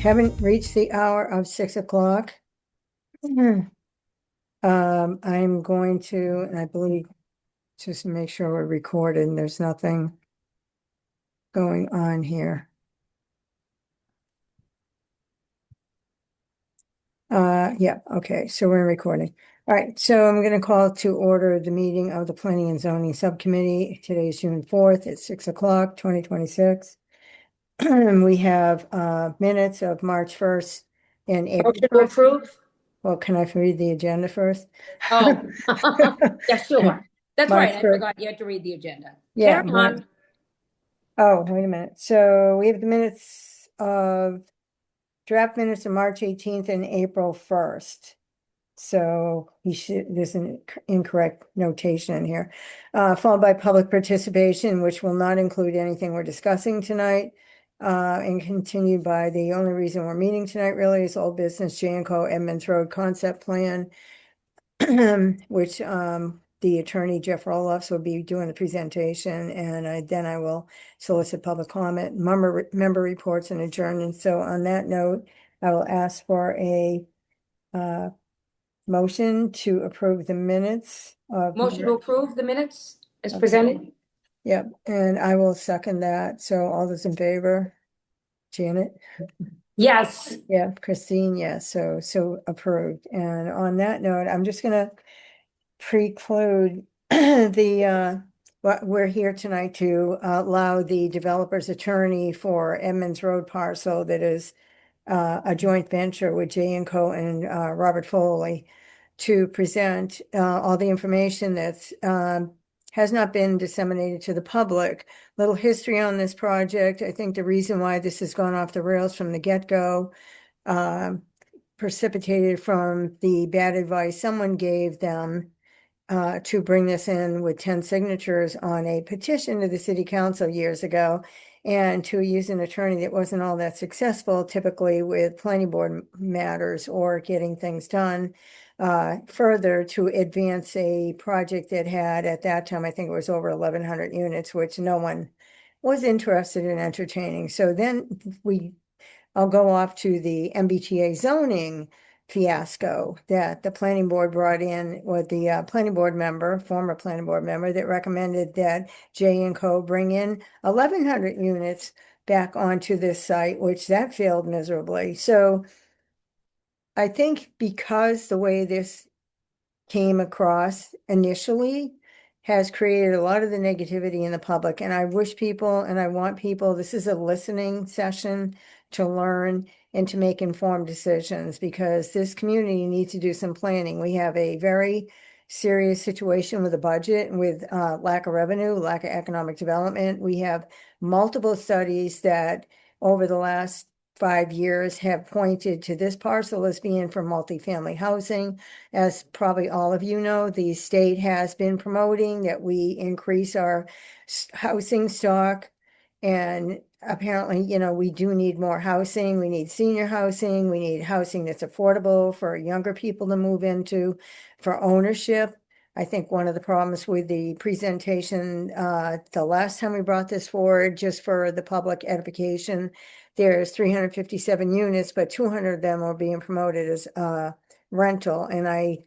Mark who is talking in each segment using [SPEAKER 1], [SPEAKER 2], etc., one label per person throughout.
[SPEAKER 1] haven't reached the hour of 6 o'clock. I'm going to, and I believe, just to make sure we're recorded and there's nothing going on here. Yeah, okay, so we're recording. All right, so I'm going to call to order the meeting of the Planning and Zoning Subcommittee. Today's June 4th at 6 o'clock, 2026. We have minutes of March 1st and April
[SPEAKER 2] Motion to
[SPEAKER 1] 1st.
[SPEAKER 2] approve?
[SPEAKER 1] Well, can I read the agenda first?
[SPEAKER 2] Oh, yeah, sure. That's
[SPEAKER 1] March
[SPEAKER 2] right. I
[SPEAKER 1] 1st.
[SPEAKER 2] forgot you had to read the agenda.
[SPEAKER 1] Yeah,
[SPEAKER 2] Carry on.
[SPEAKER 1] oh, wait a minute. So we have the minutes of draft minutes of March 18th and April 1st. So there's an incorrect notation in here. Followed by public participation, which will not include anything we're discussing tonight. And continued by the only reason we're meeting tonight really is old business J&Co Edmonds Road concept plan. Which the attorney Jeff Roloffs will be doing the presentation, and then I will solicit public comment, member reports and adjourn. And so on that note, I will ask for a motion to approve the minutes of.
[SPEAKER 2] Motion to approve the minutes as
[SPEAKER 1] Okay,
[SPEAKER 2] presented?
[SPEAKER 1] yep, and I will second that. So all those in favor? Janet?
[SPEAKER 2] Yes.
[SPEAKER 1] Yeah, Christine, yes, so approved. And on that note, I'm just gonna preclude what we're here tonight to allow the developer's attorney for Edmonds Road parcel that is a joint venture with J&Co and Robert Foley to present all the information that's has not been disseminated to the public. Little history on this project. I think the reason why this has gone off the rails from the get-go precipitated from the bad advice someone gave them to bring this in with 10 signatures on a petition to the city council years ago, and to use an attorney that wasn't all that successful, typically with planning board matters or getting things done. Further to advance a project that had, at that time, I think it was over 1,100 units, which no one was interested in entertaining. So then I'll go off to the MBTA zoning fiasco that the planning board brought in with the planning board member, former planning board member, that recommended that J&Co bring in 1,100 units back onto this site, which that failed miserably. So I think because the way this came across initially has created a lot of the negativity in the public. And I wish people, and I want people, this is a listening session to learn and to make informed decisions, because this community needs to do some planning. We have a very serious situation with the budget and with lack of revenue, lack of economic development. We have multiple studies that over the last 5 years have pointed to this parcel as being for multifamily housing. As probably all of you know, the state has been promoting that we increase our housing stock. And apparently, we do need more housing. We need senior housing. We need housing that's affordable for younger people to move into, for ownership. I think one of the problems with the presentation, the last time we brought this forward, just for the public edification, there's 357 units, but 200 of them are being promoted as rental. And I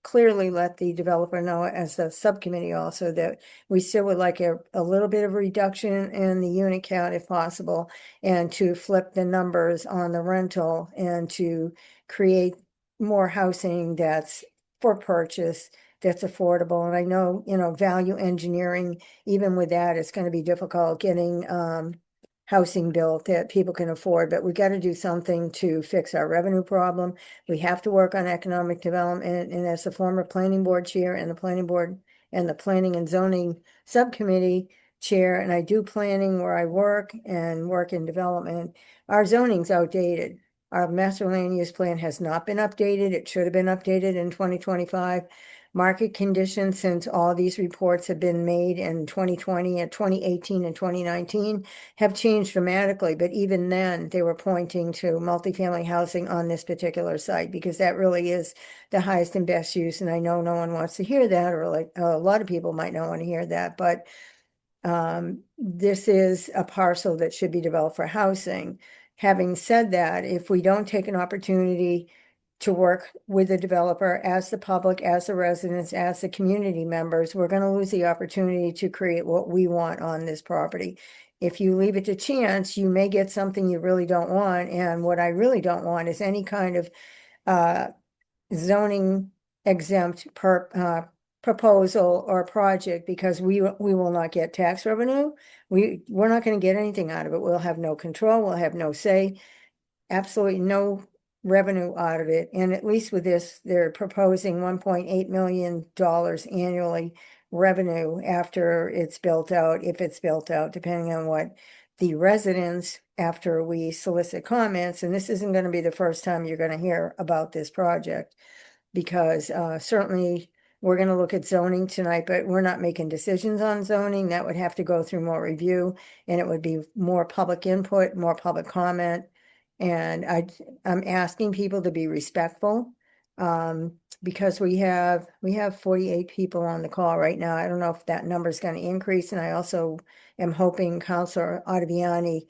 [SPEAKER 1] clearly let the developer know, as the subcommittee also, that we still would like a little bit of reduction in the unit count if possible, and to flip the numbers on the rental and to create more housing that's for purchase, that's affordable. And I know, value engineering, even with that, it's going to be difficult getting housing built that people can afford, but we got to do something to fix our revenue problem. We have to work on economic development. And as the former planning board chair and the planning board and the planning and zoning subcommittee chair, and I do planning where I work and work in development, our zoning's outdated. Our master land use plan has not been updated. It should have been updated in 2025. Market conditions, since all these reports have been made in 2020 and 2018 and 2019, have changed dramatically. But even then, they were pointing to multifamily housing on this particular site, because that really is the highest and best use. And I know no one wants to hear that, or like a lot of people might not want to hear that, but this is a parcel that should be developed for housing. having said that, if we don't take an opportunity to work with the developer as the public, as the residents, as the community members, we're going to lose the opportunity to create what we want on this property. If you leave it to chance, you may get something you really don't want. And what I really don't want is any kind of zoning exempt proposal or project, because we will not get tax revenue. We're not going to get anything out of it. We'll have no control. We'll have no say, absolutely no revenue out of it. And at least with this, they're proposing $1.8 million annually revenue after it's built out, if it's built out, depending on what the residents, after we solicit comments, and this isn't going to be the first time you're going to hear about this project, because certainly we're going to look at zoning tonight, but we're not making decisions on zoning. That would have to go through more review, and it would be more public input, more public comment. And I'm asking people to be respectful, because we have 48 people on the call right now. I don't know if that number is going to increase, and I also am hoping Councilor Ottaviani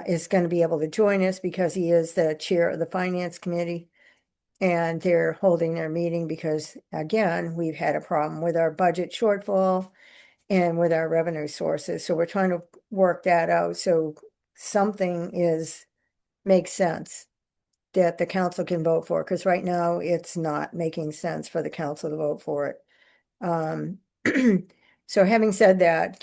[SPEAKER 1] is going to be able to join us, because he is the chair of the Finance Committee. And they're holding their meeting because, again, we've had a problem with our budget shortfall and with our revenue sources. So we're trying to work that out. So something makes sense that the council can vote for, because right now it's not making sense for the council to vote for it. So having said that,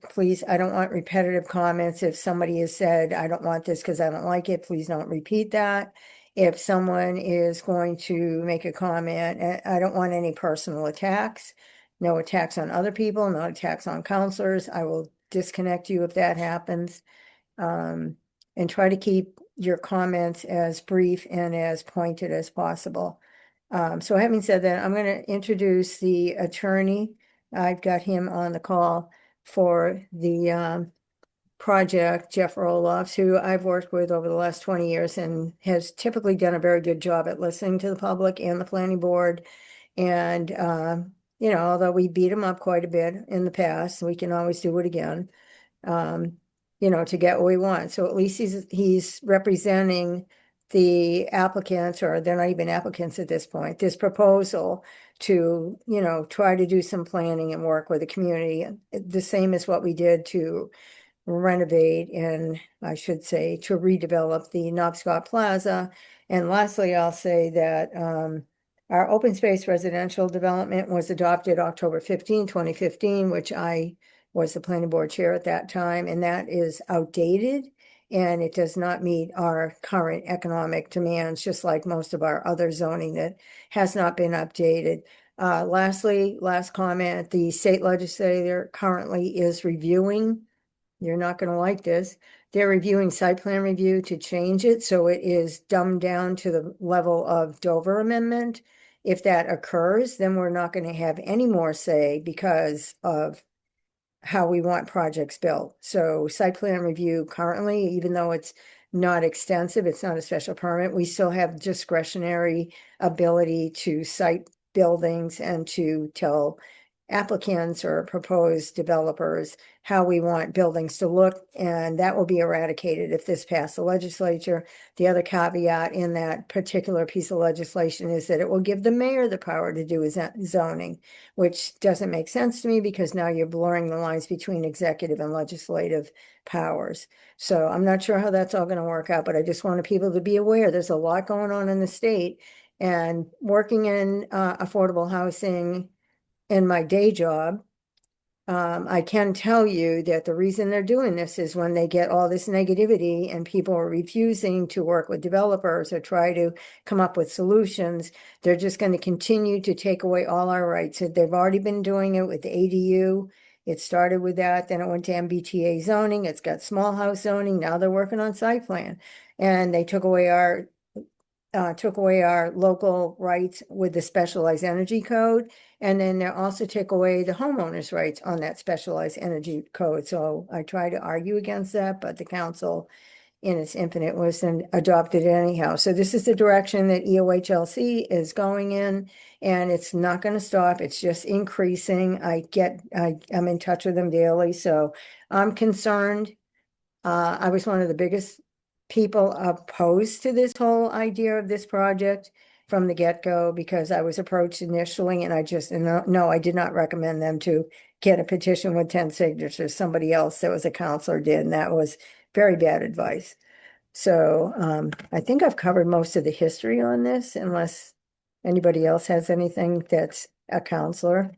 [SPEAKER 1] please, I don't want repetitive comments. If somebody has said, I don't want this because I don't like it, please don't repeat that. If someone is going to make a comment, I don't want any personal attacks. No attacks on other people, no attacks on counselors. I will disconnect you if that happens. And try to keep your comments as brief and as pointed as possible. So having said that, I'm going to introduce the attorney. I've got him on the call for the project, Jeff Roloffs, who I've worked with over the last 20 years and has typically done a very good job at listening to the public and the planning board. And, although we beat him up quite a bit in the past, we can always do it again, to get what we want. So at least he's representing the applicants, or they're not even applicants at this point, this proposal to, try to do some planning and work with the community. The same as what we did to renovate, and I should say to redevelop the Knobscot Plaza. And lastly, I'll say that our open space residential development was adopted October 15, 2015, which I was the planning board chair at that time, and that is outdated, and it does not meet our current economic demands, just like most of our other zoning that has not been updated. Lastly, last comment, the state legislature currently is reviewing, you're not going to like this, they're reviewing site plan review to change it so it is dumbed down to the level of Dover Amendment. If that occurs, then we're not going to have any more say because of how we want projects built. So site plan review currently, even though it's not extensive, it's not a special permit, we still have discretionary ability to cite buildings and to tell applicants or proposed developers how we want buildings to look, and that will be eradicated if this passes the legislature. The other caveat in that particular piece of legislation is that it will give the mayor the power to do zoning, which doesn't make sense to me, because now you're blurring the lines between executive and legislative powers. So I'm not sure how that's all going to work out, but I just wanted people to be aware there's a lot going on in the state, and working in affordable housing in my day job, I can tell you that the reason they're doing this is when they get all this negativity and people are refusing to work with developers or try to come up with solutions, they're just going to continue to take away all our rights. They've already been doing it with the ADU. It started with that, then it went to MBTA zoning. It's got small house zoning. Now they're working on site plan, and they took away our local rights with the specialized energy code. And then they also took away the homeowners' rights on that specialized energy code. So I tried to argue against that, but the council, in its infinite wisdom, adopted it anyhow. So this is the direction that EOHLC is going in, and it's not going to stop. It's just increasing. I'm in touch with them daily, so I'm concerned. I was one of the biggest people opposed to this whole idea of this project from the get-go because I was approached initially and no, I did not recommend them to get a petition with 10 signatures. Somebody else that was a counselor did, and that was very bad advice. So I think I've covered most of the history on this, unless anybody else has anything that's a counselor.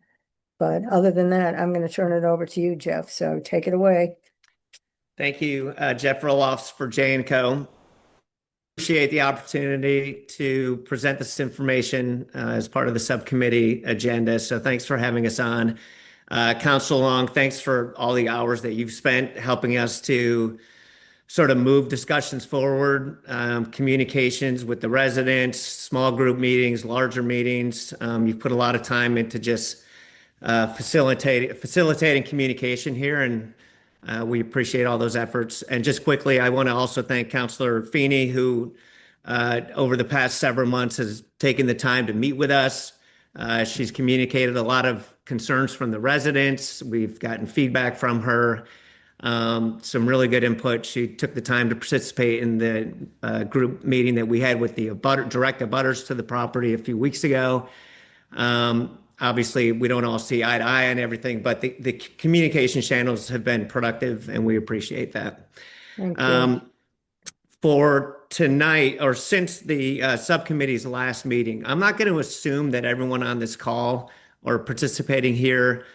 [SPEAKER 1] But other than that, I'm going to turn it over to you, Jeff. So take it away.
[SPEAKER 3] Thank you, Jeff Roloffs for J&Co. Appreciate the opportunity to present this information as part of the subcommittee agenda. So thanks for having us on. Council Long, thanks for all the hours that you've spent helping us to sort of move discussions forward, communications with the residents, small group meetings, larger meetings. You've put a lot of time into just facilitating communication here, and we appreciate all those efforts. And just quickly, I want to also thank Councilor Feeney, who over the past several months has taken the time to meet with us. She's communicated a lot of concerns from the residents. We've gotten feedback from her, some really good input. She took the time to participate in the group meeting that we had with the direct abutters to the property a few weeks ago. Obviously, we don't all see eye to eye on everything, but the communication channels have been productive, and we appreciate that.
[SPEAKER 1] Thank you.
[SPEAKER 3] For tonight, or since the subcommittee's last meeting, I'm not going to assume that everyone on this call or participating here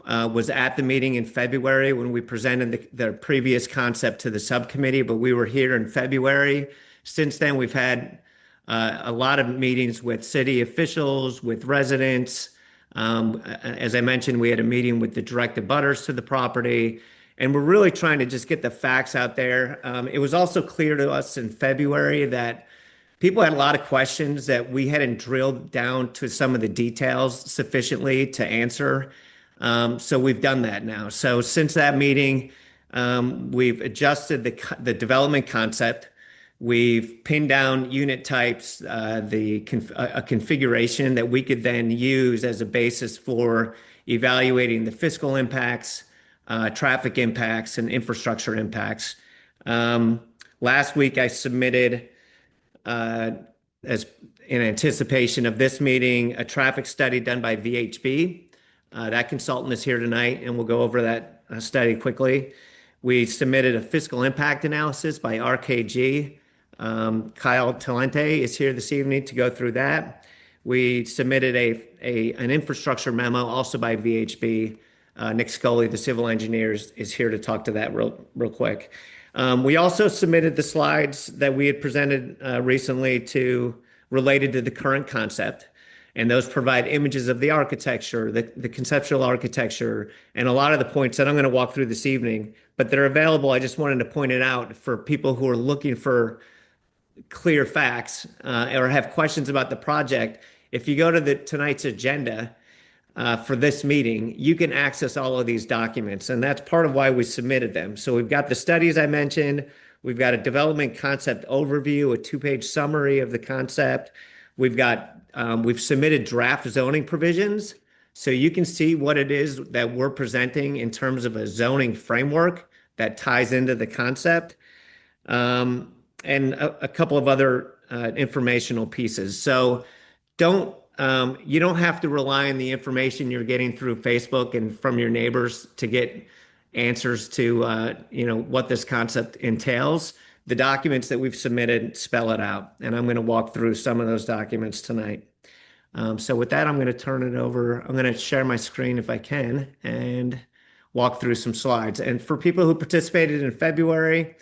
[SPEAKER 3] was at the meeting in February when we presented the previous concept to the subcommittee, but we were here in February. Since then, we've had a lot of meetings with city officials, with residents. As I mentioned, we had a meeting with the direct abutters to the property, and we're really trying to just get the facts out there. It was also clear to us in February that people had a lot of questions that we hadn't drilled down to some of the details sufficiently to answer. So we've done that now. So since that meeting, we've adjusted the development concept. We've pinned down unit types, a configuration that we could then use as a basis for evaluating the fiscal impacts, traffic impacts, and infrastructure impacts. Last week, I submitted, as in anticipation of this meeting, a traffic study done by VHB. That consultant is here tonight, and we'll go over that study quickly. We submitted a fiscal impact analysis by RKG. Kyle Talente is here this evening to go through that. We submitted an infrastructure memo also by VHB. Nick Scully, the civil engineer, is here to talk to that real quick. We also submitted the slides that we had presented recently related to the current concept. And those provide images of the architecture, the conceptual architecture, and a lot of the points that I'm going to walk through this evening. But they're available. I just wanted to point it out for people who are looking for clear facts or have questions about the project. If you go to tonight's agenda for this meeting, you can access all of these documents, and that's part of why we submitted them. So we've got the studies I mentioned. We've got a development concept overview, a 2-page summary of the concept. We've submitted draft zoning provisions, so you can see what it is that we're presenting in terms of a zoning framework that ties into the concept. And a couple of other informational pieces. So you don't have to rely on the information you're getting through Facebook and from your neighbors to get answers to what this concept entails. The documents that we've submitted spell it out, and I'm going to walk through some of those documents tonight. So with that, I'm going to turn it over. I'm going to share my screen if I can and walk through some slides. And for people who participated in February,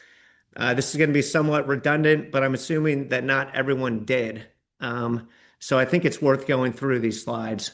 [SPEAKER 3] this is going to be somewhat redundant, but I'm assuming that not everyone did. So I think it's worth going through these slides.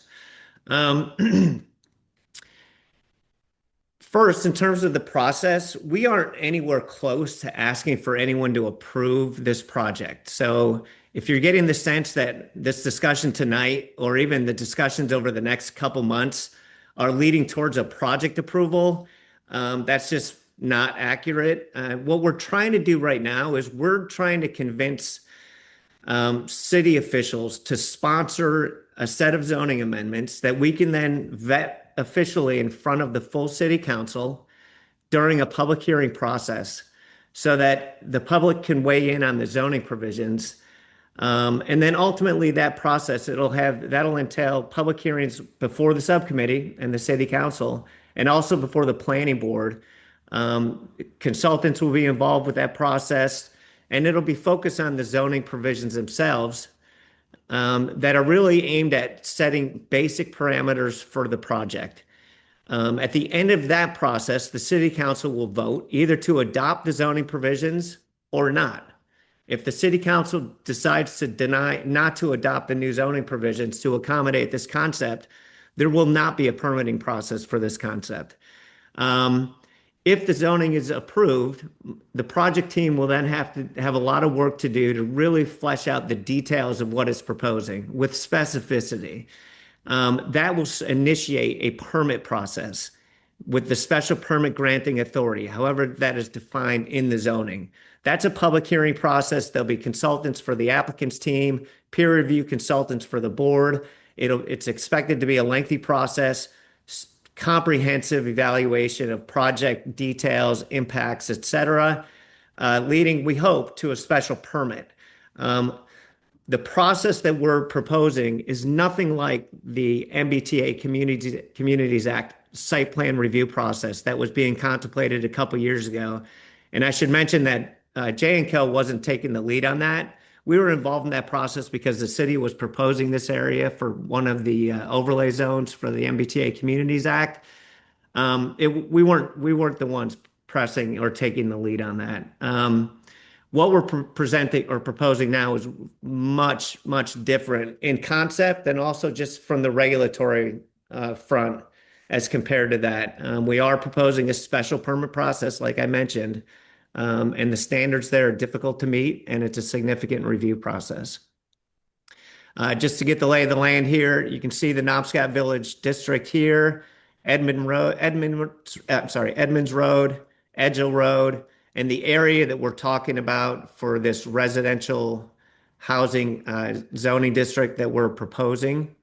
[SPEAKER 3] First, in terms of the process, we aren't anywhere close to asking for anyone to approve this project. So if you're getting the sense that this discussion tonight, or even the discussions over the next couple months, are leading towards a project approval, that's just not accurate. What we're trying to do right now is we're trying to convince city officials to sponsor a set of zoning amendments that we can then vet officially in front of the full city council during a public hearing process so that the public can weigh in on the zoning provisions. And then ultimately that process, that'll entail public hearings before the subcommittee and the city council, and also before the planning board. Consultants will be involved with that process, and it'll be focused on the zoning provisions themselves, that are really aimed at setting basic parameters for the project. At the end of that process, the city council will vote either to adopt the zoning provisions or not. If the city council decides to deny not to adopt the new zoning provisions to accommodate this concept, there will not be a permitting process for this concept. If the zoning is approved, the project team will then have to have a lot of work to do to really flesh out the details of what it's proposing with specificity. That will initiate a permit process with the special permit granting authority, however that is defined in the zoning. That's a public hearing process. There'll be consultants for the applicant's team, peer review consultants for the board. It's expected to be a lengthy process, comprehensive evaluation of project details, impacts, etc., leading, we hope, to a special permit. The process that we're proposing is nothing like the MBTA Communities Act site plan review process that was being contemplated a couple years ago. And I should mention that J&Co wasn't taking the lead on that. We were involved in that process because the city was proposing this area for one of the overlay zones for the MBTA Communities Act. We weren't the ones pressing or taking the lead on that. What we're presenting or proposing now is much, much different in concept and also just from the regulatory front as compared to that. We are proposing a special permit process, like I mentioned, and the standards there are difficult to meet, and it's a significant review process. Just to get the lay of the land here, you can see the Knobscott Village District here, Edmonds Road, Edgell Road, and the area that we're talking about for this residential housing zoning district that we're proposing.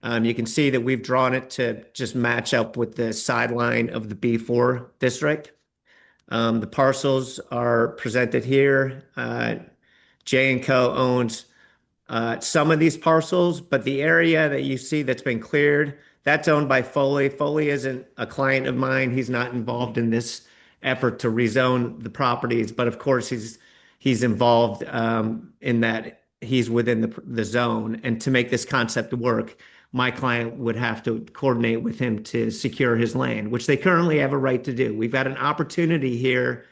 [SPEAKER 3] You can see that we've drawn it to just match up with the sideline of the B4 district. The parcels are presented here. J&Co owns some of these parcels, but the area that you see that's been cleared, that's owned by Foley. Foley isn't a client of mine. He's not involved in this effort to rezone the properties, but of course he's involved in that he's within the zone. And to make this concept work, my client would have to coordinate with him to secure his land, which they currently have a right to do. We've got an opportunity here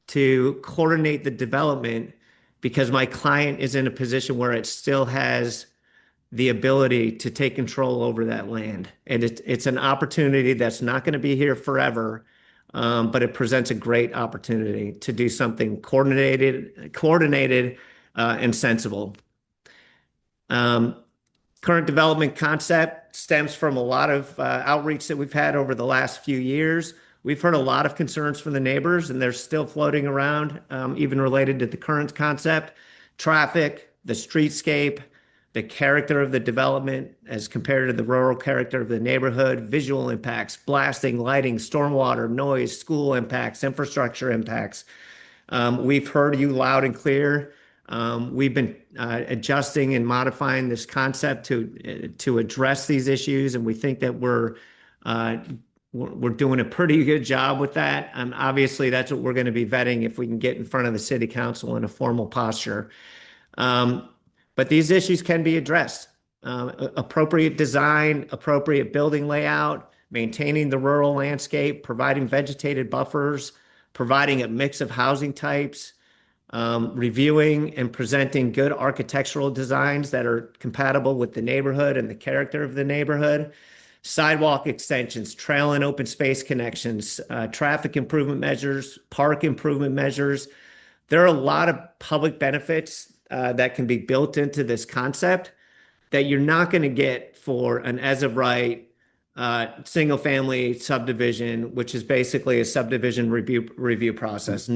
[SPEAKER 3] to coordinate the development because my client is in a position where it still has the ability to take control over that land. And it's an opportunity that's not going to be here forever, but it presents a great opportunity to do something coordinated, and sensible. Current development concept stems from a lot of outreach that we've had over the last few years. We've heard a lot of concerns from the neighbors, and they're still floating around, even related to the current concept. Traffic, the streetscape, the character of the development as compared to the rural character of the neighborhood, visual impacts, blasting, lighting, stormwater, noise, school impacts, infrastructure impacts. We've heard you loud and clear. We've been adjusting and modifying this concept to address these issues, and we think that we're doing a pretty good job with that. And obviously, that's what we're going to be vetting if we can get in front of the city council in a formal posture. But these issues can be addressed. Appropriate design, appropriate building layout, maintaining the rural landscape, providing vegetated buffers, providing a mix of housing types, reviewing and presenting good architectural designs that are compatible with the neighborhood and the character of the neighborhood, sidewalk extensions, trail and open space connections, traffic improvement measures, park improvement measures. There are a lot of public benefits that can be built into this concept that you're not going to get for an as of right single family subdivision, which is basically a subdivision review process,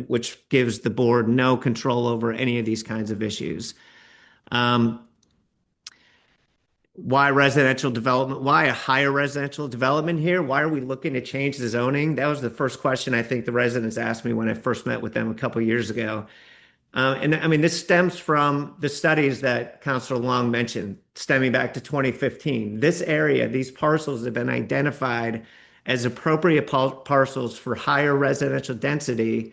[SPEAKER 3] which gives the board no control over any of these kinds of issues. Why residential development? Why a higher residential development here? Why are we looking to change the zoning? That was the first question I think the residents asked me when I first met with them a couple of years ago. And I mean, this stems from the studies that Councilor Long mentioned, stemming back to 2015. This area, these parcels have been identified as appropriate parcels for higher residential density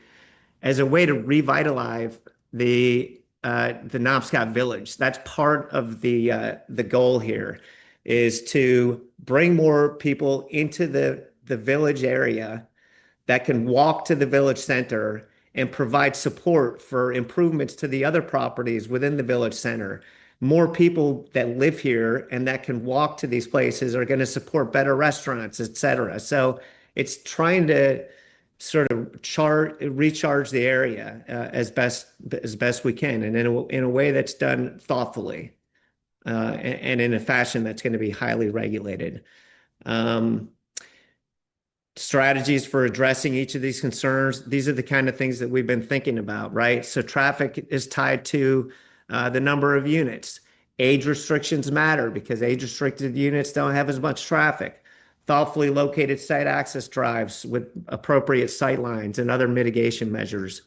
[SPEAKER 3] as a way to revitalize the Knobscott Village. That's part of the goal here, is to bring more people into the village area that can walk to the village center and provide support for improvements to the other properties within the village center. More people that live here and that can walk to these places are going to support better restaurants, et cetera. So it's trying to sort of recharge the area as best we can, and in a way that's done thoughtfully, and in a fashion that's going to be highly regulated. Strategies for addressing each of these concerns. These are the kind of things that we've been thinking about, right? So traffic is tied to the number of units. Age restrictions matter because age restricted units don't have as much traffic. Thoughtfully located site access drives with appropriate sight lines and other mitigation measures.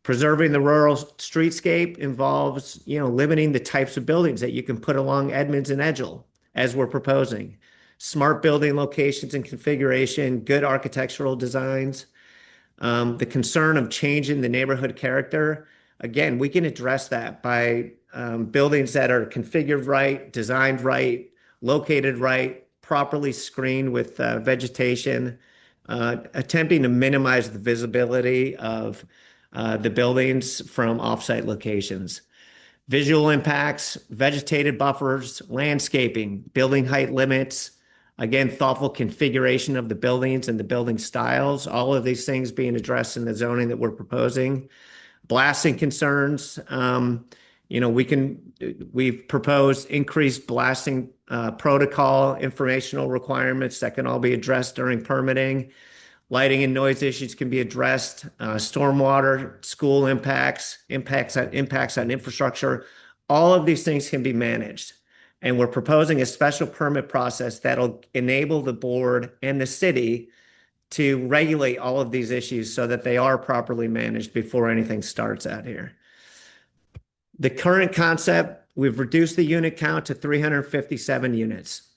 [SPEAKER 3] Preserving the rural streetscape involves, limiting the types of buildings that you can put along Edmonds and Edgell, as we're proposing. Smart building locations and configuration, good architectural designs. The concern of changing the neighborhood character, again, we can address that by buildings that are configured right, designed right, located right, properly screened with vegetation, attempting to minimize the visibility of the buildings from offsite locations. Visual impacts, vegetated buffers, landscaping, building height limits, again, thoughtful configuration of the buildings and the building styles, all of these things being addressed in the zoning that we're proposing. Blasting concerns, we've proposed increased blasting protocol, informational requirements that can all be addressed during permitting. Lighting and noise issues can be addressed. Stormwater, school impacts on infrastructure. All of these things can be managed. And we're proposing a special permit process that'll enable the board and the city to regulate all of these issues so that they are properly managed before anything starts out here. The current concept, we've reduced the unit count to 357 units.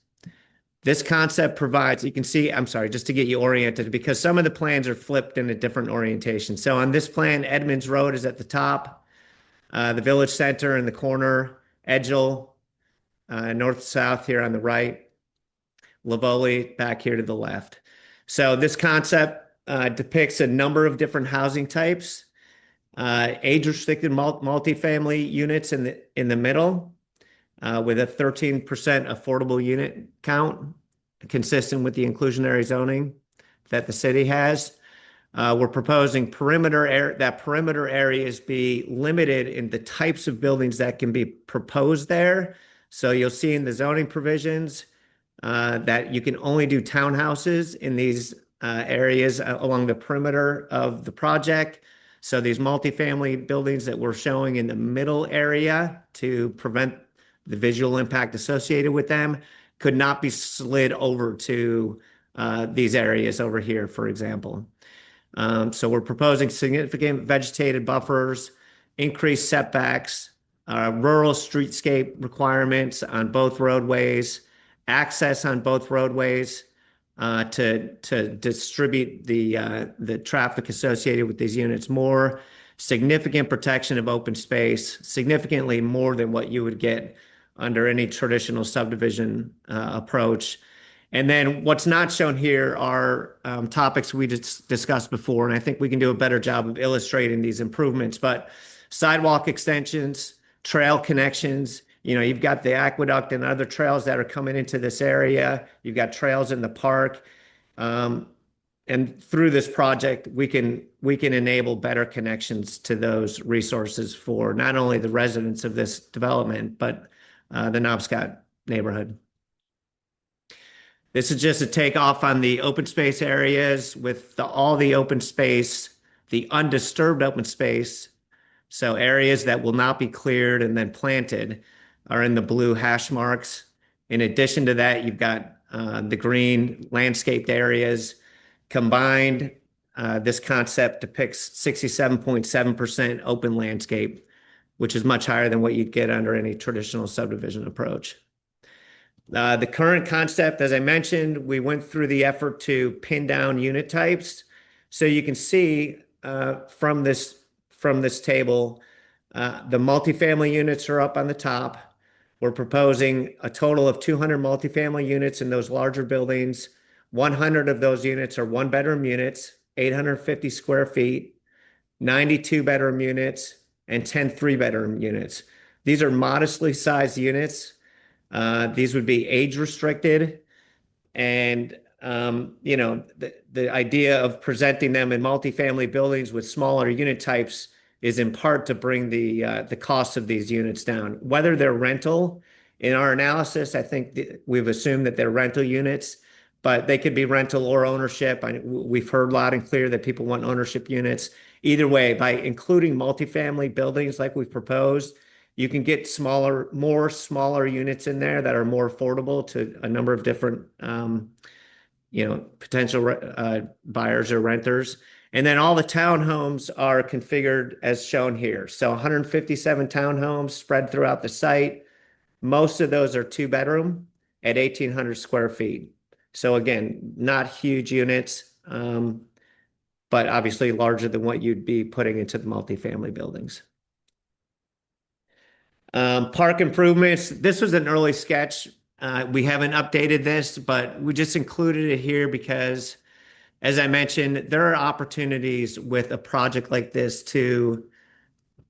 [SPEAKER 3] This concept provides, you can see, I'm sorry, just to get you oriented, because some of the plans are flipped in a different orientation. So on this plan, Edmonds Road is at the top, the village center in the corner, Edgell, north-south here on the right, Lavoli back here to the left. So this concept depicts a number of different housing types, age-restricted multifamily units in the middle, with a 13% affordable unit count, consistent with the inclusionary zoning that the city has. We're proposing perimeter areas be limited in the types of buildings that can be proposed there. So you'll see in the zoning provisions that you can only do townhouses in these areas along the perimeter of the project. So these multifamily buildings that we're showing in the middle area to prevent the visual impact associated with them could not be slid over to these areas over here, for example. So we're proposing significant vegetated buffers, increased setbacks, rural streetscape requirements on both roadways, access on both roadways to distribute the traffic associated with these units more, significant protection of open space, significantly more than what you would get under any traditional subdivision approach. And then what's not shown here are topics we just discussed before, and I think we can do a better job of illustrating these improvements. But sidewalk extensions, trail connections, you've got the aqueduct and other trails that are coming into this area. You've got trails in the park. And through this project, we can enable better connections to those resources for not only the residents of this development, but the Knobscott neighborhood. This is just a takeoff on the open space areas with all the open space, the undisturbed open space. So areas that will not be cleared and then planted are in the blue hash marks. In addition to that, you've got the green landscaped areas. Combined, this concept depicts 67.7% open landscape, which is much higher than what you'd get under any traditional subdivision approach. The current concept, as I mentioned, we went through the effort to pin down unit types. So you can see from this table, the multifamily units are up on the top. We're proposing a total of 200 multifamily units in those larger buildings. 100 of those units are one-bedroom units, 850 square feet, 92 bedroom units, and 10 three-bedroom units. These are modestly sized units. These would be age restricted. And, the idea of presenting them in multifamily buildings with smaller unit types is in part to bring the cost of these units down. Whether they're rental, in our analysis, I think we've assumed that they're rental units, but they could be rental or ownership. We've heard loud and clear that people want ownership units. Either way, by including multifamily buildings like we've proposed, you can get more smaller units in there that are more affordable to a number of different, potential buyers or renters. And then all the townhomes are configured as shown here. So 157 townhomes spread throughout the site. Most of those are two-bedroom at 1,800 square feet. So again, not huge units, but obviously larger than what you'd be putting into the multifamily buildings. Park improvements. This was an early sketch. We haven't updated this, but we just included it here because, as I mentioned, there are opportunities with a project like this to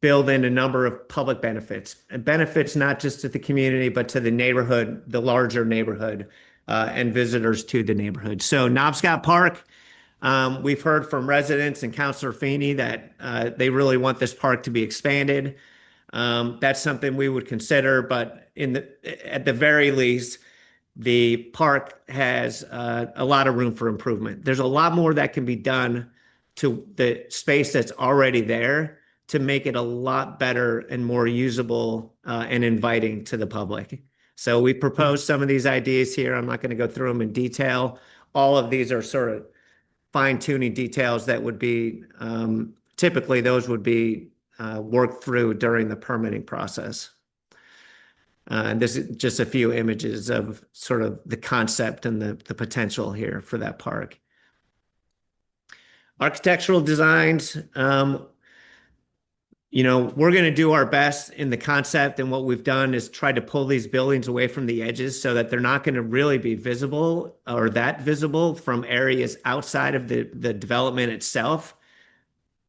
[SPEAKER 3] build in a number of public benefits, and benefits not just to the community, but to the neighborhood, the larger neighborhood, and visitors to the neighborhood. So Knobscott Park, we've heard from residents and Councilor Feeney that they really want this park to be expanded. That's something we would consider, but at the very least, the park has a lot of room for improvement. There's a lot more that can be done to the space that's already there to make it a lot better and more usable and inviting to the public. So we proposed some of these ideas here. I'm not going to go through them in detail. All of these are sort of fine-tuning details that would be typically those would be worked through during the permitting process. And this is just a few images of sort of the concept and the potential here for that park. Architectural designs, we're going to do our best in the concept, and what we've done is try to pull these buildings away from the edges so that they're not going to really be visible or that visible from areas outside of the development itself.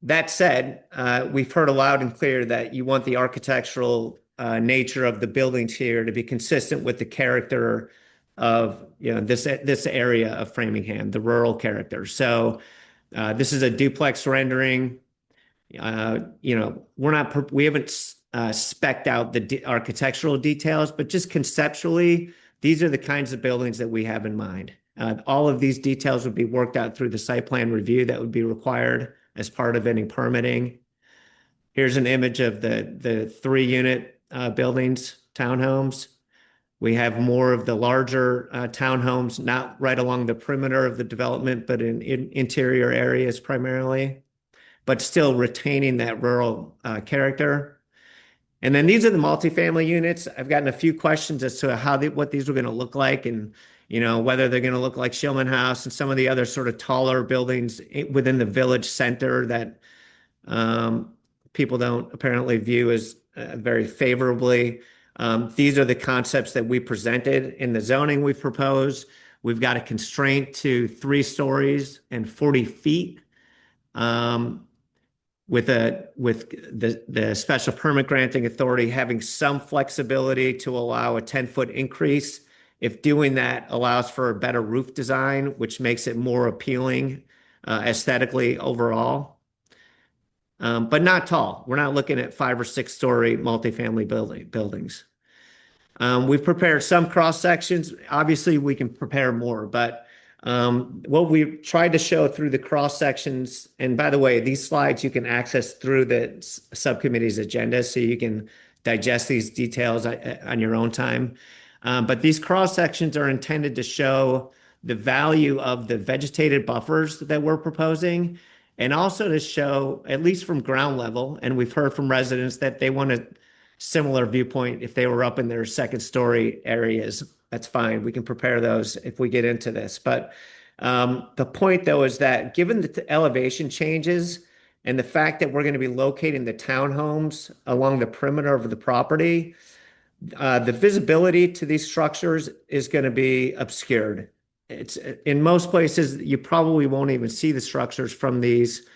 [SPEAKER 3] That said, we've heard loud and clear that you want the architectural nature of the buildings here to be consistent with the character of this area of Framingham, the rural character. So this is a duplex rendering. We haven't spec'd out the architectural details, but just conceptually, these are the kinds of buildings that we have in mind. All of these details would be worked out through the site plan review that would be required as part of any permitting. Here's an image of the 3-unit buildings, townhomes. We have more of the larger townhomes, not right along the perimeter of the development, but in interior areas primarily, but still retaining that rural character. And then these are the multifamily units. I've gotten a few questions as to what these are going to look like, and whether they're going to look like Shillman House and some of the other sort of taller buildings within the village center that people don't apparently view as very favorably. These are the concepts that we presented in the zoning we've proposed. We've got a constraint to 3 stories and 40 feet. With the special permit granting authority having some flexibility to allow a 10-foot increase if doing that allows for a better roof design, which makes it more appealing aesthetically overall. But not tall. We're not looking at 5 or 6 story multifamily buildings. We've prepared some cross sections. Obviously, we can prepare more, but what we tried to show through the cross sections, and by the way, these slides you can access through the subcommittee's agenda, so you can digest these details on your own time. But these cross sections are intended to show the value of the vegetated buffers that we're proposing, and also to show, at least from ground level, and we've heard from residents that they want a similar viewpoint if they were up in their second story areas. That's fine. We can prepare those if we get into this. But the point, though, is that given the elevation changes and the fact that we're going to be locating the townhomes along the perimeter of the property, the visibility to these structures is going to be obscured. It's in most places you probably won't even see the structures from these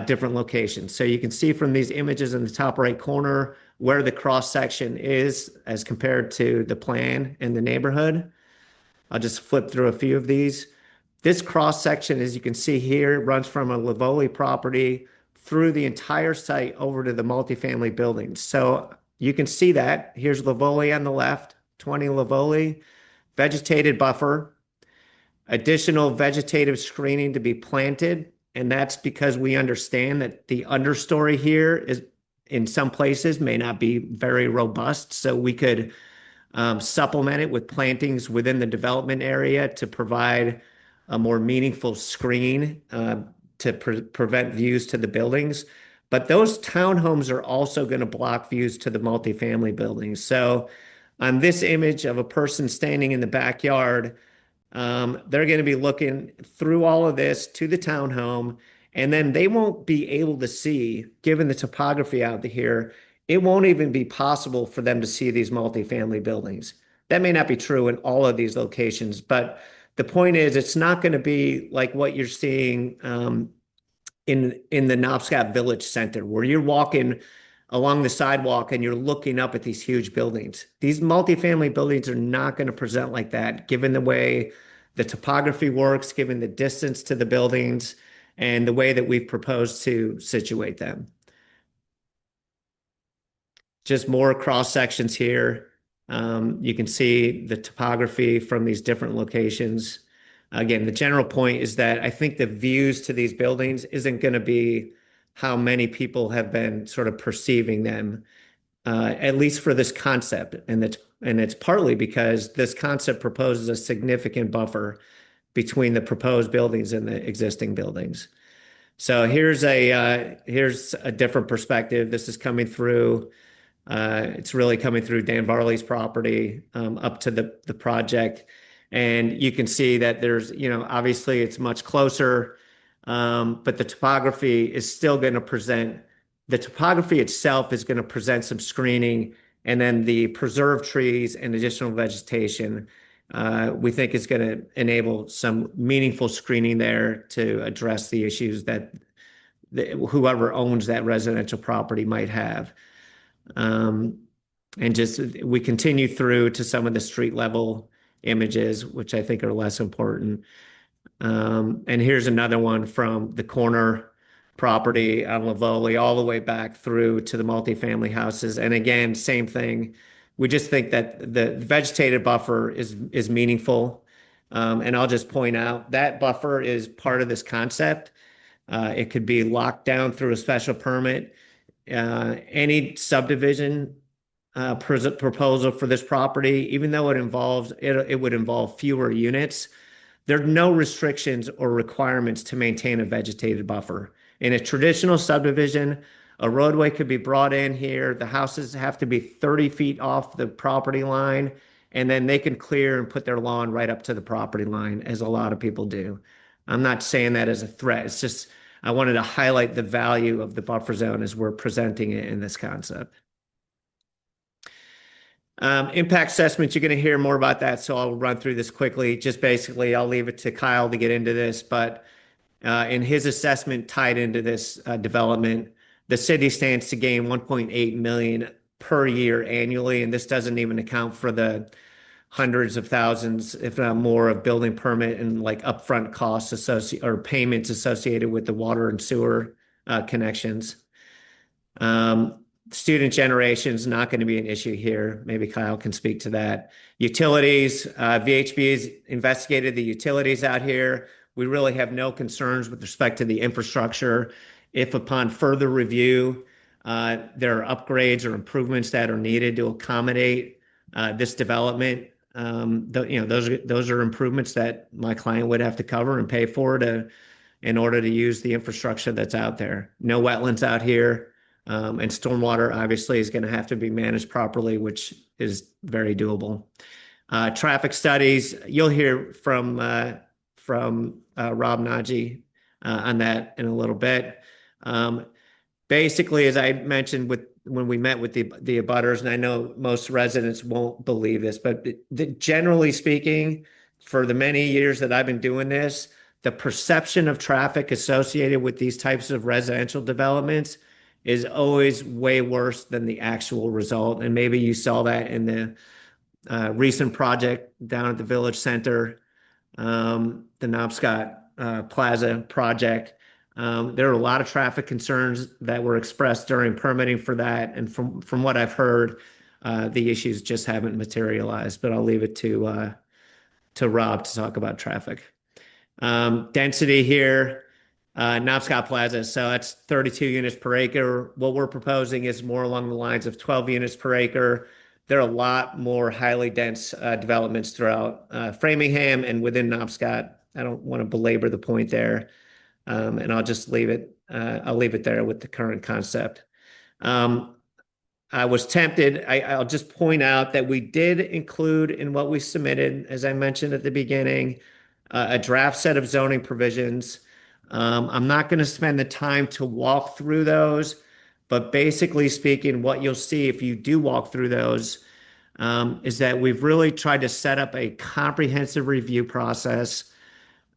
[SPEAKER 3] different locations. So you can see from these images in the top right corner where the cross section is as compared to the plan in the neighborhood. I'll just flip through a few of these. This cross section, as you can see here, runs from a Livoli property through the entire site over to the multifamily buildings. So you can see that. Here's Livoli on the left, 20 Livoli, vegetated buffer, additional vegetative screening to be planted. And that's because we understand that the understory here is, in some places, may not be very robust. So we could supplement it with plantings within the development area to provide a more meaningful screen to prevent views to the buildings. But those townhomes are also going to block views to the multifamily buildings. So on this image of a person standing in the backyard, they're going to be looking through all of this to the townhome, and then they won't be able to see, given the topography out here, it won't even be possible for them to see these multifamily buildings. That may not be true in all of these locations, but the point is it's not going to be like what you're seeing in the Knobscot Village Center, where you're walking along the sidewalk and you're looking up at these huge buildings. These multifamily buildings are not going to present like that, given the way the topography works, given the distance to the buildings, and the way that we've proposed to situate them. Just more cross sections here. You can see the topography from these different locations. Again, the general point is that I think the views to these buildings isn't going to be how many people have been sort of perceiving them, at least for this concept. And it's partly because this concept proposes a significant buffer between the proposed buildings and the existing buildings. So here's a different perspective. This is coming through. It's really coming through Dan Varley's property up to the project. And you can see that there's, obviously it's much closer, but the topography is still going to present, the topography itself is going to present some screening, and then the preserved trees and additional vegetation, we think is going to enable some meaningful screening there to address the issues that whoever owns that residential property might have. And just we continue through to some of the street level images, which I think are less important. And here's another one from the corner property on Livoli all the way back through to the multifamily houses. And again, same thing. We just think that the vegetated buffer is meaningful. And I'll just point out that buffer is part of this concept. It could be locked down through a special permit. Any subdivision proposal for this property, even though it would involve fewer units, there are no restrictions or requirements to maintain a vegetated buffer. In a traditional subdivision, a roadway could be brought in here. The houses have to be 30 feet off the property line, and then they can clear and put their lawn right up to the property line, as a lot of people do. I'm not saying that as a threat. It's just I wanted to highlight the value of the buffer zone as we're presenting it in this concept. Impact assessment, you're going to hear more about that, so I'll run through this quickly. Just basically, I'll leave it to Kyle to get into this, but in his assessment tied into this development, the city stands to gain 1.8 million per year annually, and this doesn't even account for the hundreds of thousands, if not more, of building permit and like upfront costs or payments associated with the water and sewer connections. Student generation is not going to be an issue here. Maybe Kyle can speak to that. Utilities, VHB has investigated the utilities out here. We really have no concerns with respect to the infrastructure. If upon further review, there are upgrades or improvements that are needed to accommodate this development, those are improvements that my client would have to cover and pay for in order to use the infrastructure that's out there. No wetlands out here, and stormwater obviously is going to have to be managed properly, which is very doable. Traffic studies, you'll hear from Rob Najee on that in a little bit. Basically, as I mentioned when we met with the abutters, and I know most residents won't believe this, but generally speaking, for the many years that I've been doing this, the perception of traffic associated with these types of residential developments is always way worse than the actual result. And maybe you saw that in the recent project down at the Village Center, the Knobscott Plaza project. There are a lot of traffic concerns that were expressed during permitting for that. And from what I've heard, the issues just haven't materialized, but I'll leave it to Rob to talk about traffic. Density here, Knobscott Plaza. So that's 32 units per acre. What we're proposing is more along the lines of 12 units per acre. There are a lot more highly dense developments throughout Framingham and within Knobscott. I don't want to belabor the point there. And I'll just leave it. I'll leave it there with the current concept. I was tempted. I'll just point out that we did include in what we submitted, as I mentioned at the beginning, a draft set of zoning provisions. I'm not going to spend the time to walk through those, but basically speaking, what you'll see if you do walk through those is that we've really tried to set up a comprehensive review process.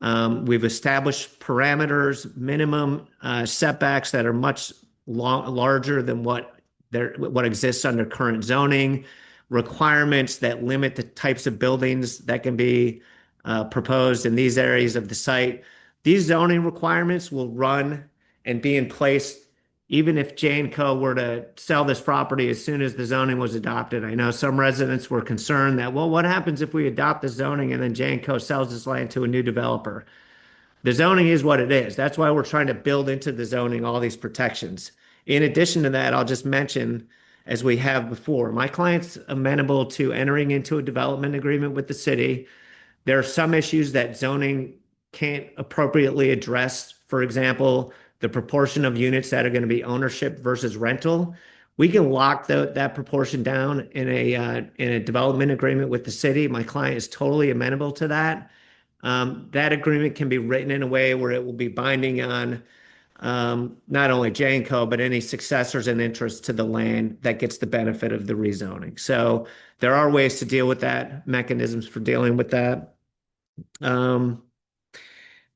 [SPEAKER 3] We've established parameters, minimum setbacks that are much larger than what exists under current zoning, requirements that limit the types of buildings that can be proposed in these areas of the site. These zoning requirements will run and be in place even if J&Co were to sell this property as soon as the zoning was adopted. I know some residents were concerned that, well, what happens if we adopt the zoning and then J&Co sells this land to a new developer? The zoning is what it is. That's why we're trying to build into the zoning all these protections. In addition to that, I'll just mention, as we have before, my client's amenable to entering into a development agreement with the city. There are some issues that zoning can't appropriately address. For example, the proportion of units that are going to be ownership versus rental. We can lock that proportion down in a development agreement with the city. My client is totally amenable to that. That agreement can be written in a way where it will be binding on not only J&Co, but any successors and interests to the land that gets the benefit of the rezoning. So there are ways to deal with that, mechanisms for dealing with that.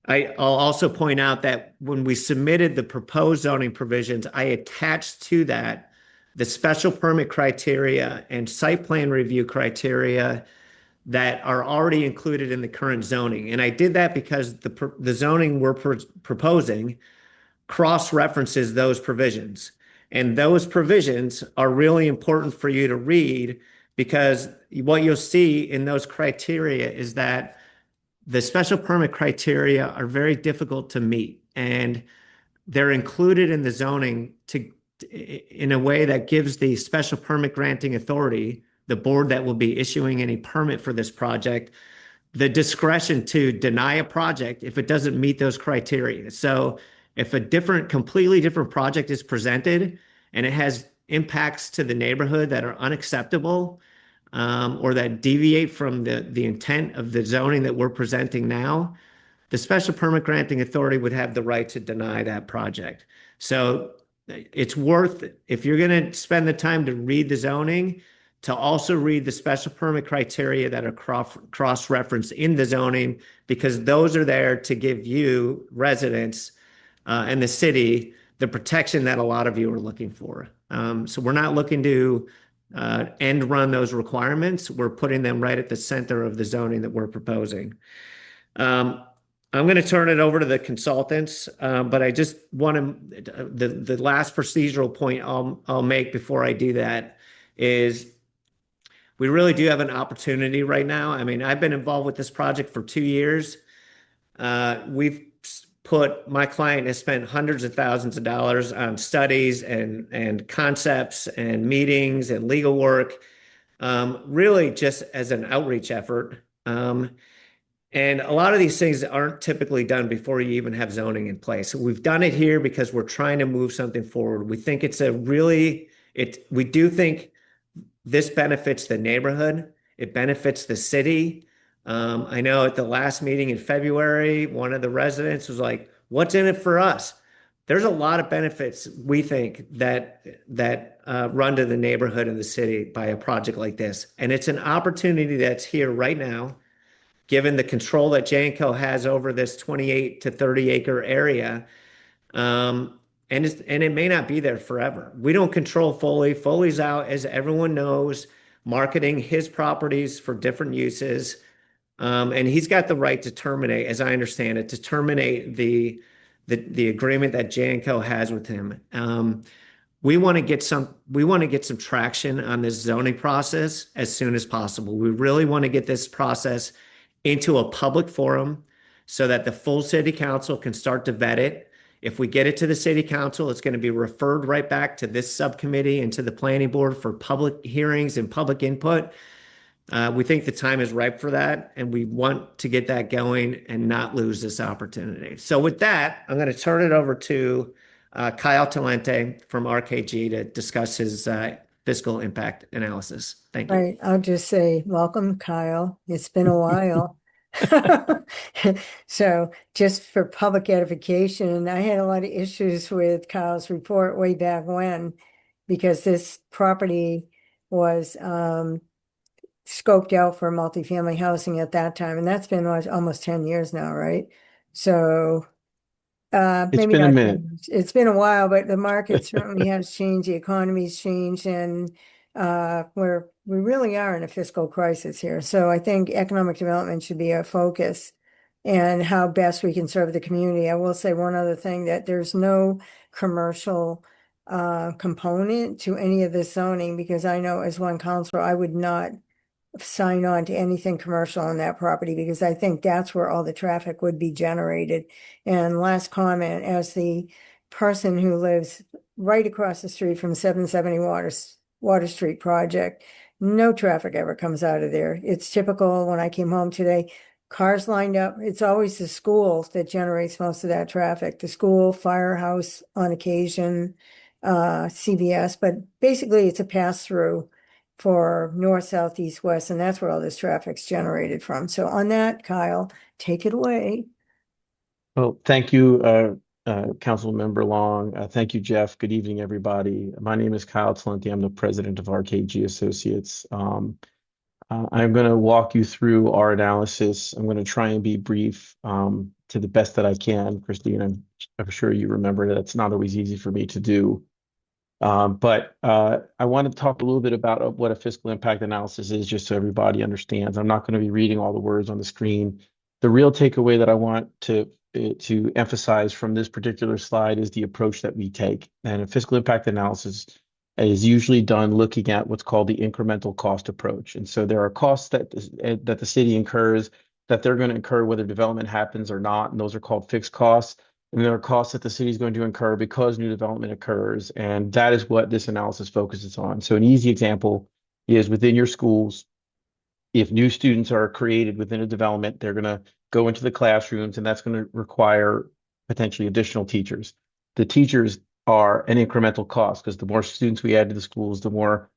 [SPEAKER 3] I'll also point out that when we submitted the proposed zoning provisions, I attached to that the special permit criteria and site plan review criteria that are already included in the current zoning. And I did that because the zoning we're proposing cross-references those provisions. And those provisions are really important for you to read, because what you'll see in those criteria is that the special permit criteria are very difficult to meet, and they're included in the zoning in a way that gives the special permit granting authority, the board that will be issuing any permit for this project, the discretion to deny a project if it doesn't meet those criteria. So if a completely different project is presented and it has impacts to the neighborhood that are unacceptable, or that deviate from the intent of the zoning that we're presenting now, the special permit granting authority would have the right to deny that project. So it's worth, if you're going to spend the time to read the zoning, to also read the special permit criteria that are cross-referenced in the zoning, because those are there to give you, residents, and the city, the protection that a lot of you are looking for. So we're not looking to end run those requirements. We're putting them right at the center of the zoning that we're proposing. I'm going to turn it over to the consultants, but I just want to, the last procedural point I'll make before I do that is we really do have an opportunity right now. I mean, I've been involved with this project for 2 years. My client has spent hundreds of thousands of dollars on studies and concepts and meetings and legal work. really just as an outreach effort. And a lot of these things aren't typically done before you even have zoning in place. So we've done it here because we're trying to move something forward. We think we do think this benefits the neighborhood. It benefits the city. I know at the last meeting in February, one of the residents was like, "What's in it for us?" There's a lot of benefits we think that run to the neighborhood and the city by a project like this, and it's an opportunity that's here right now, given the control that Janco has over this 28 to 30 acre area. And it may not be there forever. We don't control Foley. Foley's out, as everyone knows, marketing his properties for different uses. And he's got the right to terminate, as I understand it, to terminate the agreement that Janco has with him. We want to get some traction on this zoning process as soon as possible. We really want to get this process into a public forum so that the full city council can start to vet it. If we get it to the city council, it's going to be referred right back to this subcommittee and to the planning board for public hearings and public input. We think the time is ripe for that, and we want to get that going and not lose this opportunity. So with that, I'm going to turn it over to Kyle Talente from RKG to discuss his fiscal impact analysis. Thank you.
[SPEAKER 1] Right, I'll just say, welcome, Kyle. It's been a while. So just for public edification, I had a lot of issues with Kyle's report way back when, because this property was scoped out for multifamily housing at that time, and that's been almost 10 years now, right? So
[SPEAKER 4] It's
[SPEAKER 1] maybe
[SPEAKER 4] been a
[SPEAKER 1] not
[SPEAKER 4] minute.
[SPEAKER 1] 10 years. It's been a while, but the market certainly has changed, the economy's changed, and we really are in a fiscal crisis here. So I think economic development should be our focus and how best we can serve the community. I will say one other thing, that there's no commercial component to any of this zoning, because I know as one counselor, I would not sign on to anything commercial on that property, because I think that's where all the traffic would be generated. And last comment, as the person who lives right across the street from 770 Water Street project, no traffic ever comes out of there. It's typical. When I came home today, cars lined up. It's always the school that generates most of that traffic. The school, firehouse on occasion, CVS, but basically it's a pass through for north, south, east, west, and that's where all this traffic's generated from. So on that, Kyle, take it away.
[SPEAKER 4] Well, thank you, Council Member Long. Thank you, Jeff. Good evening, everybody. My name is Kyle Talente. I'm the president of RKG Associates. I'm going to walk you through our analysis. I'm going to try and be brief to the best that I can. Christine, I'm sure you remember that's not always easy for me to do. But I want to talk a little bit about what a fiscal impact analysis is, just so everybody understands. I'm not going to be reading all the words on the screen. The real takeaway that I want to emphasize from this particular slide is the approach that we take. And a fiscal impact analysis is usually done looking at what's called the incremental cost approach. And so there are costs that the city incurs that they're going to incur whether development happens or not, and those are called fixed costs. And there are costs that the city is going to incur because new development occurs, and that is what this analysis focuses on. So an easy example is within your schools. If new students are created within a development, they're going to go into the classrooms, and that's going to require potentially additional teachers. The teachers are an incremental cost, because the more students we add to the schools, the more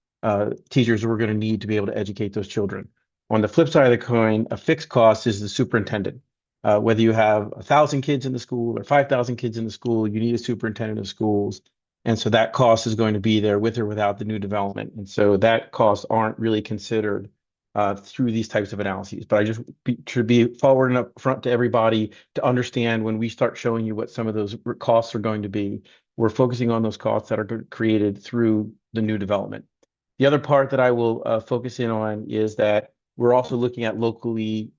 [SPEAKER 4] teachers we're going to need to be able to educate those children. On the flip side of the coin, a fixed cost is the superintendent. Whether you have 1,000 kids in the school or 5,000 kids in the school, you need a superintendent of schools. And so that cost is going to be there with or without the new development. And so that costs aren't really considered through these types of analyses. But I just should be forward and up front to everybody to understand, when we start showing you what some of those costs are going to be, we're focusing on those costs that are created through the new development. The other part that I will focus in on is that we're also looking at locally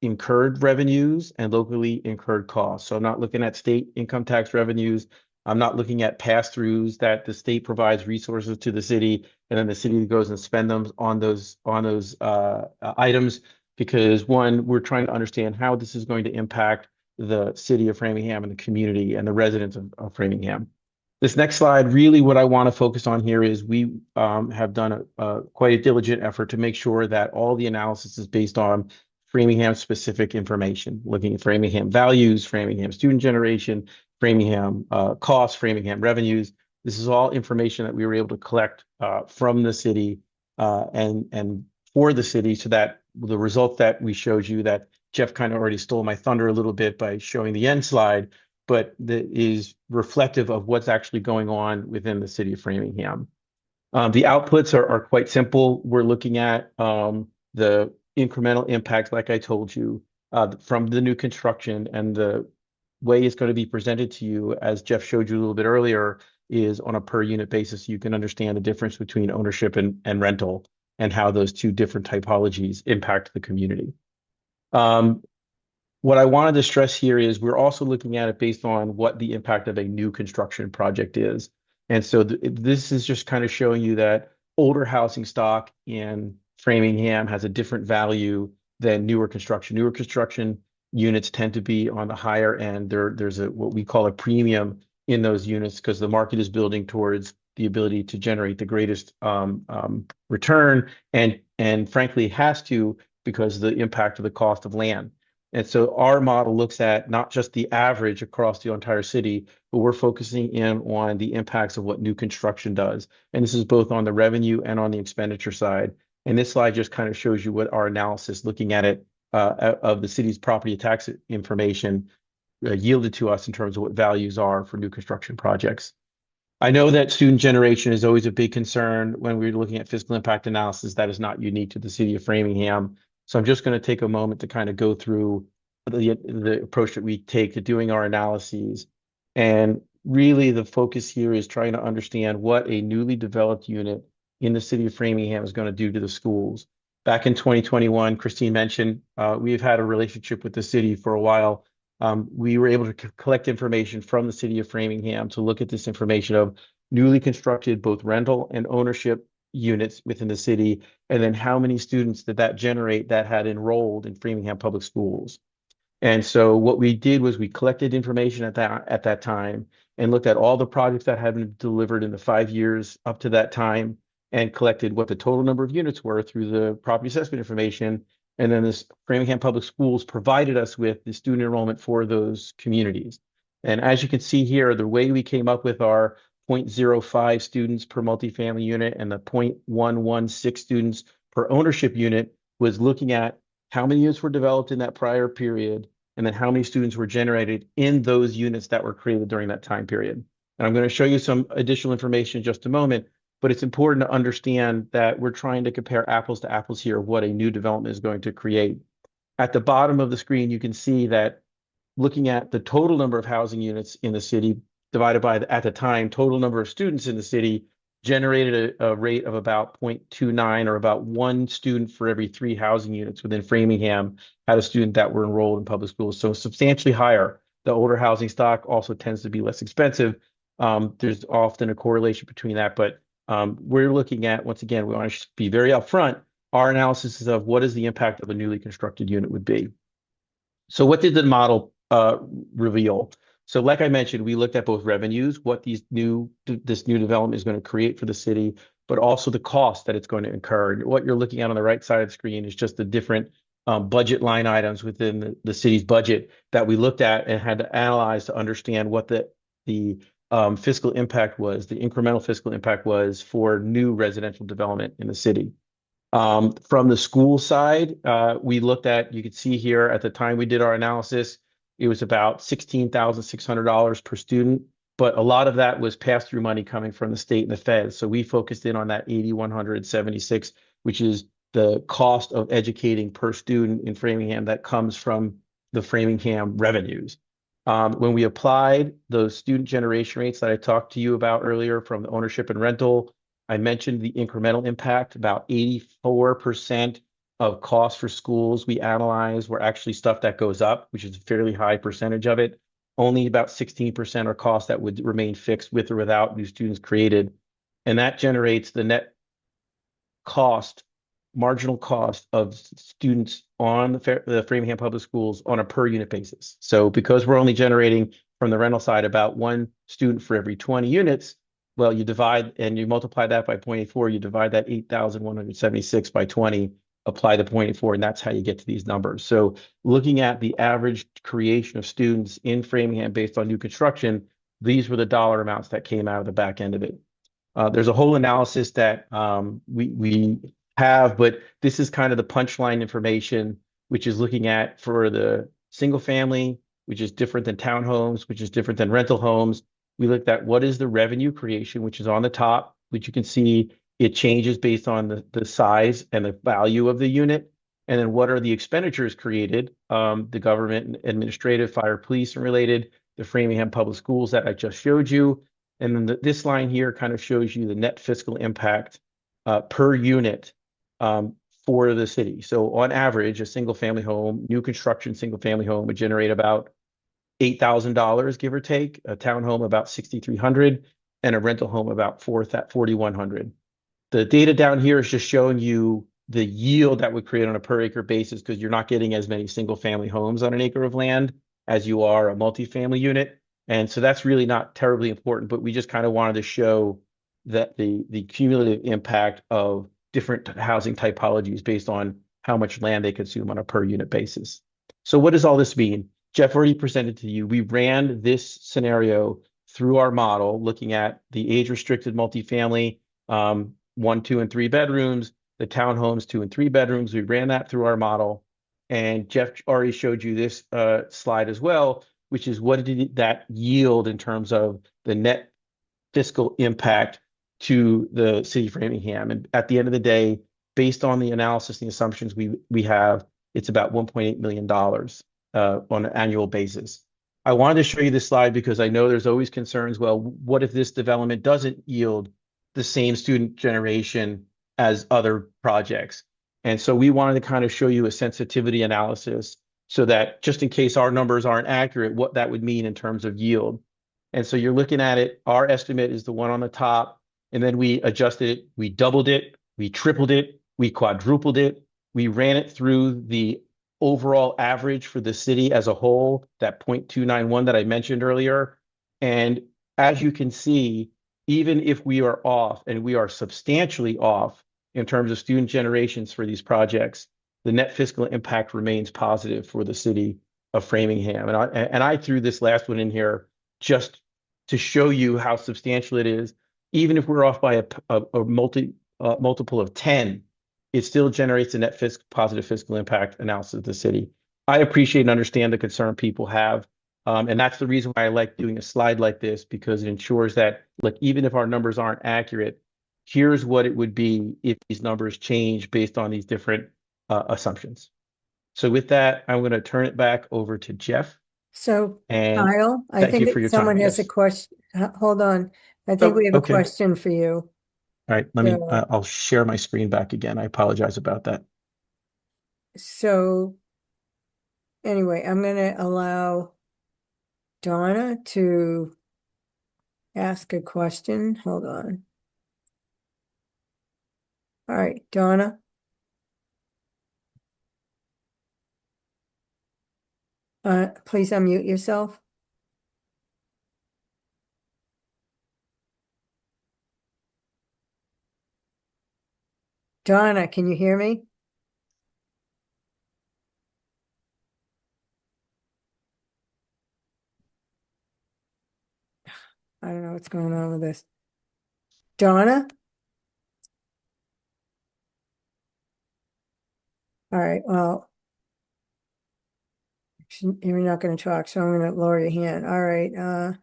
[SPEAKER 4] incurred revenues and locally incurred costs. So I'm not looking at state income tax revenues. I'm not looking at pass-throughs that the state provides resources to the city, and then the city goes and spend them on those items, because one, we're trying to understand how this is going to impact the city of Framingham and the community and the residents of Framingham. This next slide, really what I want to focus on here is we have done quite a diligent effort to make sure that all the analysis is based on Framingham specific information, looking at Framingham values, Framingham student generation, Framingham costs, Framingham revenues. This is all information that we were able to collect from the city and for the city, so that the results that we showed you, that Jeff kind of already stole my thunder a little bit by showing the end slide, but that is reflective of what's actually going on within the city of Framingham. The outputs are quite simple. We're looking at the incremental impact, like I told you, from the new construction, and the way it's going to be presented to you, as Jeff showed you a little bit earlier, is on a per unit basis. You can understand the difference between ownership and rental, and how those two different typologies impact the community. What I wanted to stress here is we're also looking at it based on what the impact of a new construction project is. And so this is just kind of showing you that older housing stock in Framingham has a different value than newer construction. Newer construction units tend to be on the higher end. There's what we call a premium in those units, because the market is building towards the ability to generate the greatest return, and frankly has to, because of the impact of the cost of land. And so our model looks at not just the average across the entire city, but we're focusing in on the impacts of what new construction does. And this is both on the revenue and on the expenditure side. And this slide just kind of shows you what our analysis, looking at it of the city's property tax information, yielded to us in terms of what values are for new construction projects. I know that student generation is always a big concern when we're looking at fiscal impact analysis. That is not unique to the city of Framingham. So I'm just going to take a moment to kind of go through the approach that we take to doing our analyses. And really the focus here is trying to understand what a newly developed unit in the city of Framingham is going to do to the schools. Back in 2021, Christine mentioned, we've had a relationship with the city for a while. We were able to collect information from the city of Framingham to look at this information of newly constructed both rental and ownership units within the city, and then how many students did that generate that had enrolled in Framingham Public Schools. And so what we did was we collected information at that time and looked at all the projects that had been delivered in the 5 years up to that time, and collected what the total number of units were through the property assessment information. And then this Framingham Public Schools provided us with the student enrollment for those communities. And as you can see here, the way we came up with our 0.05 students per multifamily unit and the 0.116 students per ownership unit was looking at how many units were developed in that prior period, and then how many students were generated in those units that were created during that time period. And I'm going to show you some additional information in just a moment, but it's important to understand that we're trying to compare apples to apples here, what a new development is going to create. At the bottom of the screen, you can see that looking at the total number of housing units in the city divided by the, at the time, total number of students in the city, generated a rate of about 0.29, or about 1 student for every 3 housing units within Framingham had a student that were enrolled in public schools. So substantially higher. The older housing stock also tends to be less expensive. There's often a correlation between that, but we're looking at, once again, we want to be very upfront. Our analysis is of what is the impact of a newly constructed unit would be. So what did the model reveal? So like I mentioned, we looked at both revenues, what this new development is going to create for the city, but also the cost that it's going to incur. What you're looking at on the right side of the screen is just the different budget line items within the city's budget that we looked at and had to analyze to understand what the fiscal impact was, the incremental fiscal impact was for new residential development in the city. From the school side, we looked at, you can see here at the time we did our analysis, it was about $16,600 per student, but a lot of that was pass-through money coming from the state and the feds. So we focused in on that 8,176, which is the cost of educating per student in Framingham that comes from the Framingham revenues. When we applied those student generation rates that I talked to you about earlier from the ownership and rental, I mentioned the incremental impact. About 84% of costs for schools we analyzed were actually stuff that goes up, which is a fairly high percentage of it. Only about 16% are costs that would remain fixed with or without new students created. And that generates the net cost, marginal cost of students on the Framingham Public Schools on a per unit basis. So because we're only generating from the rental side about 1 student for every 20 units. Well, you divide and you multiply that by 0.84, you divide that 8,176 by 20, apply the 0.84, and that's how you get to these numbers. So looking at the average creation of students in Framingham based on new construction, these were the dollar amounts that came out of the back end of it. There's a whole analysis that we have, but this is kind of the punchline information, which is looking at for the single family, which is different than townhomes, which is different than rental homes. We looked at what is the revenue creation, which is on the top, which you can see it changes based on the size and the value of the unit. And then what are the expenditures created, the government, administrative, fire, police, and related, the Framingham Public Schools that I just showed you. And then this line here kind of shows you the net fiscal impact per unit for the city. So on average, a single family home, new construction single family home would generate about $8,000, give or take, a townhome about $6,300, and a rental home about $4,100. The data down here is just showing you the yield that would create on a per acre basis, because you're not getting as many single family homes on an acre of land as you are a multifamily unit. And so that's really not terribly important, but we just kind of wanted to show that the cumulative impact of different housing typologies based on how much land they consume on a per unit basis. So what does all this mean? Jeff already presented to you. We ran this scenario through our model, looking at the age-restricted multifamily, 1, 2, and 3 bedrooms, the townhomes, 2 and 3 bedrooms. We ran that through our model. And Jeff already showed you this slide as well, which is what did that yield in terms of the net fiscal impact to the city of Framingham. And at the end of the day, based on the analysis and the assumptions we have, it's about $1.8 million on an annual basis. I wanted to show you this slide because I know there's always concerns. Well, what if this development doesn't yield the same student generation as other projects? And so we wanted to kind of show you a sensitivity analysis so that just in case our numbers aren't accurate, what that would mean in terms of yield. And so you're looking at it, our estimate is the one on the top, and then we adjusted it, we doubled it, we tripled it, we quadrupled it, we ran it through the overall average for the city as a whole, that 0.291 that I mentioned earlier. And as you can see, even if we are off, and we are substantially off in terms of student generations for these projects, the net fiscal impact remains positive for the city of Framingham. And I threw this last one in here just to show you how substantial it is. Even if we're off by a multiple of 10, it still generates a net positive fiscal impact analysis of the city. I appreciate and understand the concern people have. And that's the reason why I like doing a slide like this, because it ensures that, like, even if our numbers aren't accurate, here's what it would be if these numbers change based on these different assumptions. So with that, I'm going to turn it back over to Jeff.
[SPEAKER 1] So
[SPEAKER 4] And
[SPEAKER 1] Kyle, I
[SPEAKER 4] thank you
[SPEAKER 1] think
[SPEAKER 4] for your
[SPEAKER 1] someone
[SPEAKER 4] time.
[SPEAKER 1] has a
[SPEAKER 4] Yes.
[SPEAKER 1] question. Hold on. I think
[SPEAKER 4] Oh,
[SPEAKER 1] we have a
[SPEAKER 4] okay.
[SPEAKER 1] question for you.
[SPEAKER 4] All right, let me,
[SPEAKER 1] So-
[SPEAKER 4] I'll share my screen back again. I apologize about that.
[SPEAKER 1] So anyway, I'm going to allow Donna to ask a question. Hold on. All right, Donna. Please unmute yourself. Donna, can you hear me? I don't know what's going on with this. Donna? All right, well, you're not going to talk, so I'm going to lower your hand. All right.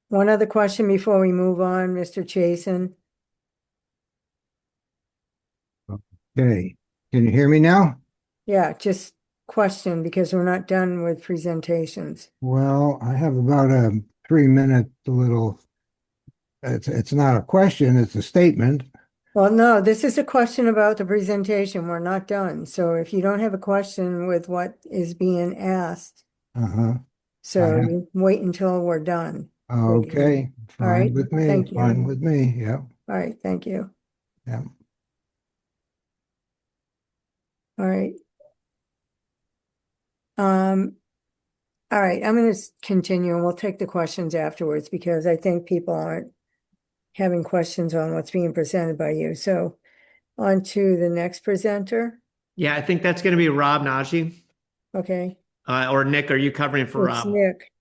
[SPEAKER 1] One other question before we move on, Mr. Chasen.
[SPEAKER 5] Okay, can you hear me now?
[SPEAKER 1] Yeah, just question because we're not done with presentations.
[SPEAKER 5] Well, I have about a 3 minute little, it's not a question, it's a statement.
[SPEAKER 1] Well, no, this is a question about the presentation. We're not done. So if you don't have a question with what is being asked,
[SPEAKER 5] Uh-huh.
[SPEAKER 1] so
[SPEAKER 5] have-
[SPEAKER 1] you wait until we're done. please.
[SPEAKER 5] Okay,
[SPEAKER 1] All right,
[SPEAKER 5] fine with me,
[SPEAKER 1] thank you.
[SPEAKER 5] fine with me, yeah,
[SPEAKER 1] All right, thank you.
[SPEAKER 5] yeah.
[SPEAKER 1] All right. Um, All right, I'm going to continue and we'll take the questions afterwards because I think people aren't having questions on what's being presented by you. So on to the next presenter.
[SPEAKER 3] Yeah, I think that's going to be Rob Najee.
[SPEAKER 1] Okay,
[SPEAKER 3] Or Nick, are you covering for
[SPEAKER 1] it's
[SPEAKER 3] Rob?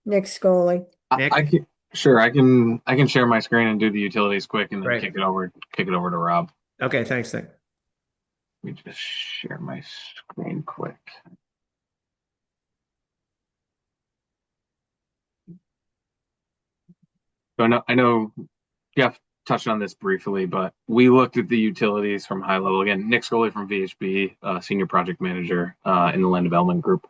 [SPEAKER 1] Nick Scully.
[SPEAKER 3] Nick?
[SPEAKER 6] I can sure I can share my screen and do the utilities quick and then
[SPEAKER 3] Right.
[SPEAKER 6] kick it over to Rob.
[SPEAKER 3] Okay, thanks, Nick.
[SPEAKER 6] Let me just share my screen quick. So I know Jeff touched on this briefly, but we looked at the utilities from high level. Again, Nick Scully from VHB, Senior Project Manager in the Land Development Group.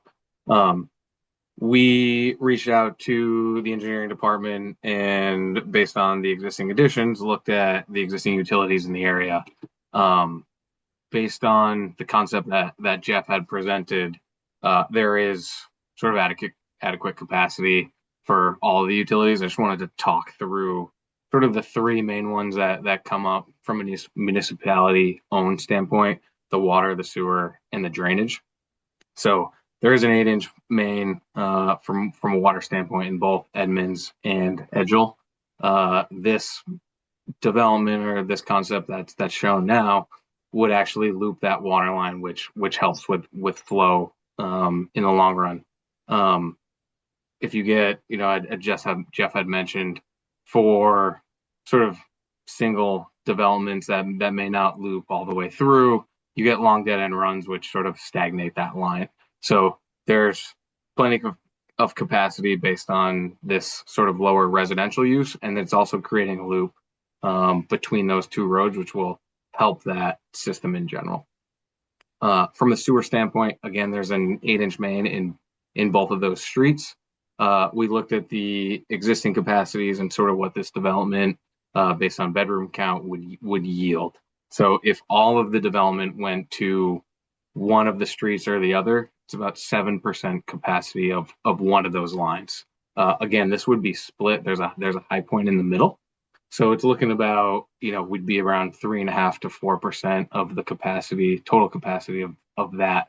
[SPEAKER 6] We reached out to the engineering department and based on the existing additions, looked at the existing utilities in the area. Based on the concept that Jeff had presented, there is sort of adequate capacity for all of the utilities. I just wanted to talk through sort of the three main ones that come up from a municipality owned standpoint: the water, the sewer, and the drainage. So there is an 8-inch main from a water standpoint in both Edmonds and Edgell. This development or this concept that's shown now would actually loop that water line, which helps with flow in the long run. If you get, Jeff had mentioned for sort of single developments that may not loop all the way through, you get long dead end runs, which sort of stagnate that line. So there's plenty of capacity based on this sort of lower residential use, and it's also creating a loop between those two roads, which will help that system in general. From a sewer standpoint, again, there's an 8-inch main in both of those streets. We looked at the existing capacities and sort of what this development, based on bedroom count, would yield. So if all of the development went to one of the streets or the other, it's about 7% capacity of one of those lines. Again, this would be split. There's a high point in the middle. So it's looking about, we'd be around 3.5 to 4% of the capacity, total capacity of that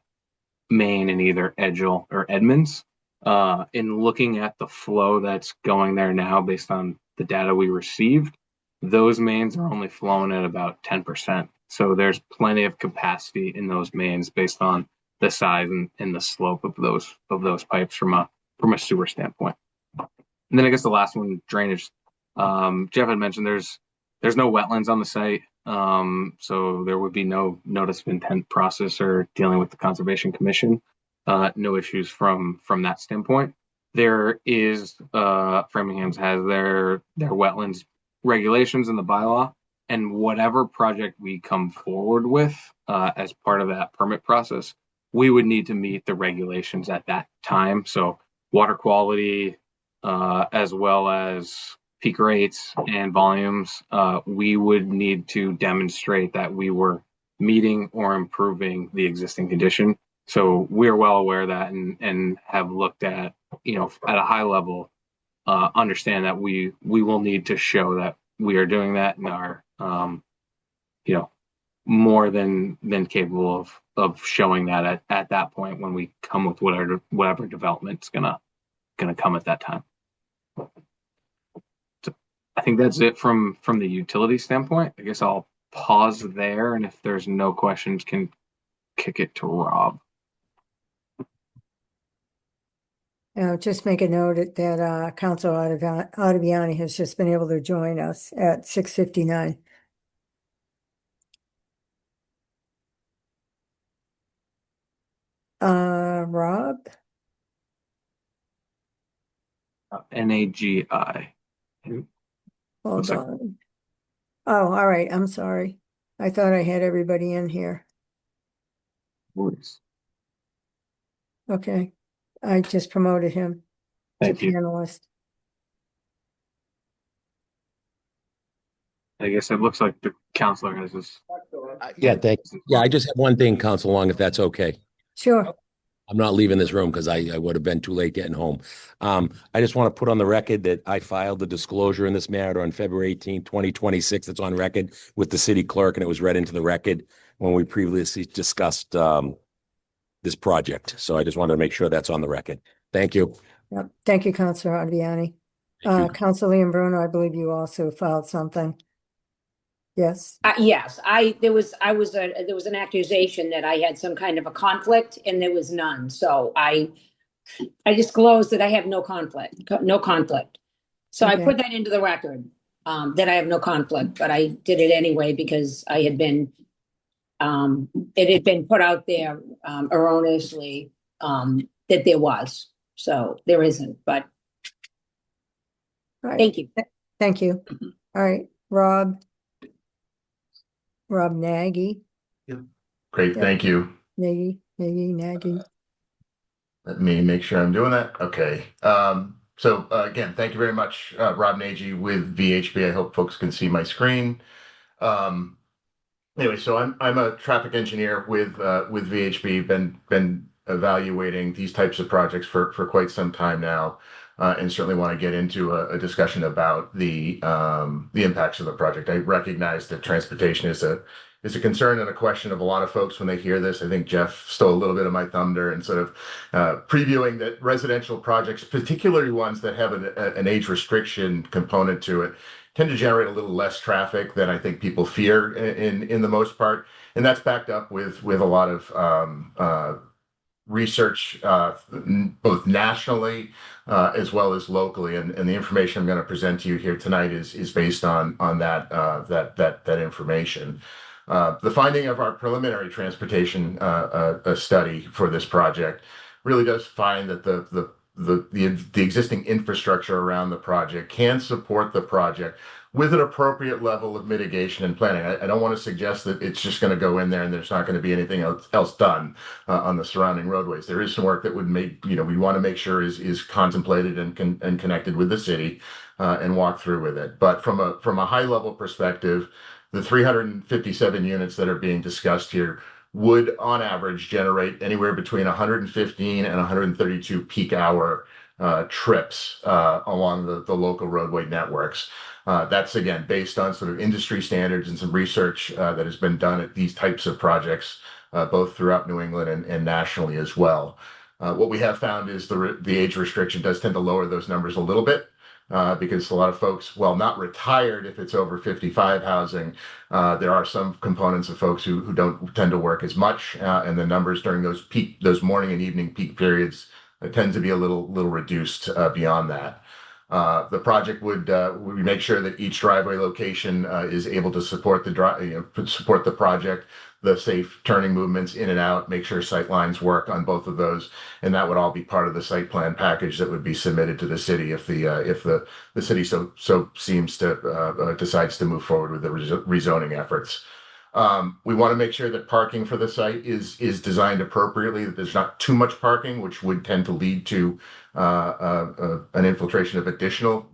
[SPEAKER 6] main in either Edgell or Edmonds. In looking at the flow that's going there now, based on the data we received, those mains are only flowing at about 10%. So there's plenty of capacity in those mains based on the size and the slope of those pipes from a sewer standpoint. And then I guess the last one, drainage. Jeff had mentioned there's no wetlands on the site, so there would be no notice of intent process or dealing with the Conservation Commission. No issues from that standpoint. There is Framingham's has their wetlands regulations in the bylaw, and whatever project we come forward with as part of that permit process, we would need to meet the regulations at that time. So water quality, as well as peak rates and volumes, we would need to demonstrate that we were meeting or improving the existing condition. So we're well aware of that and have looked at, at a high level, understand that we will need to show that we are doing that and are, more than capable of showing that at that point when we come with whatever development's gonna come at that time. So I think that's it from the utility standpoint. I guess I'll pause there, and if there's no questions, can kick it to Rob.
[SPEAKER 1] Just make a note that Council Ottaviani has just been able to join us at 6:59. Rob?
[SPEAKER 6] NAGI.
[SPEAKER 1] Hold
[SPEAKER 6] sorry.
[SPEAKER 1] on. Oh, all right. I'm sorry. I thought I had everybody in here.
[SPEAKER 6] Words.
[SPEAKER 1] Okay. I just promoted him to
[SPEAKER 6] Thank you.
[SPEAKER 1] panelist.
[SPEAKER 6] I guess it looks like the counselor has this.
[SPEAKER 7] Yeah, thanks. Yeah, I just have one thing, Council Long, if that's okay.
[SPEAKER 1] Sure.
[SPEAKER 7] I'm not leaving this room because I would have been too late getting home. I just want to put on the record that I filed a disclosure in this matter on February 18, 2026. It's on record with the city clerk, and it was read into the record when we previously discussed this project. So I just wanted to make sure that's on the record. Thank you.
[SPEAKER 1] Yep. Thank you, Counselor Ottaviani.
[SPEAKER 7] Thank you.
[SPEAKER 1] Counselor Bruno, I believe you also filed something. Yes,
[SPEAKER 2] Yes, there was an accusation that I had some kind of a conflict and there was none. So I disclosed that I have no conflict, no conflict. So I
[SPEAKER 1] Okay.
[SPEAKER 2] put that into the record, that I have no conflict, but I did it anyway because I had been, it had been put out there, erroneously, that there was. So there isn't, but
[SPEAKER 1] all right.
[SPEAKER 2] thank you.
[SPEAKER 1] Thank you. All right, Rob Nagy,
[SPEAKER 8] Great,
[SPEAKER 1] Yeah.
[SPEAKER 8] thank you.
[SPEAKER 1] Nagy.
[SPEAKER 8] Let me make sure I'm doing that. Okay. Again, thank you very much, Rob Nagy with VHB. I hope folks can see my screen. Anyway, so I'm a traffic engineer with VHB. Been evaluating these types of projects for quite some time now, and certainly want to get into a discussion about the impacts of the project. I recognize that transportation is a concern and a question of a lot of folks when they hear this. I think Jeff stole a little bit of my thunder and sort of previewing that residential projects, particularly ones that have an age restriction component to it, tend to generate a little less traffic than I think people fear in the most part, and that's backed up with a lot of research, both nationally as well as locally, and the information I'm going to present to you here tonight is based on that information. The finding of our preliminary transportation study for this project really does find that the existing infrastructure around the project can support the project with an appropriate level of mitigation and planning. I don't want to suggest that it's just going to go in there and there's not going to be anything else done on the surrounding roadways. There is some work that would make, we want to make sure is contemplated and connected with the city and walk through with it. But from a high level perspective, the 357 units that are being discussed here would, on average, generate anywhere between 115 and 132 peak hour trips along the local roadway networks. That's, again, based on sort of industry standards and some research that has been done at these types of projects, both throughout New England and nationally as well. What we have found is the age restriction does tend to lower those numbers a little bit. Because a lot of folks, while not retired if it's over 55 housing, there are some components of folks who don't tend to work as much, and the numbers during those morning and evening peak periods tend to be a little reduced beyond that. The project would make sure that each driveway location is able to support support the project, the safe turning movements in and out, make sure sight lines work on both of those, and that would all be part of the site plan package that would be submitted to the city if the city so seems to decides to move forward with the rezoning efforts. We want to make sure that parking for the site is designed appropriately, that there's not too much parking, which would tend to lead to an infiltration of additional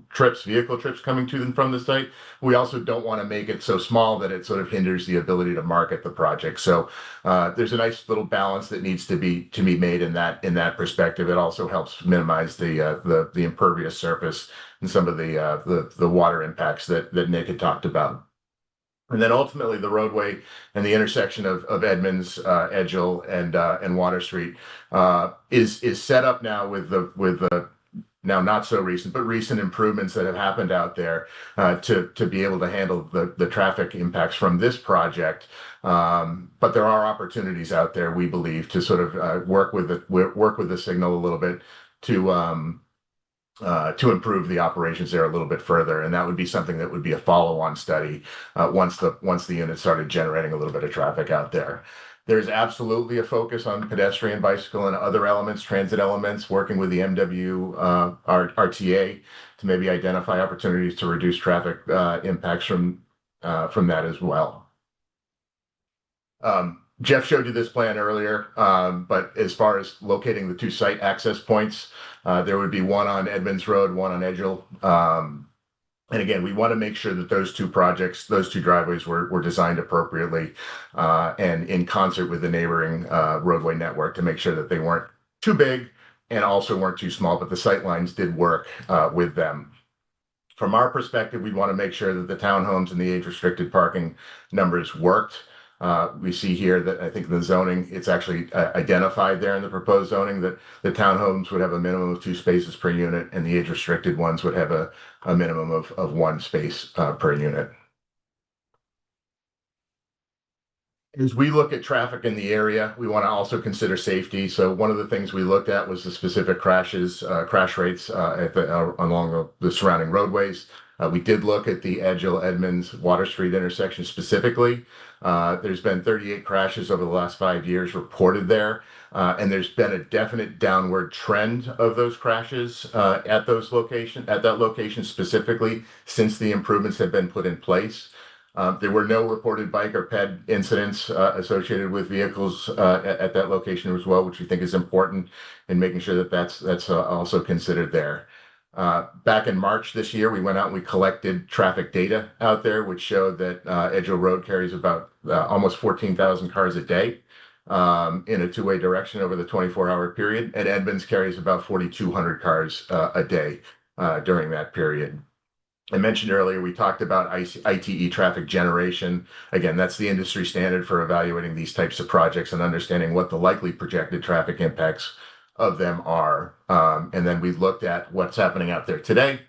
[SPEAKER 8] vehicle trips coming to and from the site. We also don't want to make it so small that it sort of hinders the ability to market the project. So there's a nice little balance that needs to be made in that perspective. It also helps minimize the impervious surface and some of the water impacts that Nick had talked about. And then ultimately, the roadway and the intersection of Edmonds, Edgell, and Water Street is set up now with the now not so recent, but recent improvements that have happened out there to be able to handle the traffic impacts from this project. But there are opportunities out there, we believe, to sort of work with the signal a little bit to improve the operations there a little bit further, and that would be something that would be a follow-on study once the unit started generating a little bit of traffic out there. There's absolutely a focus on pedestrian, bicycle, and other elements, transit elements, working with the MW RTA to maybe identify opportunities to reduce traffic impacts from that as well. Jeff showed you this plan earlier, but as far as locating the two site access points, there would be one on Edmonds Road, one on Edgell. And again, we want to make sure that those two driveways were designed appropriately and in concert with the neighboring roadway network to make sure that they weren't too big and also weren't too small, but the sight lines did work with them. From our perspective, we want to make sure that the townhomes and the age-restricted parking numbers worked. We see here that I think the zoning, it's actually identified there in the proposed zoning that the townhomes would have a minimum of 2 spaces per unit, and the age-restricted ones would have a minimum of 1 space per unit. As we look at traffic in the area, we want to also consider safety. So one of the things we looked at was the specific crash rates along the surrounding roadways. We did look at the Edgell-Edmonds Water Street intersection specifically. There's been 38 crashes over the last 5 years reported there, and there's been a definite downward trend of those crashes at that location specifically since the improvements have been put in place. There were no reported bike or ped incidents associated with vehicles at that location as well, which we think is important in making sure that that's also considered there. Back in March this year, we went out and we collected traffic data out there, which showed that Edgell Road carries about almost 14,000 cars a day in a two-way direction over the 24-hour period, and Edmonds carries about 4,200 cars a day during that period. I mentioned earlier, we talked about ITE traffic generation. Again, that's the industry standard for evaluating these types of projects and understanding what the likely projected traffic impacts of them are. And then we looked at what's happening out there today,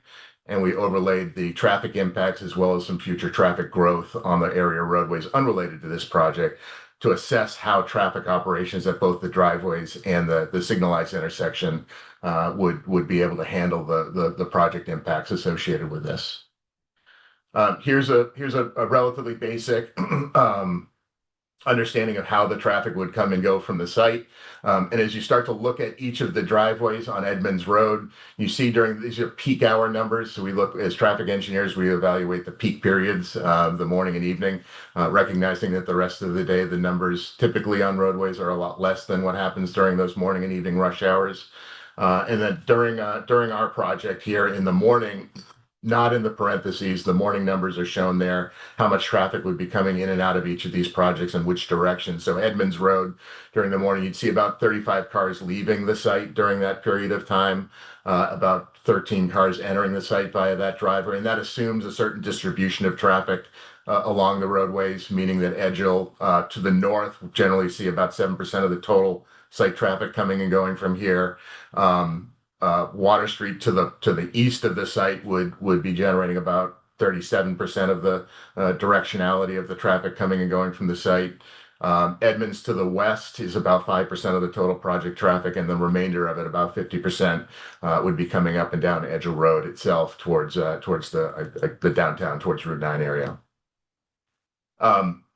[SPEAKER 8] and we overlaid the traffic impacts as well as some future traffic growth on the area roadways unrelated to this project to assess how traffic operations at both the driveways and the signalized intersection would be able to handle the project impacts associated with this. Here's a relatively basic understanding of how the traffic would come and go from the site. And as you start to look at each of the driveways on Edmonds Road, you see these are peak hour numbers. So we look as traffic engineers, we evaluate the peak periods, the morning and evening, recognizing that the rest of the day, the numbers typically on roadways are a lot less than what happens during those morning and evening rush hours. And then during our project here in the morning, not in the parentheses, the morning numbers are shown there, how much traffic would be coming in and out of each of these projects and which direction. So Edmonds Road, during the morning, you'd see about 35 cars leaving the site during that period of time, about 13 cars entering the site via that driveway. And that assumes a certain distribution of traffic along the roadways, meaning that Edgell to the north, generally see about 7% of the total site traffic coming and going from here. Water Street to the east of the site would be generating about 37% of the directionality of the traffic coming and going from the site. Edmonds to the west is about 5% of the total project traffic, and the remainder of it, about 50%, would be coming up and down Edgell Road itself towards the downtown, towards Route 9 area.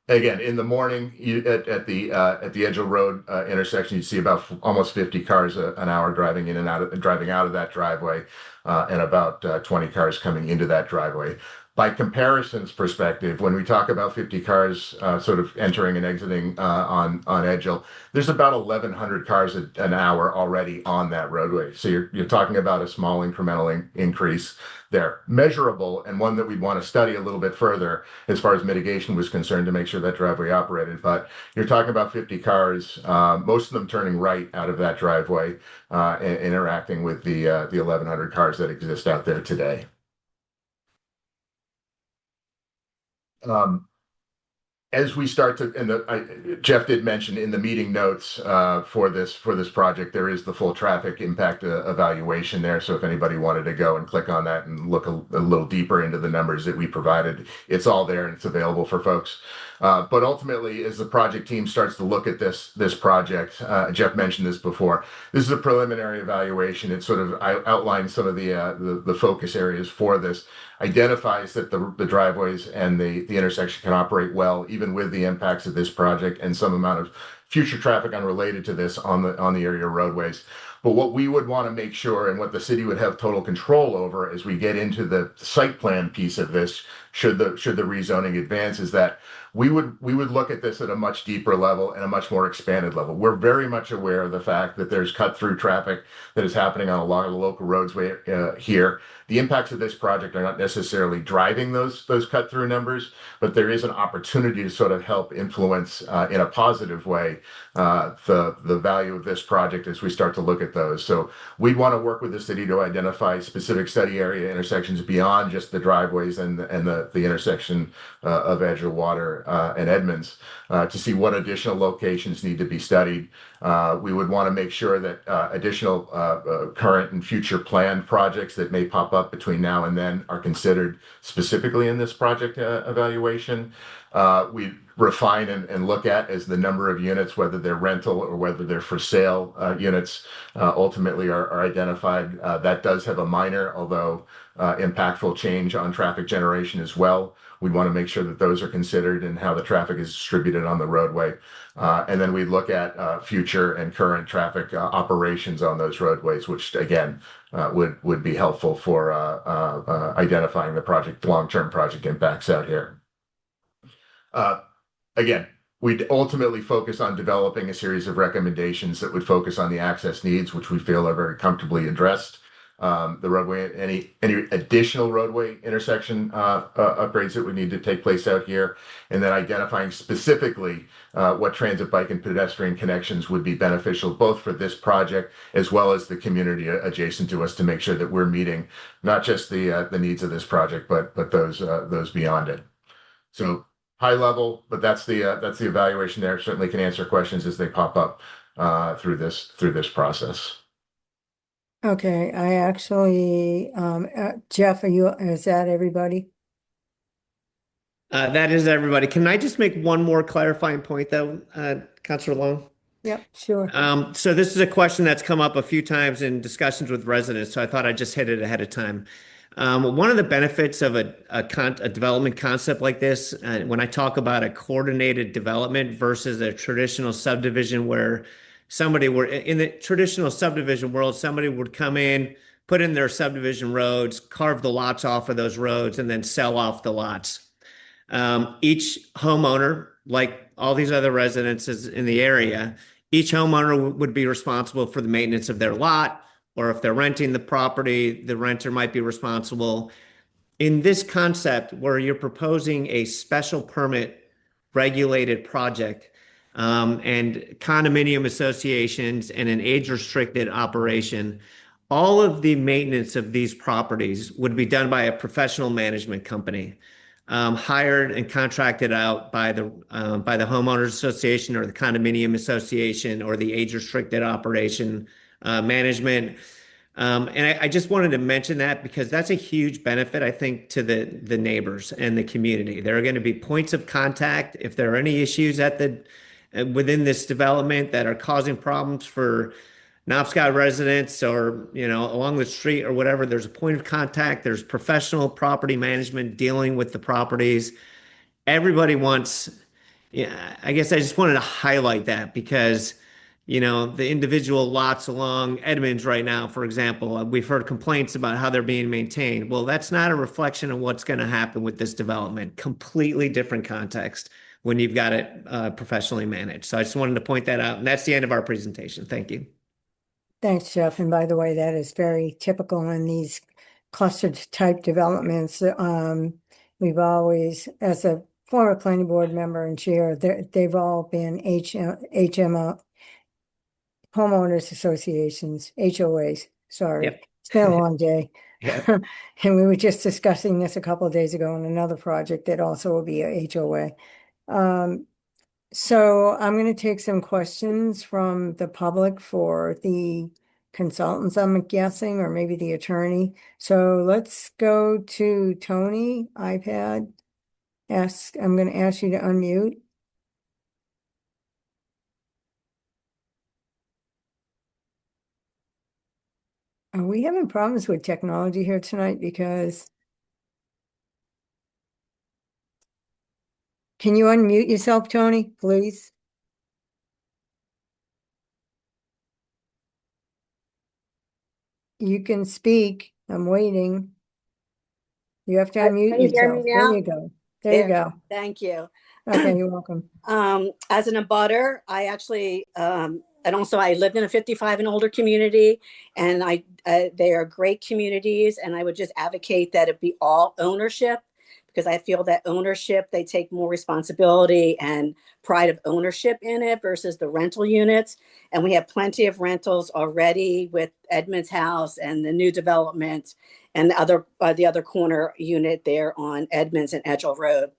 [SPEAKER 8] Again, in the morning, at the Edgell Road intersection, you see about almost 50 cars an hour driving in and out of that driveway, and about 20 cars coming into that driveway. By comparison's perspective, when we talk about 50 cars sort of entering and exiting on Edgell, there's about 1,100 cars an hour already on that roadway. So you're talking about a small incremental increase there, measurable, and one that we'd want to study a little bit further as far as mitigation was concerned to make sure that driveway operated. But you're talking about 50 cars, most of them turning right out of that driveway and interacting with the 1,100 cars that exist out there today. As we start to, and Jeff did mention in the meeting notes for this project, there is the full traffic impact evaluation there. So if anybody wanted to go and click on that and look a little deeper into the numbers that we provided, it's all there and it's available for folks. But ultimately, as the project team starts to look at this project, Jeff mentioned this before, this is a preliminary evaluation. It sort of outlines some of the focus areas for this, identifies that the driveways and the intersection can operate well, even with the impacts of this project and some amount of future traffic unrelated to this on the area roadways. But what we would want to make sure, and what the city would have total control over as we get into the site plan piece of this, should the rezoning advance, is that we would look at this at a much deeper level and a much more expanded level. We're very much aware of the fact that there's cut through traffic that is happening on a lot of the local roads here. The impacts of this project are not necessarily driving those cut through numbers, but there is an opportunity to sort of help influence in a positive way the value of this project as we start to look at those. So we'd want to work with the city to identify specific study area intersections beyond just the driveways and the intersection of Edgell Water and Edmonds to see what additional locations need to be studied. We would want to make sure that additional current and future planned projects that may pop up between now and then are considered specifically in this project evaluation. We refine and look at as the number of units, whether they're rental or whether they're for sale units, ultimately are identified. That does have a minor, although impactful change on traffic generation as well. We want to make sure that those are considered and how the traffic is distributed on the roadway. And then we look at future and current traffic operations on those roadways, which again would be helpful for identifying the long-term project impacts out here. Again, we'd ultimately focus on developing a series of recommendations that would focus on the access needs, which we feel are very comfortably addressed. The roadway, any additional roadway intersection upgrades that would need to take place out here, and then identifying specifically what transit, bike, and pedestrian connections would be beneficial both for this project as well as the community adjacent to us to make sure that we're meeting not just the needs of this project, but those beyond it. So high level, but that's the evaluation there. Certainly can answer questions as they pop up through this process.
[SPEAKER 1] Okay, I actually, Jeff, is that everybody?
[SPEAKER 3] That is everybody. Can I just make one more clarifying point though, Councilor Long?
[SPEAKER 1] Yep, sure.
[SPEAKER 3] So this is a question that's come up a few times in discussions with residents, so I thought I'd just hit it ahead of time. One of the benefits of a development concept like this, when I talk about a coordinated development versus a traditional subdivision where in the traditional subdivision world, somebody would come in, put in their subdivision roads, carve the lots off of those roads, and then sell off the lots. Each homeowner, like all these other residences in the area, each homeowner would be responsible for the maintenance of their lot, or if they're renting the property, the renter might be responsible. In this concept, where you're proposing a special permit regulated project, and condominium associations and an age-restricted operation, all of the maintenance of these properties would be done by a professional management company, hired and contracted out by the homeowners association or the condominium association or the age-restricted operation management. And I just wanted to mention that because that's a huge benefit, I think, to the neighbors and the community. There are going to be points of contact if there are any issues within this development that are causing problems for Knobscott residents or, along the street or whatever. There's a point of contact. There's professional property management dealing with the properties. Everybody wants, I guess I just wanted to highlight that because, the individual lots along Edmonds right now, for example, we've heard complaints about how they're being maintained. Well, that's not a reflection of what's going to happen with this development. Completely different context when you've got it professionally managed. So I just wanted to point that out. And that's the end of our presentation. Thank you.
[SPEAKER 1] Thanks, Jeff. And by the way, that is very typical in these clustered type developments. We've always, as a former planning board member and chair, they've all been HMO, homeowners associations, HOAs. Sorry,
[SPEAKER 3] Yep.
[SPEAKER 1] It's been a long day.
[SPEAKER 3] Yeah.
[SPEAKER 1] And we were just discussing this a couple of days ago on another project that also will be a HOA. So I'm going to take some questions from the public for the consultants, I'm guessing, or maybe the attorney. So let's go to Tony, iPad. I'm going to ask you to unmute. Are we having problems with technology here tonight? Because can you unmute yourself, Tony, please? You can speak. I'm waiting. You have to unmute
[SPEAKER 9] Can you hear
[SPEAKER 1] yourself.
[SPEAKER 9] me
[SPEAKER 1] There
[SPEAKER 9] now?
[SPEAKER 1] you go. There you go.
[SPEAKER 9] Thank you.
[SPEAKER 1] Okay, you're welcome.
[SPEAKER 9] As an abutter, I actually, and also I lived in a 55 and older community, and they are great communities, and I would just advocate that it be all ownership, because I feel that ownership, they take more responsibility and pride of ownership in it versus the rental units. And we have plenty of rentals already with Edmonds House and the new development and the other corner unit there on Edmonds and Edgell Road.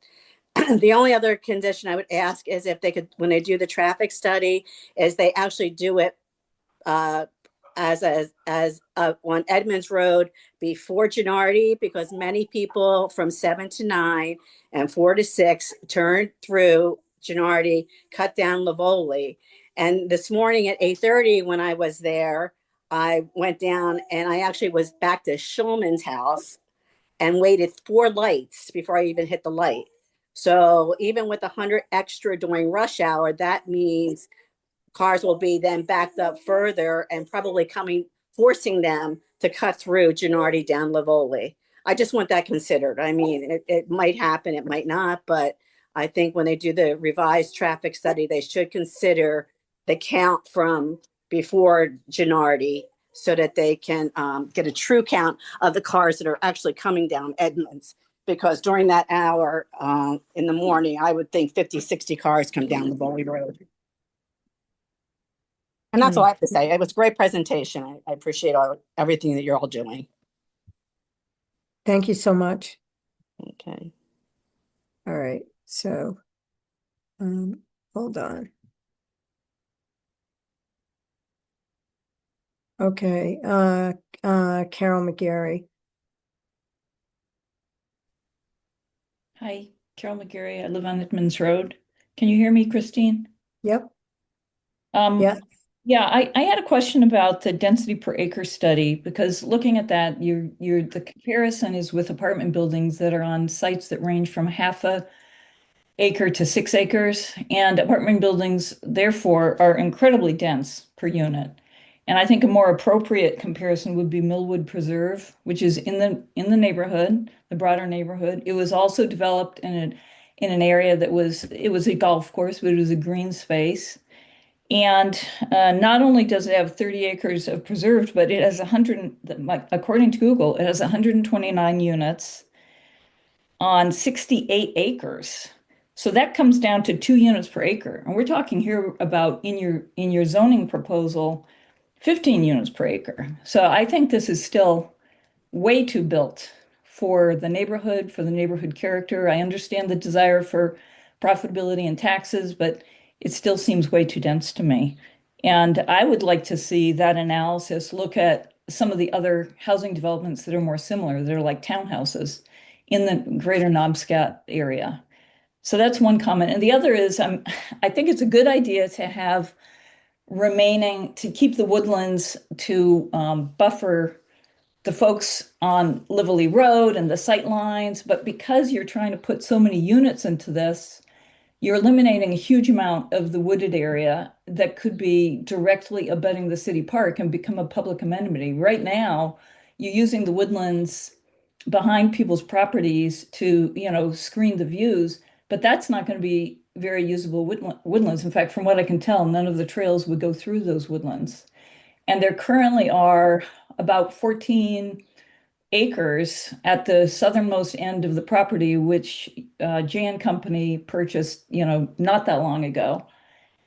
[SPEAKER 9] The only other condition I would ask is if they could, when they do the traffic study, is they actually do it uh, on Edmonds Road before Gennardi, because many people from 7 to 9 and 4 to 6 turn through Gennardi, cut down Livoli. And this morning at 8:30, when I was there, I went down and I actually was back to Schulman's house and waited 4 lights before I even hit the light. So even with 100 extra during rush hour, that means cars will be then backed up further and probably forcing them to cut through Gennardi down Livoli. I just want that considered. I mean, it might happen, it might not, but I think when they do the revised traffic study, they should consider the count from before Gennardi so that they can get a true count of the cars that are actually coming down Edmonds. Because during that hour in the morning, I would think 50, 60 cars come down Livoli Road. And that's all I have to say. It was a great presentation. I appreciate everything that you're all doing.
[SPEAKER 1] Thank you so much.
[SPEAKER 9] Okay.
[SPEAKER 1] All right, so hold on. Okay, Carol McGarry.
[SPEAKER 10] Hi, Carol McGarry. I live on Edmonds Road. Can you hear me, Christine?
[SPEAKER 1] Yep,
[SPEAKER 10] Yeah.
[SPEAKER 1] yeah,
[SPEAKER 10] I had a question about the density per acre study, because looking at that, the comparison is with apartment buildings that are on sites that range from half a acre to 6 acres, and apartment buildings therefore are incredibly dense per unit. And I think a more appropriate comparison would be Millwood Preserve, which is in the neighborhood, the broader neighborhood. It was also developed in an area that it was a golf course, but it was a green space. And not only does it have 30 acres of preserved, but it has 100, according to Google, it has 129 units on 68 acres. So that comes down to 2 units per acre. And we're talking here about in your zoning proposal, 15 units per acre. So I think this is still way too built for the neighborhood character. I understand the desire for profitability and taxes, but it still seems way too dense to me. And I would like to see that analysis look at some of the other housing developments that are more similar, that are like townhouses in the greater Knobscat area. So that's one comment. And the other is, I think it's a good idea to have to keep the woodlands to buffer the folks on Lively Road and the sight lines. But because you're trying to put so many units into this, you're eliminating a huge amount of the wooded area that could be directly abutting the city park and become a public amenity. Right now, you're using the woodlands behind people's properties to, screen the views, but that's not going to be very usable woodlands. In fact, from what I can tell, none of the trails would go through those woodlands. And there currently are about 14 acres at the southernmost end of the property, which Jan Company purchased, not that long ago.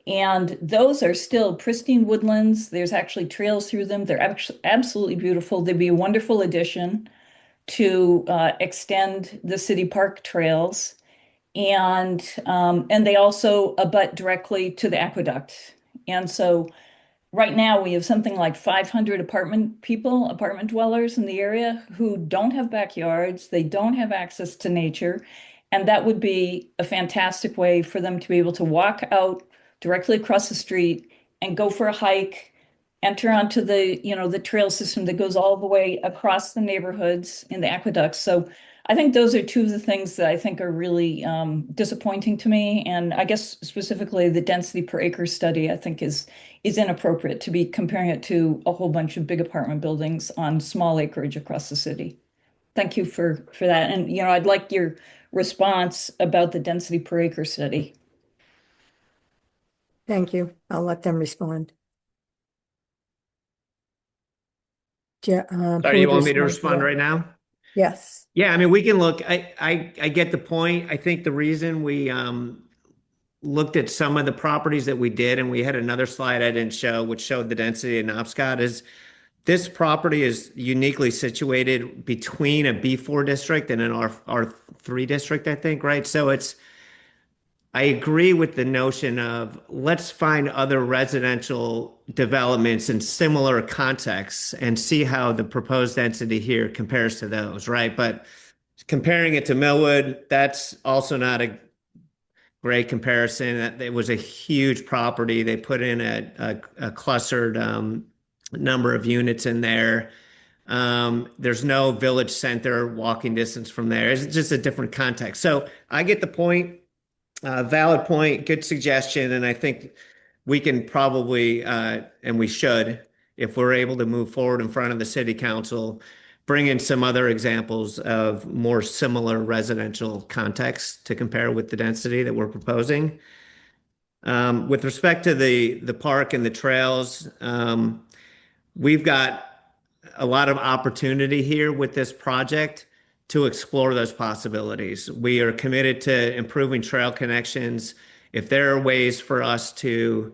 [SPEAKER 10] And those are still pristine woodlands. There's actually trails through them. They're actually absolutely beautiful. They'd be a wonderful addition to extend the city park trails. And they also abut directly to the aqueduct. And so right now, we have something like 500 apartment dwellers in the area who don't have backyards, they don't have access to nature, and that would be a fantastic way for them to be able to walk out directly across the street and go for a hike, enter onto the trail system that goes all the way across the neighborhoods in the aqueducts. So I think those are two of the things that I think are really disappointing to me. And I guess specifically the density per acre study, I think is inappropriate to be comparing it to a whole bunch of big apartment buildings on small acreage across the city. Thank you for that. And, I'd like your response about the density per acre study.
[SPEAKER 1] thank you. I'll let them respond.
[SPEAKER 3] Sorry, you want me to respond right now?
[SPEAKER 1] Yes.
[SPEAKER 3] Yeah, I mean, we can look. I get the point. I think the reason we looked at some of the properties that we did, and we had another slide I didn't show, which showed the density in Knobscot, is this property is uniquely situated between a B4 district and an R3 district, I think, right? So I agree with the notion of let's find other residential developments in similar contexts and see how the proposed density here compares to those, right? But comparing it to Millwood, that's also not a great comparison. It was a huge property. They put in a clustered number of units in there. There's no village center walking distance from there. It's just a different context. So I get the point. Valid point, good suggestion, and I think we can probably, and we should, if we're able to move forward in front of the city council, bring in some other examples of more similar residential contexts to compare with the density that we're proposing. With respect to the park and the trails, we've got a lot of opportunity here with this project to explore those possibilities. We are committed to improving trail connections. If there are ways for us to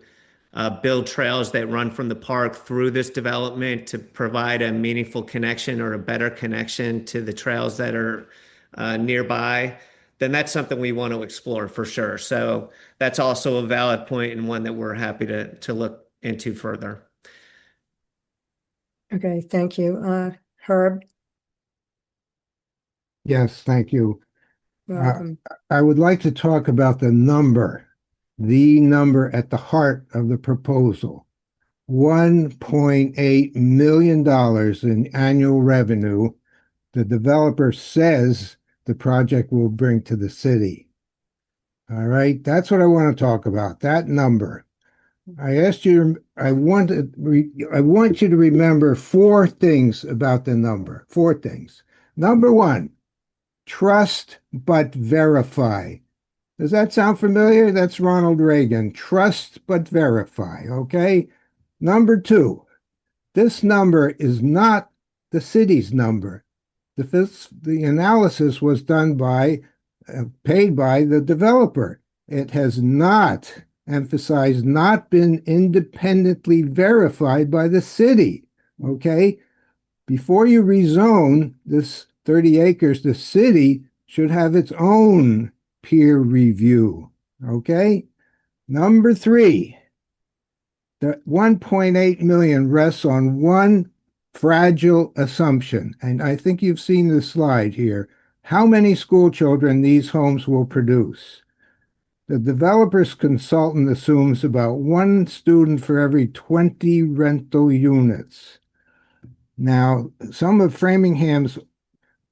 [SPEAKER 3] build trails that run from the park through this development to provide a meaningful connection or a better connection to the trails that are nearby, then that's something we want to explore for sure. So that's also a valid point and one that we're happy to look into further.
[SPEAKER 1] Okay, thank you. Herb,
[SPEAKER 5] Yes, thank you.
[SPEAKER 1] you're welcome.
[SPEAKER 5] I would like to talk about the number at the heart of the proposal. $1.8 million in annual revenue the developer says the project will bring to the city. All right, that's what I want to talk about, that number. I want you to remember four things about the number. Four things. Number one, trust but verify. Does that sound familiar? That's Ronald Reagan. Trust but verify, okay? Number two, this number is not the city's number. The analysis was done paid by the developer. It has not, emphasized, not been independently verified by the city, okay? Before you rezone this 30 acres, the city should have its own peer review, okay? Number three, the 1.8 million rests on one fragile assumption, and I think you've seen the slide here, how many school children these homes will produce. The developer's consultant assumes about one student for every 20 rental units. Now, some of Framingham's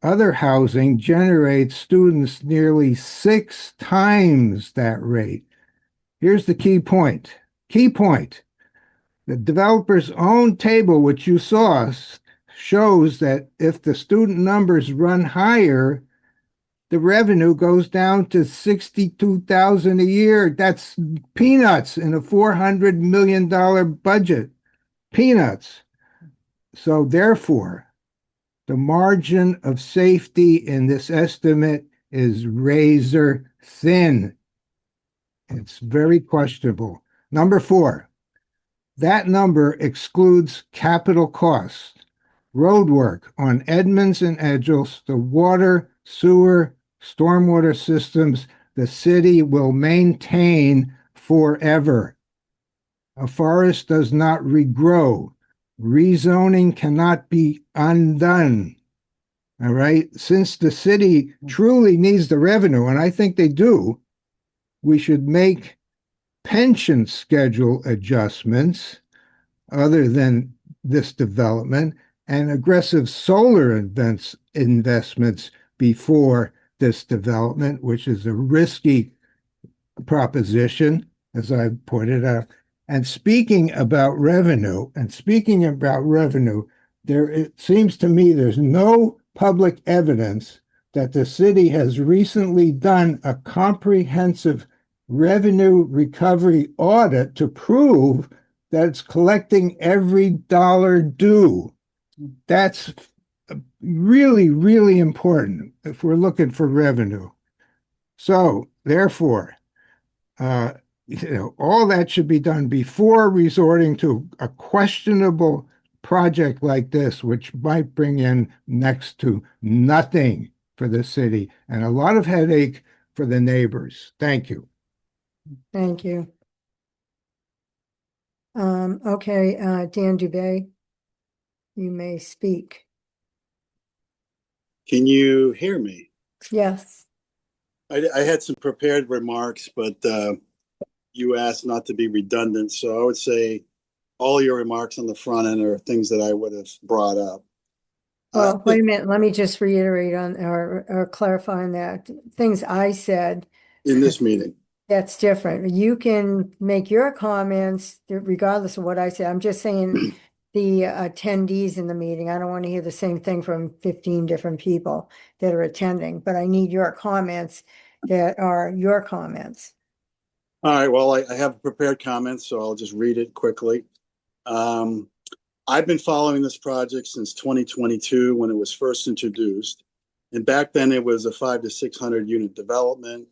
[SPEAKER 5] other housing generates students nearly 6 times that rate. Here's the key point. Key point. The developer's own table, which you saw, shows that if the student numbers run higher, the revenue goes down to $62,000 a year. That's peanuts in a $400 million budget. Peanuts. So therefore, the margin of safety in this estimate is razor thin. It's very questionable. Number four, that number excludes capital costs, road work on Edmonds and Edgels, the water, sewer, stormwater systems the city will maintain forever. A forest does not regrow. Rezoning cannot be undone. All right. Since the city truly needs the revenue, and I think they do, we should make pension schedule adjustments other than this development and aggressive solar investments before this development, which is a risky proposition, as I pointed out. And speaking about revenue, it seems to me there's no public evidence that the city has recently done a comprehensive revenue recovery audit to prove that it's collecting every dollar due. That's really, really important if we're looking for revenue. So therefore, all that should be done before resorting to a questionable project like this, which might bring in next to nothing for the city and a lot of headache for the neighbors. Thank you.
[SPEAKER 1] Thank you. Okay, Dan Dubay, you may speak.
[SPEAKER 11] Can you hear me?
[SPEAKER 1] Yes.
[SPEAKER 11] I had some prepared remarks, but you asked not to be redundant. So I would say all your remarks on the front end are things that I would have brought up.
[SPEAKER 1] Well, wait a minute. Let me just reiterate on or clarify on that. Things I said,
[SPEAKER 11] In this meeting.
[SPEAKER 1] that's different. You can make your comments regardless of what I say. I'm just saying the attendees in the meeting. I don't want to hear the same thing from 15 different people that are attending, but I need your comments that are your comments.
[SPEAKER 11] All right. Well, I have prepared comments, so I'll just read it quickly. I've been following this project since 2022 when it was first introduced. And back then it was a 500 to 600 unit development.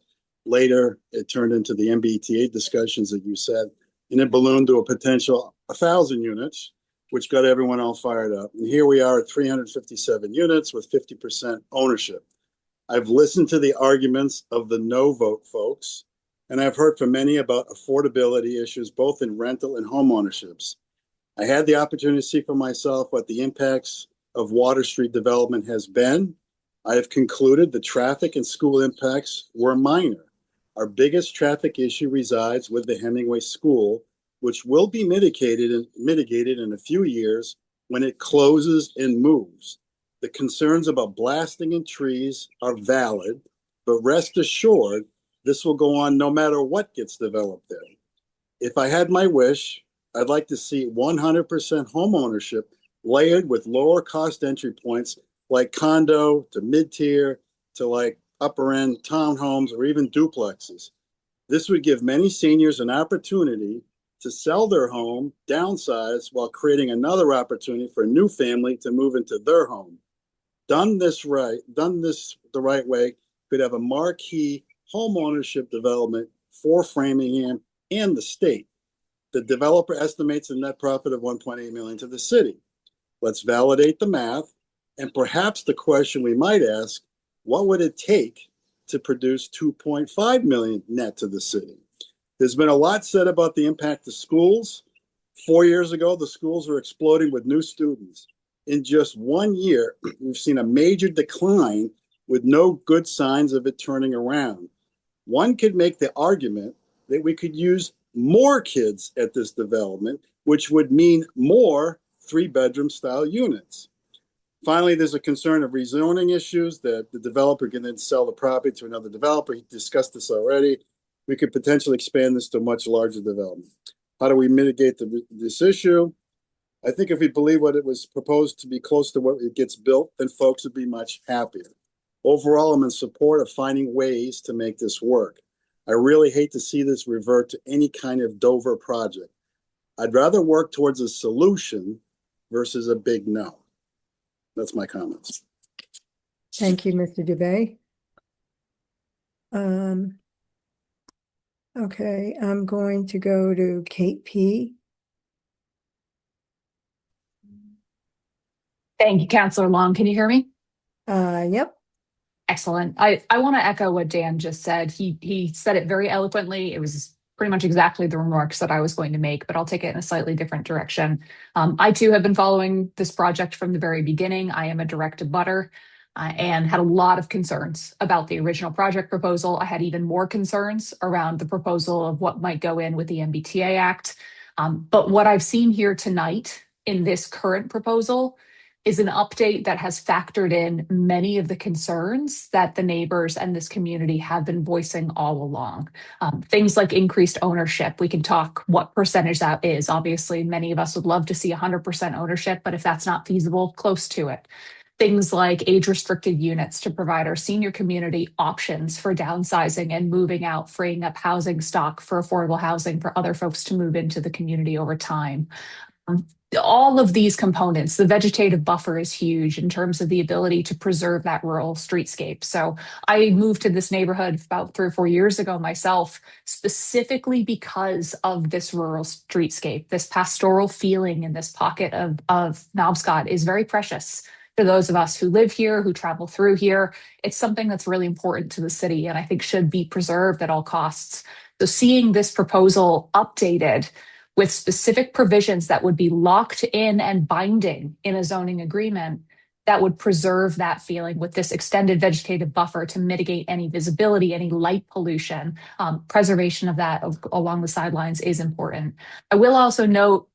[SPEAKER 11] Later, it turned into the MBTA discussions that you said, and it ballooned to a potential 1,000 units, which got everyone all fired up. And here we are at 357 units with 50% ownership. I've listened to the arguments of the no vote folks, and I've heard from many about affordability issues, both in rental and home ownerships. I had the opportunity to see for myself what the impacts of Water Street development has been. I have concluded the traffic and school impacts were minor. Our biggest traffic issue resides with the Hemingway School, which will be mitigated in a few years when it closes and moves. The concerns about blasting in trees are valid, but rest assured, this will go on no matter what gets developed there. If I had my wish, I'd like to see 100% home ownership layered with lower cost entry points like condo to mid-tier to like upper end townhomes or even duplexes. This would give many seniors an opportunity to sell their home, downsize, while creating another opportunity for a new family to move into their home. Done this the right way, could have a marquee home ownership development for Framingham and the state. The developer estimates a net profit of 1.8 million to the city. Let's validate the math, and perhaps the question we might ask, what would it take to produce 2.5 million net to the city? There's been a lot said about the impact of schools. 4 years ago, the schools were exploding with new students. In just 1 year, we've seen a major decline with no good signs of it turning around. One could make the argument that we could use more kids at this development, which would mean more 3-bedroom style units. Finally, there's a concern of rezoning issues that the developer can then sell the property to another developer. He discussed this already. We could potentially expand this to a much larger development. How do we mitigate this issue? I think if we believe what it was proposed to be close to what it gets built, then folks would be much happier. Overall, I'm in support of finding ways to make this work. I really hate to see this revert to any kind of Dover project. I'd rather work towards a solution versus a big no. That's my comments.
[SPEAKER 1] Thank you, Mr. Dubay. Okay, I'm going to go to Kate P.
[SPEAKER 12] Thank you, Councillor Long. Can you hear me?
[SPEAKER 1] Yep.
[SPEAKER 12] Excellent. I want to echo what Dan just said. He said it very eloquently. It was pretty much exactly the remarks that I was going to make, but I'll take it in a slightly different direction. I too have been following this project from the very beginning. I am a direct abutter and had a lot of concerns about the original project proposal. I had even more concerns around the proposal of what might go in with the MBTA Act. But what I've seen here tonight in this current proposal is an update that has factored in many of the concerns that the neighbors and this community have been voicing all along. Things like increased ownership. We can talk what percentage that is. Obviously, many of us would love to see 100% ownership, but if that's not feasible, close to it. Things like age-restricted units to provide our senior community options for downsizing and moving out, freeing up housing stock for affordable housing for other folks to move into the community over time. All of these components, the vegetative buffer is huge in terms of the ability to preserve that rural streetscape. So I moved to this neighborhood about 3 or 4 years ago myself, specifically because of this rural streetscape. This pastoral feeling in this pocket of Knobscot is very precious to those of us who live here, who travel through here. It's something that's really important to the city and I think should be preserved at all costs. So seeing this proposal updated with specific provisions that would be locked in and binding in a zoning agreement that would preserve that feeling with this extended vegetative buffer to mitigate any visibility, any light pollution, preservation of that along the sidelines is important. I will also note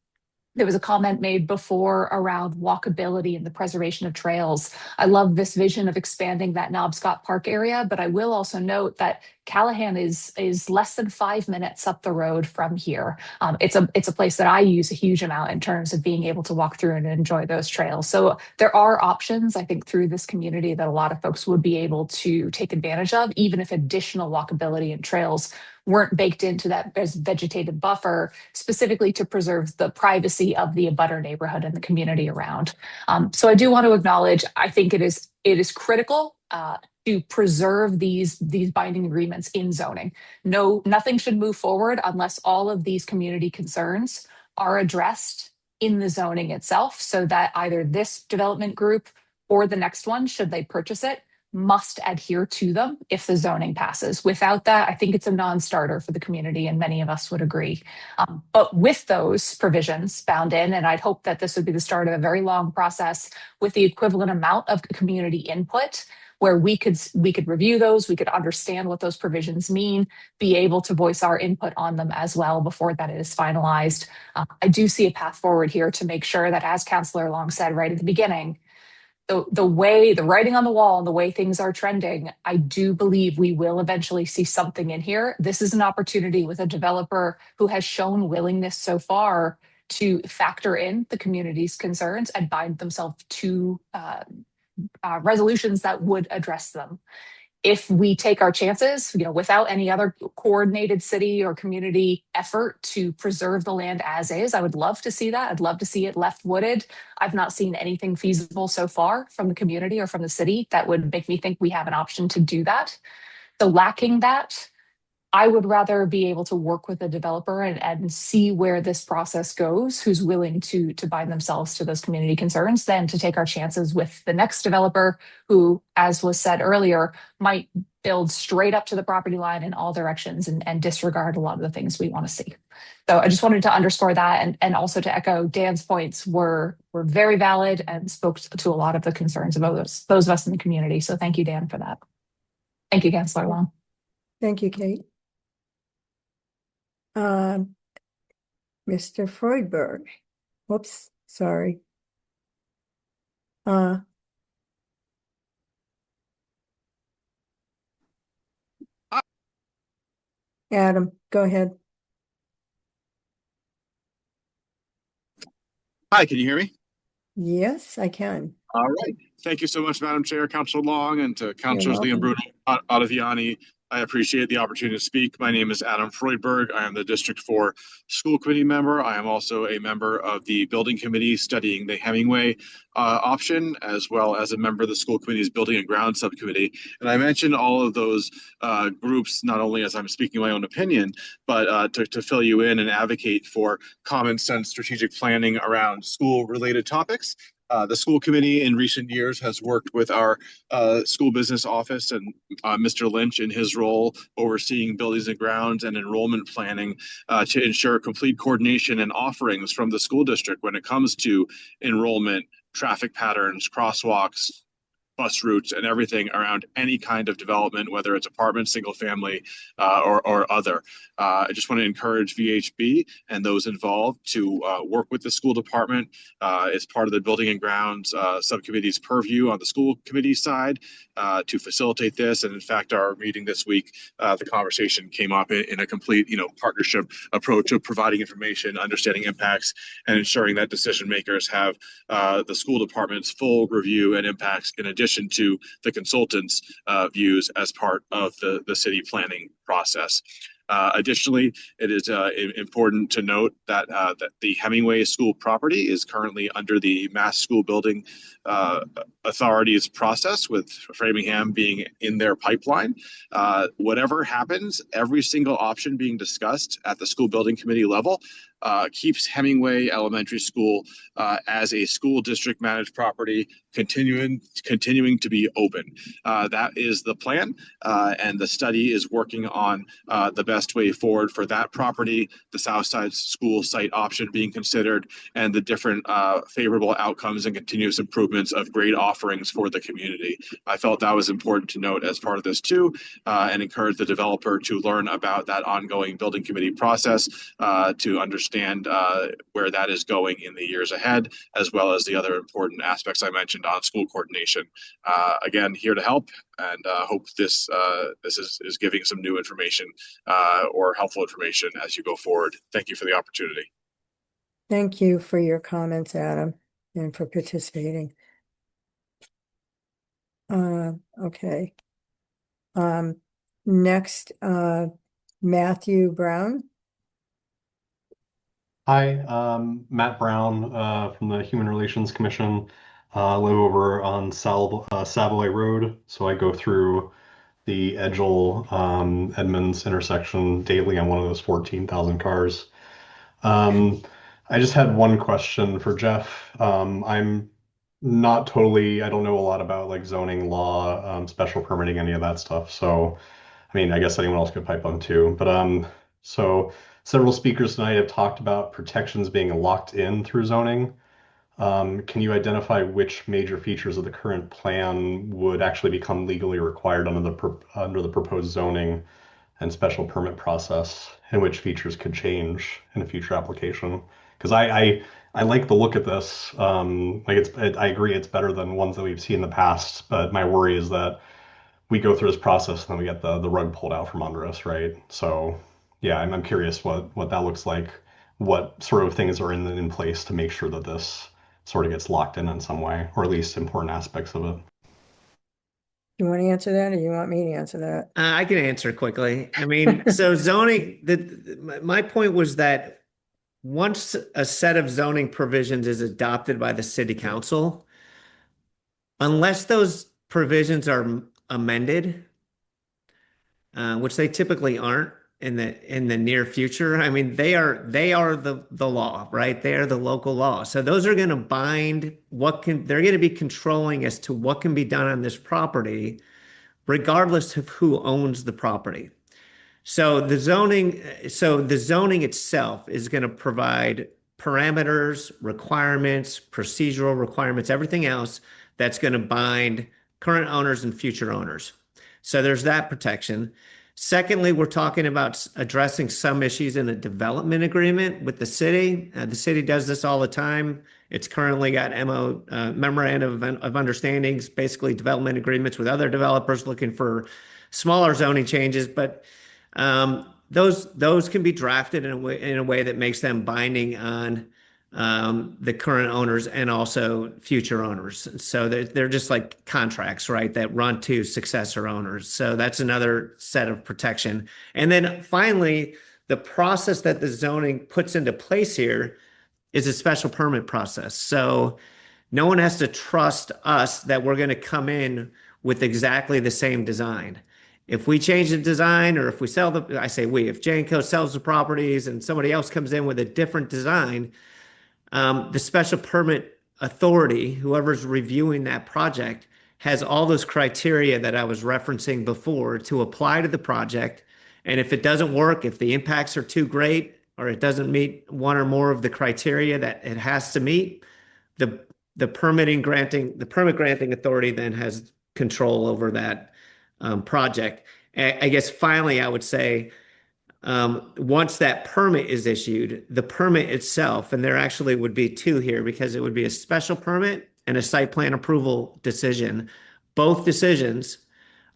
[SPEAKER 12] there was a comment made before around walkability and the preservation of trails. I love this vision of expanding that Knobscott Park area, but I will also note that Callahan is less than 5 minutes up the road from here. It's a place that I use a huge amount in terms of being able to walk through and enjoy those trails. So there are options, I think, through this community that a lot of folks would be able to take advantage of, even if additional walkability and trails weren't baked into that vegetative buffer specifically to preserve the privacy of the abutter neighborhood and the community around. So I do want to acknowledge, I think it is critical to preserve these binding agreements in zoning. No, nothing should move forward unless all of these community concerns are addressed in the zoning itself, so that either this development group or the next one, should they purchase it, must adhere to them if the zoning passes. Without that, I think it's a non-starter for the community, and many of us would agree. But with those provisions bound in, and I'd hope that this would be the start of a very long process with the equivalent amount of community input, where we could review those, we could understand what those provisions mean, be able to voice our input on them as well before that is finalized. I do see a path forward here to make sure that, as Councillor Long said right at the beginning, the writing on the wall and the way things are trending, I do believe we will eventually see something in here. This is an opportunity with a developer who has shown willingness so far to factor in the community's concerns and bind themselves to resolutions that would address them. If we take our chances, without any other coordinated city or community effort to preserve the land as is, I would love to see that. I'd love to see it left wooded. I've not seen anything feasible so far from the community or from the city that would make me think we have an option to do that. So lacking that, I would rather be able to work with a developer and see where this process goes, who's willing to bind themselves to those community concerns, than to take our chances with the next developer who, as was said earlier, might build straight up to the property line in all directions and disregard a lot of the things we want to see. So I just wanted to underscore that, and also to echo Dan's points were very valid and spoke to a lot of the concerns of those of us in the community. So thank you, Dan, for that. Thank you, Councillor Long.
[SPEAKER 1] Thank you, Kate. Mr. Freudberg. Whoops, sorry. Adam, go ahead.
[SPEAKER 13] Hi, can you hear me?
[SPEAKER 1] Yes, I can.
[SPEAKER 13] All right. Thank you so much, Madam Chair, Councilor Long, and to Councilors Lee and
[SPEAKER 1] welcome.
[SPEAKER 13] Bruno Ottaviani. I appreciate the opportunity to speak. My name is Adam Freudberg. I am the District 4 School Committee member. I am also a member of the Building Committee studying the Hemingway option, as well as a member of the School Committee's Building and Ground Subcommittee. And I mention all of those groups not only as I'm speaking my own opinion, but to fill you in and advocate for common sense strategic planning around school-related topics. The school committee in recent years has worked with our school business office and Mr. Lynch in his role overseeing buildings and grounds and enrollment planning to ensure complete coordination and offerings from the school district when it comes to enrollment, traffic patterns, crosswalks, bus routes, and everything around any kind of development, whether it's apartment, single family, or other. I just want to encourage VHB and those involved to work with the school department as part of the Building and Grounds Subcommittee's purview on the school committee side to facilitate this. And in fact, our meeting this week, the conversation came up in a complete, partnership approach of providing information, understanding impacts, and ensuring that decision makers have the school department's full review and impacts in addition to the consultants' views as part of the city planning process. Additionally, it is important to note that the Hemingway School property is currently under the Mass School Building Authority's process, with Framingham being in their pipeline. Whatever happens, every single option being discussed at the school building committee level keeps Hemingway Elementary School as a school district managed property, continuing to be open. That is the plan, and the study is working on the best way forward for that property, the Southside School site option being considered, and the different favorable outcomes and continuous improvements of grade offerings for the community. I felt that was important to note as part of this too, and encourage the developer to learn about that ongoing building committee process to understand where that is going in the years ahead, as well as the other important aspects I mentioned on school coordination. Again, here to help, and hope this is giving some new information or helpful information as you go forward. Thank you for the opportunity.
[SPEAKER 1] Thank you for your comments, Adam, and for participating. Okay. Next, Matthew Brown.
[SPEAKER 14] Hi, Matt Brown from the Human Relations Commission. Live over on Savoy Road, so I go through the Edgell Edmonds intersection daily on one of those 14,000 cars. I just had one question for Jeff. I'm not totally, I don't know a lot about like zoning law, special permitting, any of that stuff. So, I mean, I guess anyone else could pipe on too. But so several speakers tonight have talked about protections being locked in through zoning. Can you identify which major features of the current plan would actually become legally required under the proposed zoning and special permit process, and which features could change in a future application? Because I like the look at this. I agree it's better than ones that we've seen in the past, but my worry is that we go through this process and then we get the rug pulled out from under us, right? So yeah, I'm curious what that looks like, what sort of things are in place to make sure that this sort of gets locked in some way, or at least important aspects of it.
[SPEAKER 1] You want to answer that, or you want me to answer that?
[SPEAKER 3] I can answer quickly. I mean, so zoning, my point was that once a set of zoning provisions is adopted by the city council, unless those provisions are amended, which they typically aren't in the near future. I mean, they are the law, right? They are the local law. So those are going to bind they're going to be controlling as to what can be done on this property, regardless of who owns the property. So the zoning itself is going to provide parameters, requirements, procedural requirements, everything else that's going to bind current owners and future owners. So there's that protection. Secondly, we're talking about addressing some issues in a development agreement with the city. The city does this all the time. It's currently got memorandum of understandings, basically development agreements with other developers looking for smaller zoning changes, but those can be drafted in a way that makes them binding on the current owners and also future owners. So they're just like contracts, right, that run to successor owners. So that's another set of protection. And then finally, the process that the zoning puts into place here is a special permit process. So no one has to trust us that we're going to come in with exactly the same design. If we change the design, or if we sell if J&Co sells the properties and somebody else comes in with a different design, the special permit authority, whoever's reviewing that project, has all those criteria that I was referencing before to apply to the project. And if it doesn't work, if the impacts are too great, or it doesn't meet one or more of the criteria that it has to meet, the permit granting authority then has control over that project. I guess finally, I would say, once that permit is issued, the permit itself, and there actually would be two here because it would be a special permit and a site plan approval decision. Both decisions,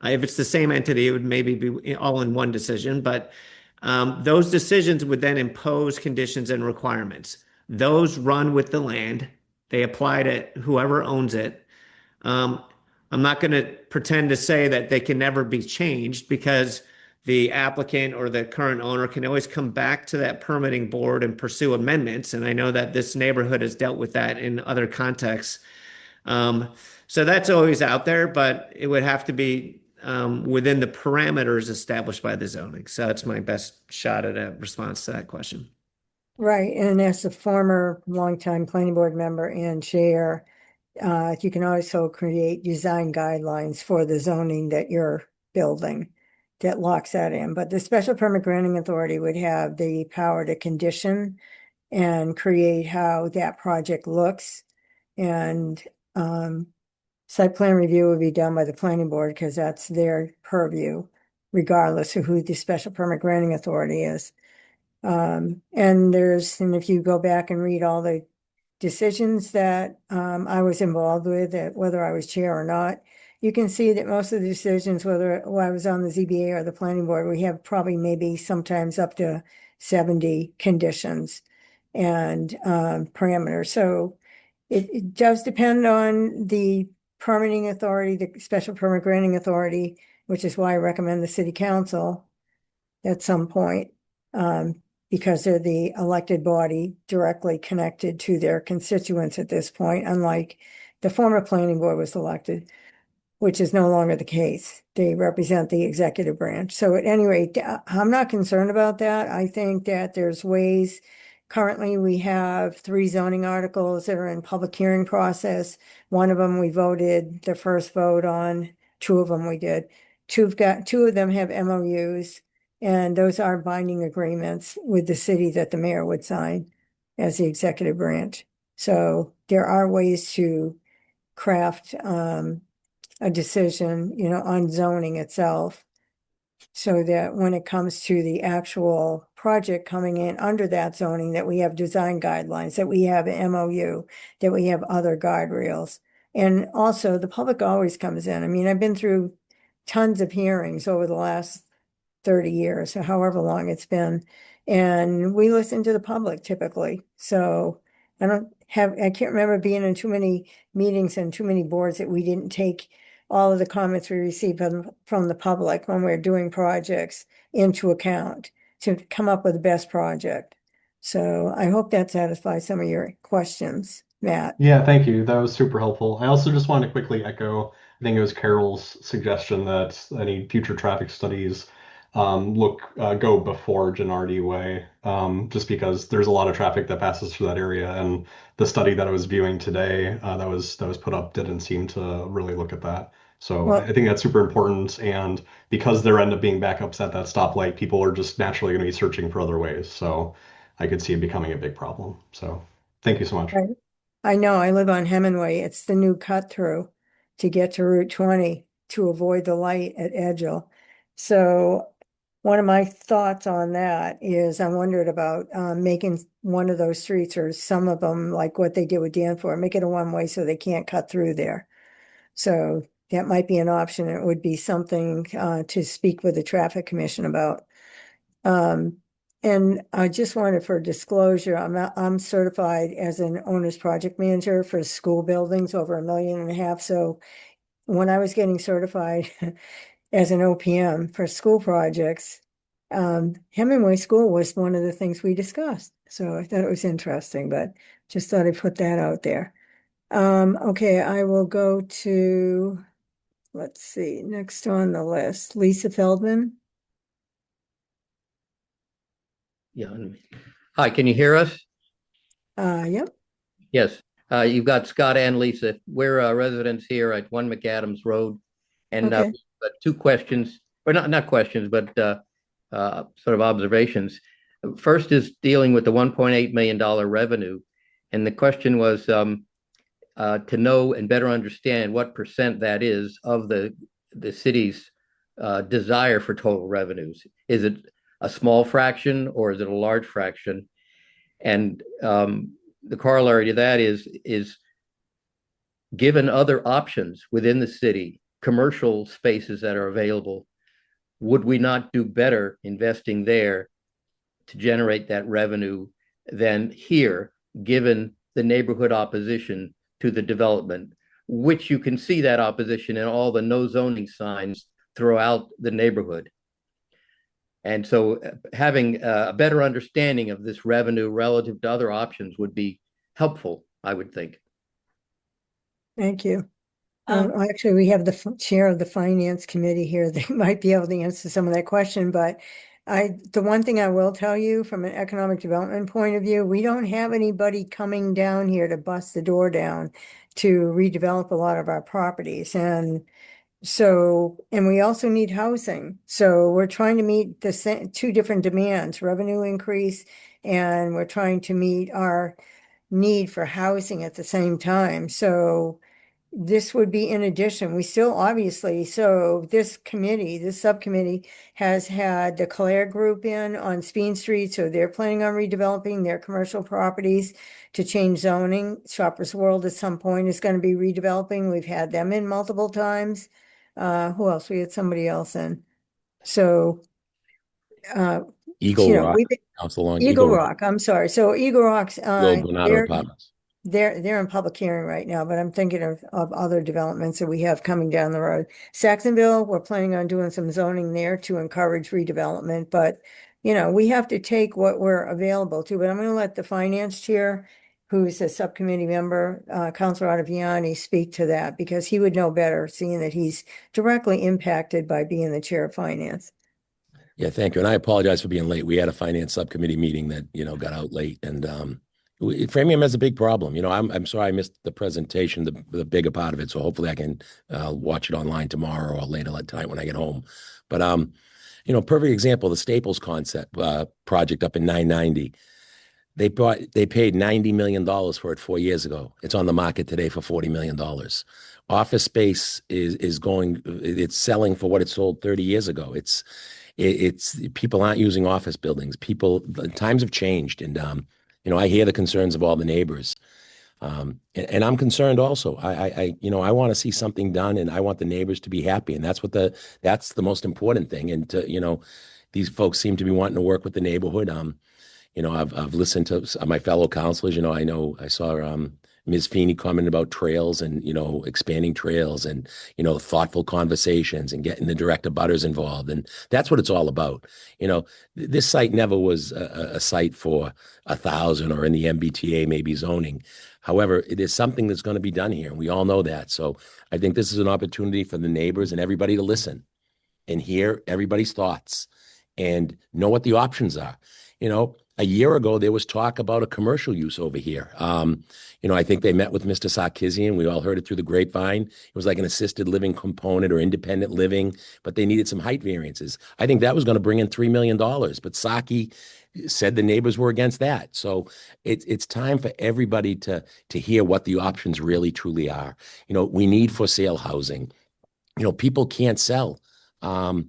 [SPEAKER 3] if it's the same entity, it would maybe be all in one decision, but those decisions would then impose conditions and requirements. Those run with the land. They apply to whoever owns it. I'm not going to pretend to say that they can never be changed, because the applicant or the current owner can always come back to that permitting board and pursue amendments. And I know that this neighborhood has dealt with that in other contexts. So that's always out there, but it would have to be within the parameters established by the zoning. So that's my best shot at a response to that question.
[SPEAKER 1] Right, and as a former longtime planning board member and chair, you can also create design guidelines for the zoning that you're building that locks that in. But the special permit granting authority would have the power to condition and create how that project looks. And site plan review would be done by the planning board because that's their purview, regardless of who the special permit granting authority is. And if you go back and read all the decisions that I was involved with, whether I was chair or not, you can see that most of the decisions, whether I was on the ZBA or the planning board, we have probably maybe sometimes up to 70 conditions and parameters. So it does depend on the permitting authority, the special permit granting authority, which is why I recommend the city council at some point, because they're the elected body directly connected to their constituents at this point, unlike the former planning board was elected, which is no longer the case. They represent the executive branch. So at any rate, I'm not concerned about that. I think that there's ways. Currently, we have 3 zoning articles that are in public hearing process. One of them we voted the first vote on. 2 of them we did. 2 of them have MOUs, and those are binding agreements with the city that the mayor would sign as the executive branch. So there are ways to craft a decision, on zoning itself, so that when it comes to the actual project coming in under that zoning, that we have design guidelines, that we have an MOU, that we have other guardrails. And also, the public always comes in. I mean, I've been through tons of hearings over the last 30 years, or however long it's been. And we listen to the public typically. So I can't remember being in too many meetings and too many boards that we didn't take all of the comments we received from the public when we're doing projects into account to come up with the best project. So I hope that satisfies some of your questions, Matt.
[SPEAKER 14] Yeah, thank you. That was super helpful. I also just want to quickly echo, I think it was Carol's suggestion that any future traffic studies go before Gennardi Way, just because there's a lot of traffic that passes through that area, and the study that I was viewing today that was put up didn't seem to really look at that. So I
[SPEAKER 1] Well,
[SPEAKER 14] think that's super important, and because there end up being backups at that stoplight, people are just naturally going to be searching for other ways. So I could see it becoming a big problem. So thank you so much.
[SPEAKER 1] right. I know, I live on Hemingway. It's the new cut through to get to Route 20 to avoid the light at Edgel. So one of my thoughts on that is I wondered about making one of those streets or some of them like what they did with Danforth, make it a one-way so they can't cut through there. So that might be an option. It would be something to speak with the traffic commission about. And I just wanted for disclosure, I'm certified as an owner's project manager for school buildings over 1.5 million. So when I was getting certified as an OPM for school projects, Hemingway School was one of the things we discussed. So I thought it was interesting, but just thought I'd put that out there. Okay, I will go to, let's see, next on the list, Lisa Feldman.
[SPEAKER 15] Yeah. Hi, can you hear us?
[SPEAKER 1] Yep.
[SPEAKER 15] Yes. You've got Scott and Lisa. We're residents here at 1 McAdams Road. And
[SPEAKER 1] Okay.
[SPEAKER 15] we've got 2 questions, or not questions, but sort of observations. First is dealing with the $1.8 million revenue. And the question was to know and better understand what percent that is of the city's desire for total revenues. Is it a small fraction or is it a large fraction? And the corollary to that is given other options within the city, commercial spaces that are available, would we not do better investing there to generate that revenue than here, given the neighborhood opposition to the development, which you can see that opposition in all the no zoning signs throughout the neighborhood? And so having a better understanding of this revenue relative to other options would be helpful, I would think.
[SPEAKER 1] Thank you. Actually, we have the chair of the finance committee here that might be able to answer some of that question, but the one thing I will tell you from an economic development point of view, we don't have anybody coming down here to bust the door down to redevelop a lot of our properties. And so, and we also need housing. So we're trying to meet the two different demands, revenue increase, and we're trying to meet our need for housing at the same time. So this would be in addition. We still obviously, so this subcommittee has had the Claire Group in on Speen Street. So they're planning on redeveloping their commercial properties to change zoning. Shoppers World at some point is going to be redeveloping. We've had them in multiple times. Who else? We had somebody else in. So,
[SPEAKER 7] Eagle Rock, Council on
[SPEAKER 1] Eagle Rock, I'm sorry. So Eagle Rock's,
[SPEAKER 7] Granado Apartments.
[SPEAKER 1] they're in public hearing right now, but I'm thinking of other developments that we have coming down the road. Saxonville, we're planning on doing some zoning there to encourage redevelopment, but we have to take what we're available to. But I'm going to let the finance chair, who's a subcommittee member, Councilor Ottaviani, speak to that because he would know better, seeing that he's directly impacted by being the chair of finance.
[SPEAKER 7] Yeah, thank you. And I apologize for being late. We had a finance subcommittee meeting that, got out late, and Framingham has a big problem. I'm sorry I missed the presentation, the bigger part of it. So hopefully I can watch it online tomorrow or later tonight when I get home. But perfect example, the Staples concept project up in 990. They paid $90 million for it 4 years ago. It's on the market today for $40 million. Office space it's selling for what it sold 30 years ago. It's people aren't using office buildings. Times have changed, and I hear the concerns of all the neighbors, and I'm concerned also. I want to see something done, and I want the neighbors to be happy, and that's the most important thing. And these folks seem to be wanting to work with the neighborhood. I've listened to my fellow councilors. I saw Ms. Feeney comment about trails and, expanding trails and, thoughtful conversations and getting the direct abutters involved. And that's what it's all about. This site never was a site for 1,000 or in the MBTA, maybe zoning. However, it is something that's going to be done here. And we all know that. So I think this is an opportunity for the neighbors and everybody to listen and hear everybody's thoughts and know what the options are. A year ago, there was talk about a commercial use over here. I think they met with Mr. Sarkisian. We all heard it through the grapevine. It was like an assisted living component or independent living, but they needed some height variances. I think that was going to bring in $3 million, but Saki said the neighbors were against that. So it's time for everybody to hear what the options really truly are. We need for sale housing. People can't sell the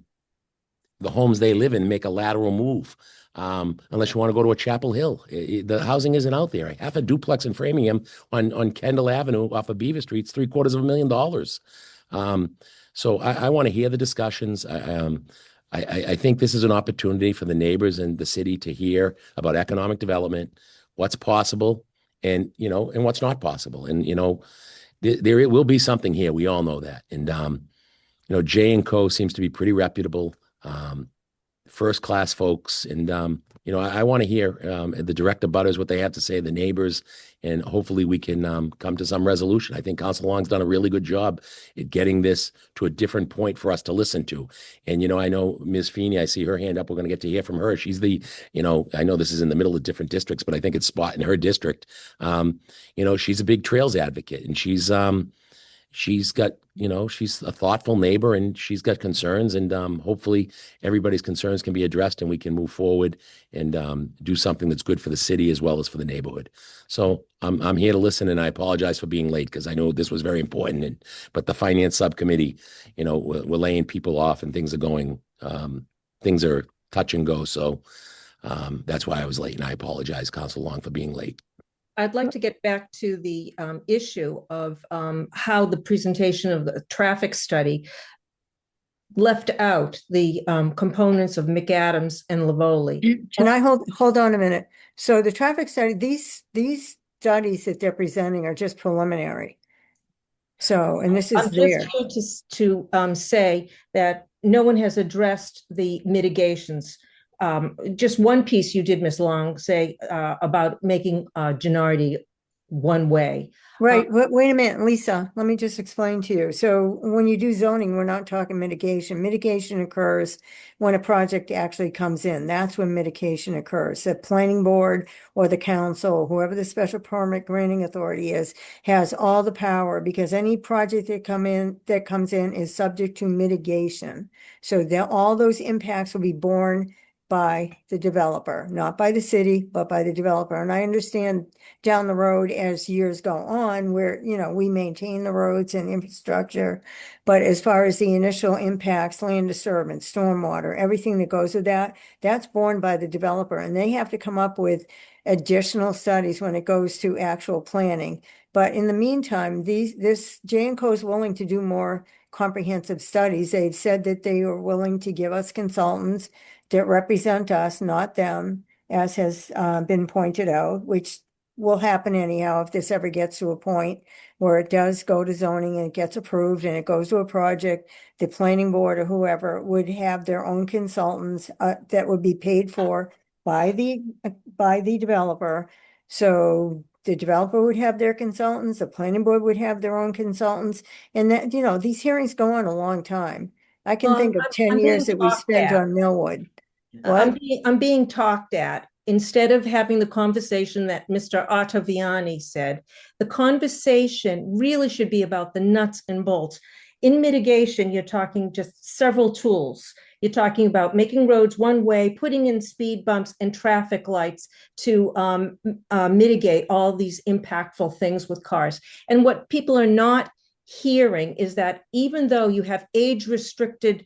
[SPEAKER 7] homes they live in, make a lateral move. Unless you want to go to a Chapel Hill. The housing isn't out there. Half a duplex in Framingham on Kendall Avenue off of Beaver Street, $750,000. So I want to hear the discussions. I think this is an opportunity for the neighbors and the city to hear about economic development, what's possible, and what's not possible. And there will be something here. We all know that. And J and Co seems to be pretty reputable. First class folks. And, I want to hear the direct abutters, what they have to say, the neighbors, and hopefully we can come to some resolution. I think Council Long's done a really good job at getting this to a different point for us to listen to. And, I know Ms. Feeney, I see her hand up. We're going to get to hear from her. She's I know this is in the middle of different districts, but I think it's spot in her district. She's a big trails advocate, and she's got, she's a thoughtful neighbor, and she's got concerns, and hopefully everybody's concerns can be addressed and we can move forward and do something that's good for the city as well as for the neighborhood. So I'm here to listen, and I apologize for being late because I know this was very important. But the finance subcommittee, we're laying people off and things are touch and go. So that's why I was late, and I apologize, Council Long, for being late.
[SPEAKER 16] I'd like to get back to the issue of how the presentation of the traffic study left out the components of McAdams and Livoli.
[SPEAKER 1] Can I hold on a minute? So the traffic study, these studies that they're presenting are just preliminary. So, and this is
[SPEAKER 16] I'm just here to say that no one has addressed the mitigations. Just one piece you did, Ms. Long, say about making Gennardi one way.
[SPEAKER 1] Right, wait a minute, Lisa, let me just explain to you. So when you do zoning, we're not talking mitigation. Mitigation occurs when a project actually comes in. That's when mitigation occurs. The planning board or the council, whoever the special permit granting authority is, has all the power because any project that comes in is subject to mitigation. So all those impacts will be borne by the developer, not by the city, but by the developer. And I understand down the road as years go on where, we maintain the roads and infrastructure. But as far as the initial impacts, land disturbance, stormwater, everything that goes with that, that's borne by the developer. And they have to come up with additional studies when it goes to actual planning. But in the meantime, this J&Co is willing to do more comprehensive studies. They've said that they are willing to give us consultants that represent us, not them, as has been pointed out, which will happen anyhow if this ever gets to a point where it does go to zoning and it gets approved and it goes to a project. The planning board or whoever would have their own consultants that would be paid for by the developer. So the developer would have their consultants, the planning board would have their own consultants, and that, these hearings go on a long time. I can think of 10
[SPEAKER 16] I'm
[SPEAKER 1] years
[SPEAKER 16] being
[SPEAKER 1] that we
[SPEAKER 16] talked
[SPEAKER 1] spent
[SPEAKER 16] at.
[SPEAKER 1] on Millwood.
[SPEAKER 16] I'm
[SPEAKER 1] What?
[SPEAKER 16] I'm being talked at. Instead of having the conversation that Mr. Ottaviani said, the conversation really should be about the nuts and bolts. In mitigation, you're talking just several tools. You're talking about making roads one way, putting in speed bumps and traffic lights to mitigate all these impactful things with cars. And what people are not hearing is that even though you have age restricted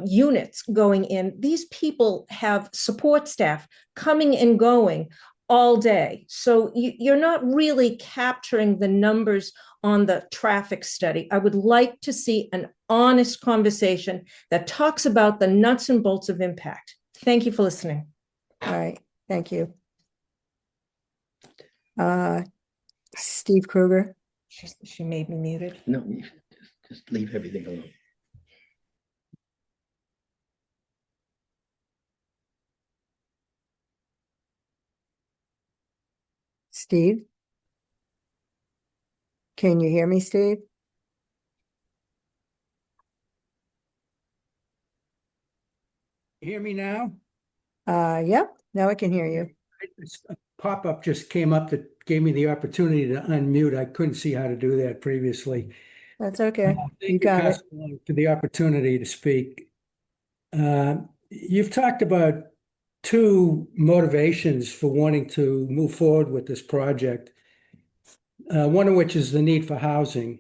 [SPEAKER 16] units going in, these people have support staff coming and going all day. So you're not really capturing the numbers on the traffic study. I would like to see an honest conversation that talks about the nuts and bolts of impact. Thank you for listening.
[SPEAKER 1] All right, thank you. Steve Kruger.
[SPEAKER 16] She made me muted.
[SPEAKER 15] No, you should just leave everything alone.
[SPEAKER 1] Steve? Can you hear me, Steve?
[SPEAKER 17] Hear me now?
[SPEAKER 1] Yep, now I can hear you.
[SPEAKER 17] A pop-up just came up that gave me the opportunity to unmute. I couldn't see how to do that previously.
[SPEAKER 1] That's okay.
[SPEAKER 17] Thank
[SPEAKER 1] You got it.
[SPEAKER 17] Councilman, for the opportunity to speak. You've talked about two motivations for wanting to move forward with this project. One of which is the need for housing.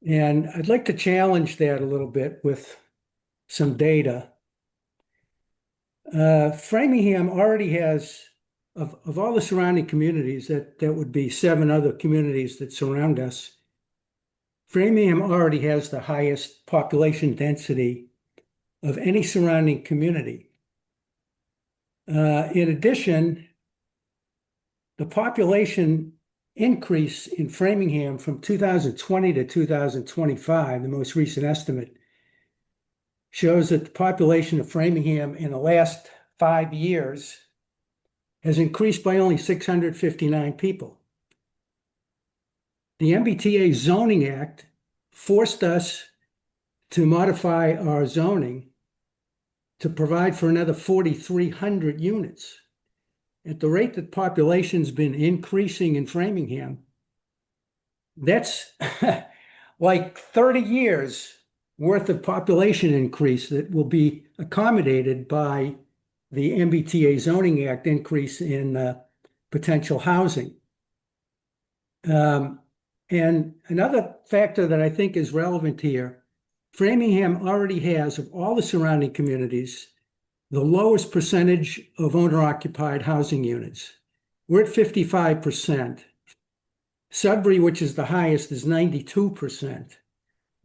[SPEAKER 17] And I'd like to challenge that a little bit with some data. Framingham already has, of all the surrounding communities, that would be 7 other communities that surround us. Framingham already has the highest population density of any surrounding community. In addition, the population increase in Framingham from 2020 to 2025, the most recent estimate, shows that the population of Framingham in the last 5 years has increased by only 659 people. The MBTA Zoning Act forced us to modify our zoning to provide for another 4,300 units. At the rate that population's been increasing in Framingham, that's like 30 years worth of population increase that will be accommodated by the MBTA Zoning Act increase in potential housing. And another factor that I think is relevant here, Framingham already has, of all the surrounding communities, the lowest percentage of owner-occupied housing units. We're at 55%. Sudbury, which is the highest, is 92%.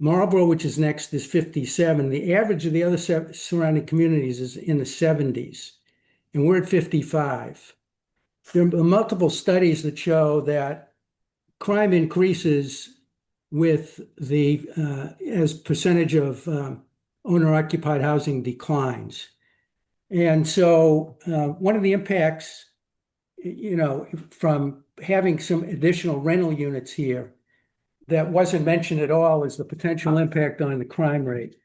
[SPEAKER 17] Marlborough, which is next, is 57%. The average of the other surrounding communities is in the 70s, and we're at 55%. There are multiple studies that show that crime increases with the as percentage of owner-occupied housing declines. And so one of the impacts, from having some additional rental units here that wasn't mentioned at all is the potential impact on the crime rate.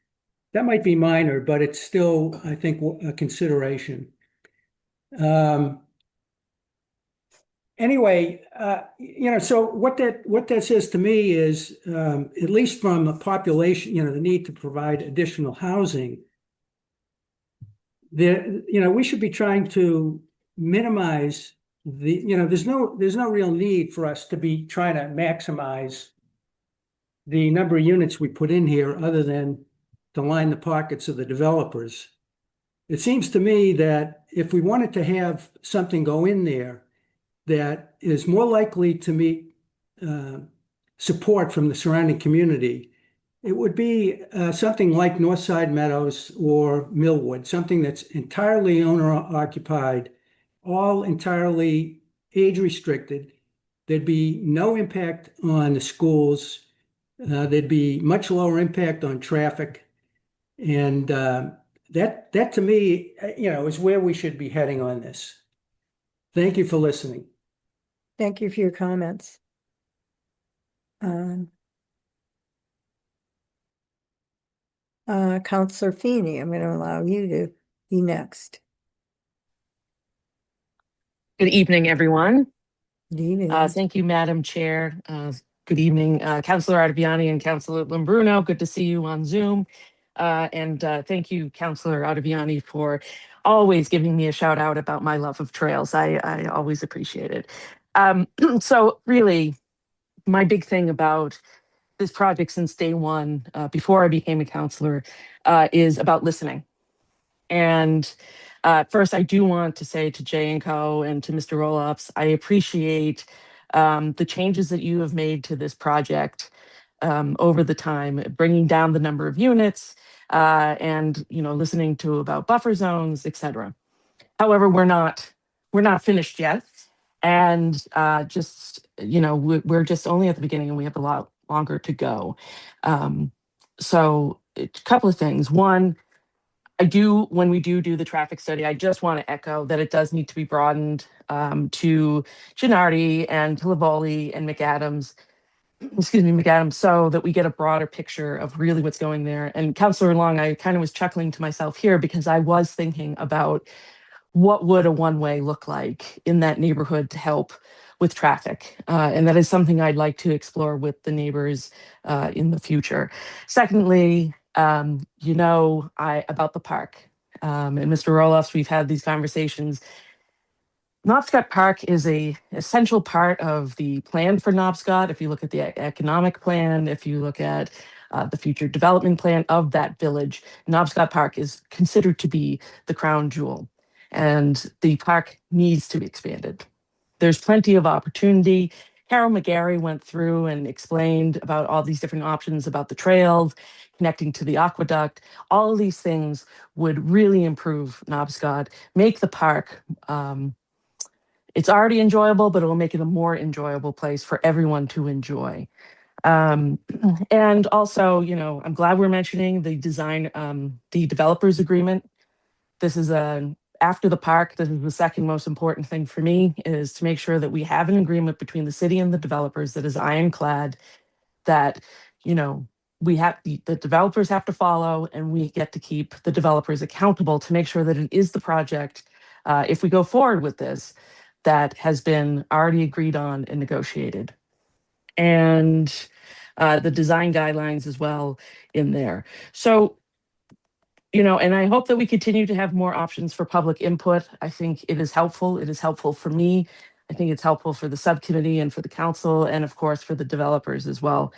[SPEAKER 17] That might be minor, but it's still, I think, a consideration. Anyway, so what that says to me is, at least from a population, the need to provide additional housing, we should be trying to minimize there's no real need for us to be trying to maximize the number of units we put in here other than to line the pockets of the developers. It seems to me that if we wanted to have something go in there that is more likely to meet support from the surrounding community, it would be something like Northside Meadows or Millwood, something that's entirely owner occupied, all entirely age restricted. There'd be no impact on the schools. There'd be much lower impact on traffic. And that to me, is where we should be heading on this. Thank you for listening.
[SPEAKER 1] Thank you for your comments. Counselor Feeney, I'm going to allow you to be next.
[SPEAKER 18] Good evening, everyone.
[SPEAKER 1] Good evening.
[SPEAKER 18] Thank you, Madam Chair. Good evening, Councilor Ottaviani and Councilor Lombruno. Good to see you on Zoom. And thank you, Councilor Ottaviani, for always giving me a shout out about my love of trails. I always appreciate it. So really, my big thing about this project since day one, before I became a councilor, is about listening. And first, I do want to say to Jay and Co. and to Mr. Roloffs, I appreciate the changes that you have made to this project over the time, bringing down the number of units and listening to about buffer zones, etc. However, we're not finished yet, and we're just only at the beginning, and we have a lot longer to go. So, a couple of things. One, when we do the traffic study, I just want to echo that it does need to be broadened to Gennardi and to Livoli and McAdams, so that we get a broader picture of really what's going there. And Councillor Long, I kind of was chuckling to myself here because I was thinking about what would a one-way look like in that neighborhood to help with traffic. And that is something I'd like to explore with the neighbors in the future. Secondly, about the park. And Mr. Roloffs, we've had these conversations. Knobscott Park is a essential part of the plan for Knobscott. If you look at the economic plan, if you look at the future development plan of that village, Knobscott Park is considered to be the crown jewel, and the park needs to be expanded. There's plenty of opportunity. Carol McGarry went through and explained about all these different options about the trails, connecting to the aqueduct. All of these things would really improve Knobscott, make the park, it's already enjoyable, but it will make it a more enjoyable place for everyone to enjoy. And also, I'm glad we're mentioning the the developers agreement. This is after the park, this is the second most important thing for me, is to make sure that we have an agreement between the city and the developers that is ironclad, that, the developers have to follow, and we get to keep the developers accountable to make sure that it is the project, if we go forward with this, that has been already agreed on and negotiated. And the design guidelines as well in there. So, and I hope that we continue to have more options for public input. I think it is helpful. It is helpful for me. I think it's helpful for the subcommittee and for the council, and of course for the developers as well.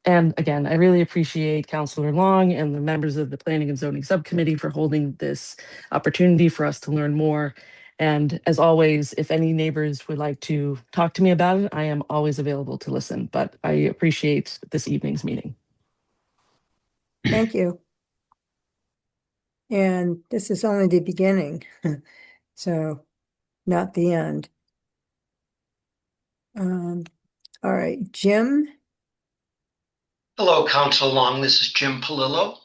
[SPEAKER 18] And again, I really appreciate Councillor Long and the members of the Planning and Zoning Subcommittee for holding this opportunity for us to learn more. And as always, if any neighbors would like to talk to me about it, I am always available to listen, but I appreciate this evening's meeting.
[SPEAKER 1] Thank you. And this is only the beginning, so not the end. All right, Jim.
[SPEAKER 19] Hello, Council Long. This is Jim Palillo.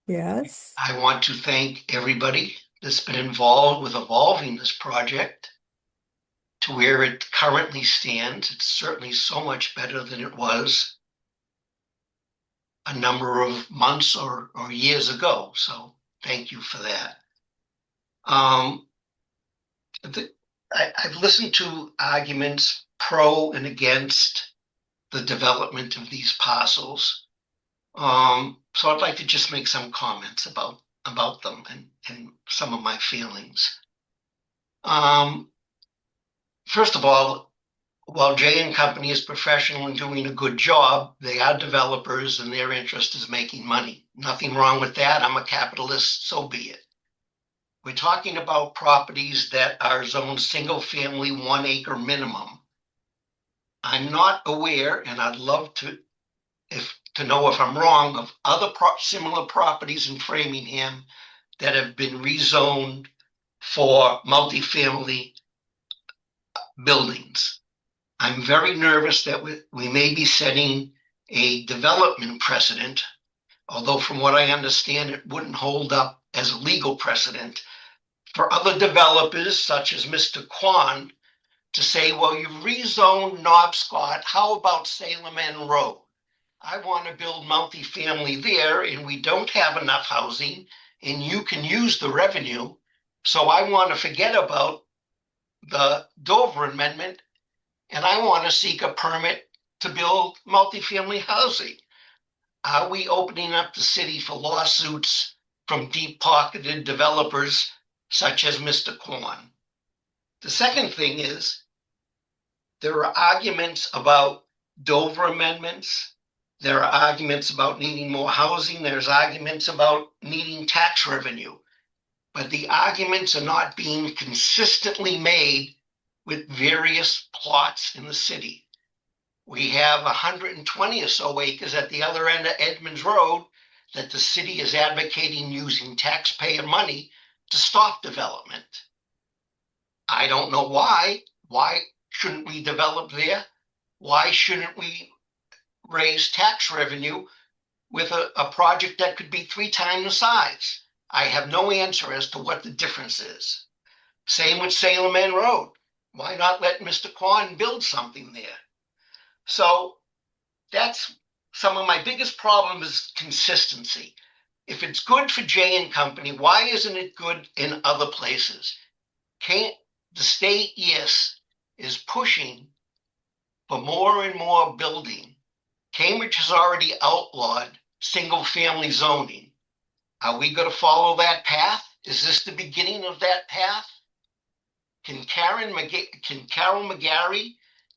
[SPEAKER 1] Yes.
[SPEAKER 19] I want to thank everybody that's been involved with evolving this project. to where it currently stands. It's certainly so much better than it was a number of months or years ago. So thank you for that. I've listened to arguments pro and against the development of these parcels. So I'd like to just make some comments about them and some of my feelings. First of all, while Jay and Company is professional and doing a good job, they are developers and their interest is making money. Nothing wrong with that. I'm a capitalist, so be it. We're talking about properties that are zoned single family, 1 acre minimum. I'm not aware, and I'd love to know if I'm wrong, of other similar properties in Framingham that have been rezoned for multifamily buildings. I'm very nervous that we may be setting a development precedent, although from what I understand, it wouldn't hold up as a legal precedent for other developers, such as Mr. Kwan, to say, well, you rezoned Knobscot, how about Salem End Road? I want to build multifamily there, and we don't have enough housing, and you can use the revenue. So I want to forget about the Dover Amendment, and I want to seek a permit to build multifamily housing. Are we opening up the city for lawsuits from deep-pocketed developers such as Mr. Kwan? The second thing is, there are arguments about Dover amendments. There are arguments about needing more housing. There's arguments about needing tax revenue. But the arguments are not being consistently made with various plots in the city. We have 120 or so acres at the other end of Edmonds Road that the city is advocating using taxpayer money to stop development. I don't know why. Why shouldn't we develop there? Why shouldn't we raise tax revenue with a project that could be 3 times the size? I have no answer as to what the difference is. Same with Salem End Road. Why not let Mr. Kwan build something there? So that's some of my biggest problems is consistency. If it's good for Jay and Company, why isn't it good in other places? Can't the state, yes, is pushing for more and more building. Cambridge has already outlawed single family zoning. Are we going to follow that path? Is this the beginning of that path? Can Carol McGarry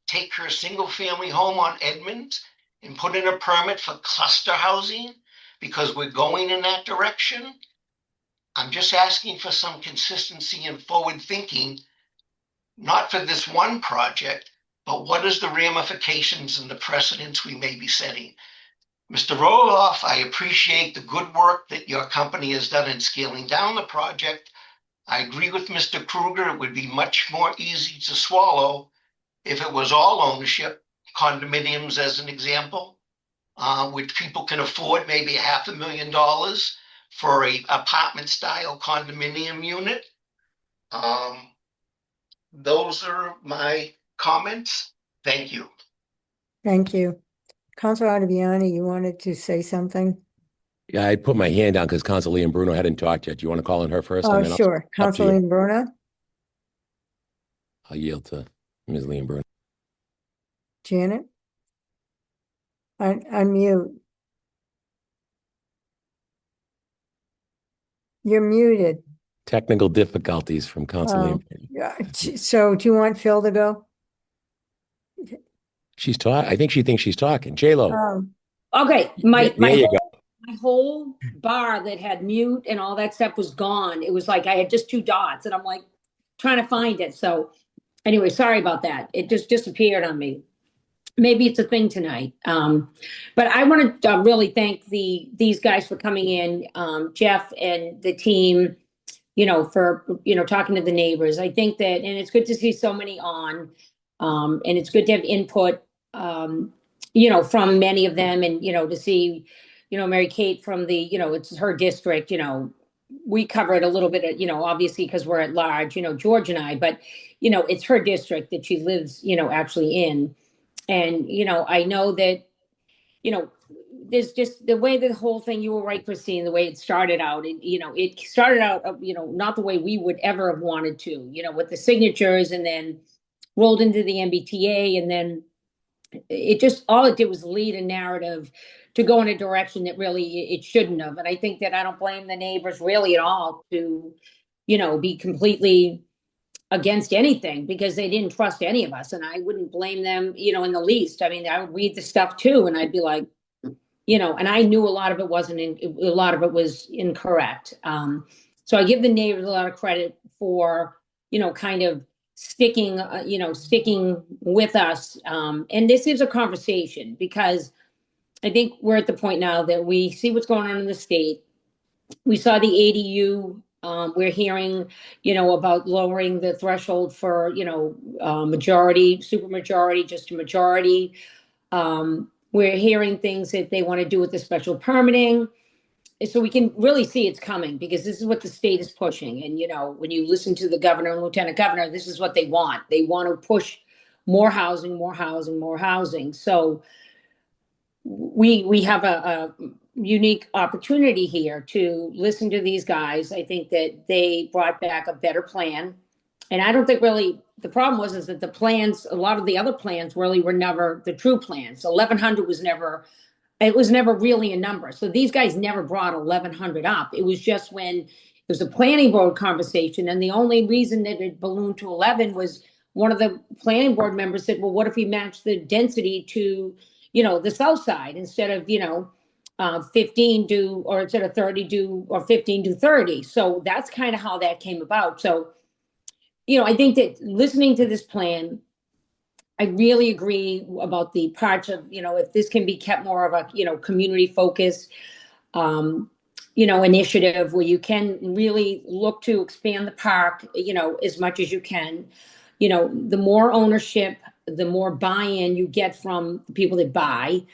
[SPEAKER 19] take her single family home on Edmonds and put in a permit for cluster housing because we're going in that direction? I'm just asking for some consistency and forward thinking, not for this one project, but what is the ramifications and the precedents we may be setting? Mr. Roloff, I appreciate the good work that your company has done in scaling down the project. I agree with Mr. Kruger. It would be much more easy to swallow if it was all ownership, condominiums as an example, which people can afford maybe $500,000 for a apartment style condominium unit. Those are my comments. Thank you.
[SPEAKER 1] Thank you. Councilor Ottaviani, you wanted to say something?
[SPEAKER 7] Yeah, I put my hand down because Council Liam Bruno hadn't talked yet. Do you want to call on her first?
[SPEAKER 1] Oh,
[SPEAKER 7] And then
[SPEAKER 1] sure. Councilor Bruno?
[SPEAKER 7] I'll yield to Ms. Liam Bruno.
[SPEAKER 1] Janet? Unmute. You're muted.
[SPEAKER 7] Technical difficulties from Council Liam.
[SPEAKER 1] Yeah. So do you want Phil to go?
[SPEAKER 7] She's talking. I think she thinks she's talking. J-Lo.
[SPEAKER 2] Okay,
[SPEAKER 7] there you go.
[SPEAKER 2] my whole bar that had mute and all that stuff was gone. It was like I had just 2 dots, and I'm like trying to find it. So anyway, sorry about that. It just disappeared on me. Maybe it's a thing tonight. But I want to really thank these guys for coming in, Jeff and the team, for, talking to the neighbors. I think that, and it's good to see so many on, and it's good to have input, from many of them, and, to see, Mary Kate from the, it's her district, we cover it a little bit, obviously because we're at large, George and I, but, it's her district that she lives, actually in. And, I know that, there's just the way the whole thing, you were right, Christine, the way it started out, it started out, not the way we would ever have wanted to, with the signatures, and then rolled into the MBTA, and then it just, all it did was lead a narrative to go in a direction that really it shouldn't have. And I think that I don't blame the neighbors really at all to, be completely against anything, because they didn't trust any of us. And I wouldn't blame them, in the least. I mean, I would read the stuff too, and I'd be like, and I knew a lot of it wasn't a lot of it was incorrect. So I give the neighbors a lot of credit for, kind of sticking with us. And this is a conversation, because I think we're at the point now that we see what's going on in the state. We saw the ADU. We're hearing, about lowering the threshold for, majority, supermajority, just a majority. We're hearing things that they want to do with the special permitting. So we can really see it's coming, because this is what the state is pushing. And, when you listen to the governor and lieutenant governor, this is what they want. They want to push more housing, more housing, more housing. So we have a unique opportunity here to listen to these guys. I think that they brought back a better plan. And I don't think really the problem is that the plans, a lot of the other plans really were never the true plans. 1,100 was never, it was never really a number. So these guys never brought 1,100 up. It was just when it was a planning board conversation. And the only reason that it ballooned to 11 was one of the planning board members said, well, what if we match the density to, the south side, instead of, 15 do, or instead of 30 do, or 15 to 30. So that's kind of how that came about. So, I think that listening to this plan, I really agree about the parts of, if this can be kept more of a, community focused, initiative where you can really look to expand the park, as much as you can. The more ownership, the more buy-in you get from the people that buy,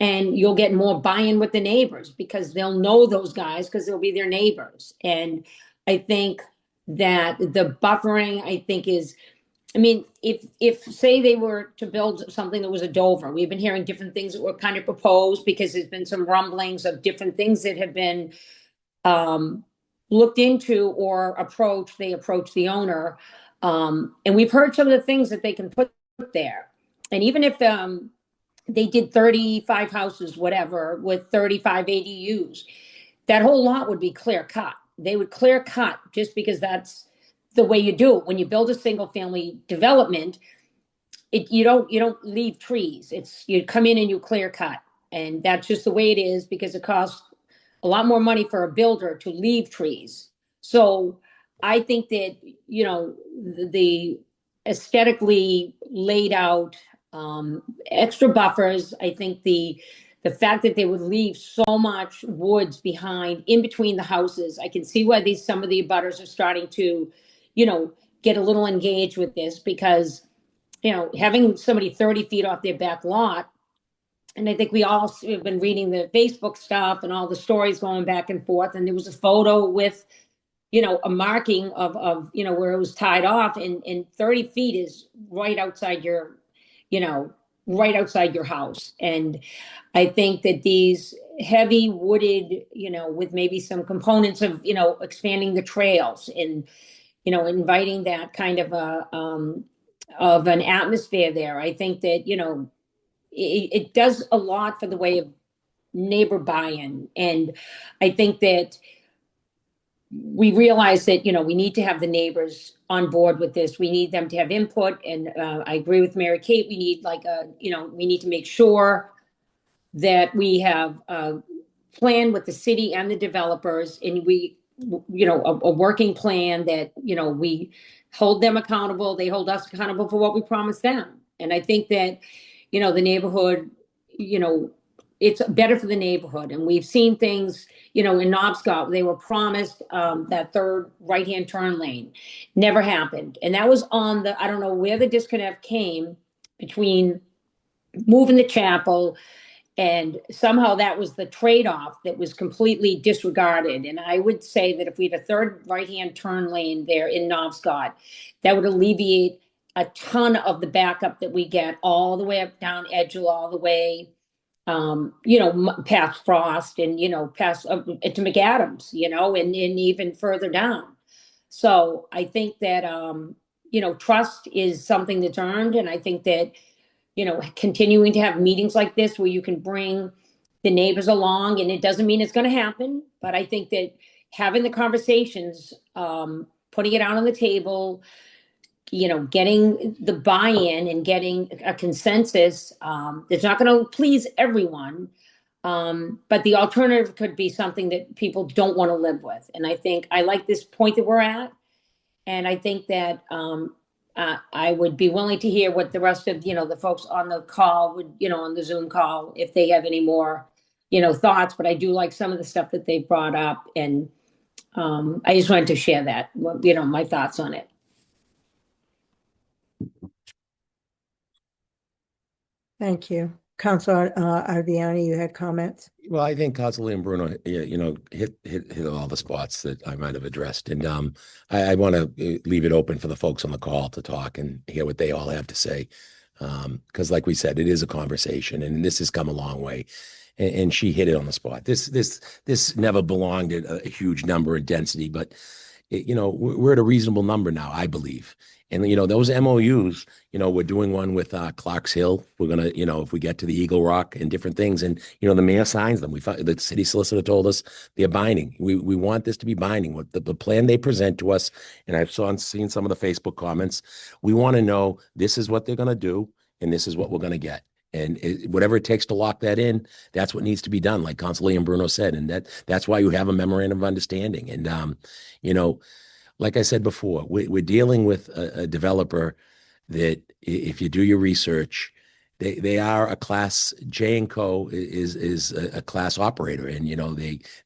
[SPEAKER 2] and you'll get more buy-in with the neighbors, because they'll know those guys because they'll be their neighbors. And I think that the buffering, I think, is, I mean, if say they were to build something that was a Dover, we've been hearing different things that were kind of proposed, because there's been some rumblings of different things that have been looked into or approached. They approach the owner, and we've heard some of the things that they can put there. And even if they did 35 houses, whatever, with 35 ADUs, that whole lot would be clear cut. They would clear cut, just because that's the way you do it. When you build a single family development, you don't leave trees. It's, you come in and you clear cut. And that's just the way it is, because it costs a lot more money for a builder to leave trees. So I think that, the aesthetically laid out, extra buffers, I think the fact that they would leave so much woods behind in between the houses, I can see why some of the abutters are starting to, get a little engaged with this, because, having somebody 30 feet off their back lot. And I think we all have been reading the Facebook stuff and all the stories going back and forth. And there was a photo with, a marking of, where it was tied off, and 30 feet is right outside your, right outside your house. And I think that these heavy wooded, with maybe some components of, expanding the trails, and, inviting that kind of of an atmosphere there. I think that, it does a lot for the way of neighbor buy-in. And I think that we realize that, we need to have the neighbors on board with this. We need them to have input. And I agree with Mary Kate. We need we need to make sure that we have a plan with the city and the developers, and a working plan that, we hold them accountable. They hold us accountable for what we promised them. And I think that, the neighborhood, it's better for the neighborhood. And we've seen things, in Knobscott, they were promised that third right-hand turn lane. Never happened. And that was on I don't know where the disconnect came between moving the chapel And somehow that was the trade-off that was completely disregarded. And I would say that if we had a third right-hand turn lane there in Knobscott, that would alleviate a ton of the backup that we get all the way up down Edgel, all the way, past Frost and, past to McAdams, and even further down. So I think that, trust is something that's earned. And I think that, continuing to have meetings like this where you can bring the neighbors along, and it doesn't mean it's going to happen, but I think that having the conversations, putting it out on the table, getting the buy-in and getting a consensus, that's not going to please everyone. But the alternative could be something that people don't want to live with. And I think I like this point that we're at. And I think that, I would be willing to hear what the rest of, the folks on the call would, on the Zoom call, if they have any more, thoughts, but I do like some of the stuff that they brought up. And, I just wanted to share that, my thoughts on it.
[SPEAKER 1] Thank you. Councilor Arviani, you had comments?
[SPEAKER 7] Well, I think Councilor Bruno, hit all the spots that I might have addressed. And I want to leave it open for the folks on the call to talk and hear what they all have to say. Because like we said, it is a conversation and this has come a long way. And she hit it on the spot. This never belonged at a huge number and density, but we're at a reasonable number now, I believe. And, those MOUs, we're doing one with Clark's Hill. We're going to, if we get to the Eagle Rock and different things, and, the mayor signs them. The city solicitor told us they're binding. We want this to be binding. What the plan they present to us, and I've seen some of the Facebook comments, we want to know this is what they're going to do, and this is what we're going to get. And whatever it takes to lock that in, that's what needs to be done, like Councilor Bruno said. And that's why you have a memorandum of understanding. And, like I said before, we're dealing with a developer that, if you do your research, they are a class. J&Co is a class operator, and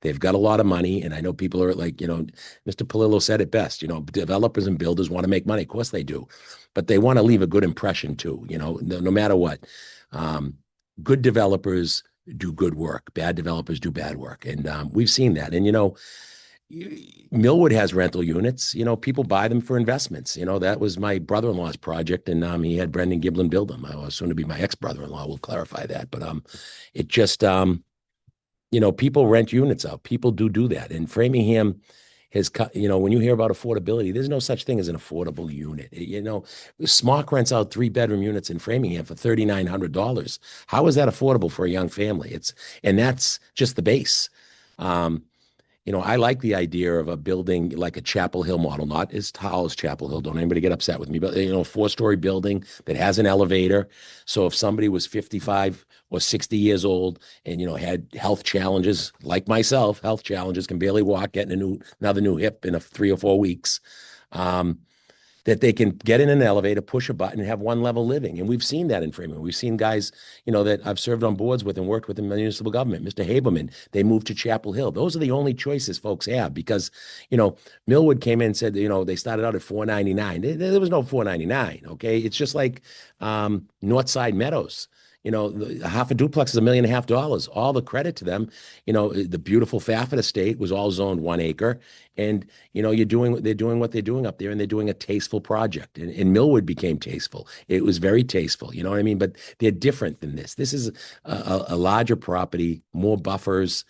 [SPEAKER 7] they've got a lot of money. And I know people are like, Mr. Palillo said it best. Developers and builders want to make money. Of course they do, but they want to leave a good impression too. No matter what. Good developers do good work. Bad developers do bad work, and we've seen that. And Millwood has rental units. People buy them for investments. That was my brother-in-law's project, and he had Brendan Giblin build them. I was soon to be my ex-brother-in-law. We'll clarify that, but it just people rent units out. People do that, and Framingham has cut. When you hear about affordability, there's no such thing as an affordable unit. Smock rents out 3-bedroom units in Framingham for $3,900. How is that affordable for a young family? And that's just the base. I like the idea of a building like a Chapel Hill model, not as tall as Chapel Hill. Don't anybody get upset with me, but a 4-story building that has an elevator. So if somebody was 55 or 60 years old and, had health challenges like myself, can barely walk, getting another new hip in 3 or 4 weeks, that they can get in an elevator, push a button, and have one-level living. And we've seen that in Framingham. We've seen guys, that I've served on boards with and worked with in municipal government. Mr. Haberman, they moved to Chapel Hill. Those are the only choices folks have because, Millwood came in and said, they started out at $499. There was no $499, okay? It's just like Northside Meadows. Half a duplex is $1.5 million. All the credit to them. The beautiful Fafford estate was all zoned 1 acre. And, they're doing what they're doing up there, and they're doing a tasteful project. And Millwood became tasteful. It was very tasteful. You know what I mean? But they're different than this. This is a larger property, more buffers.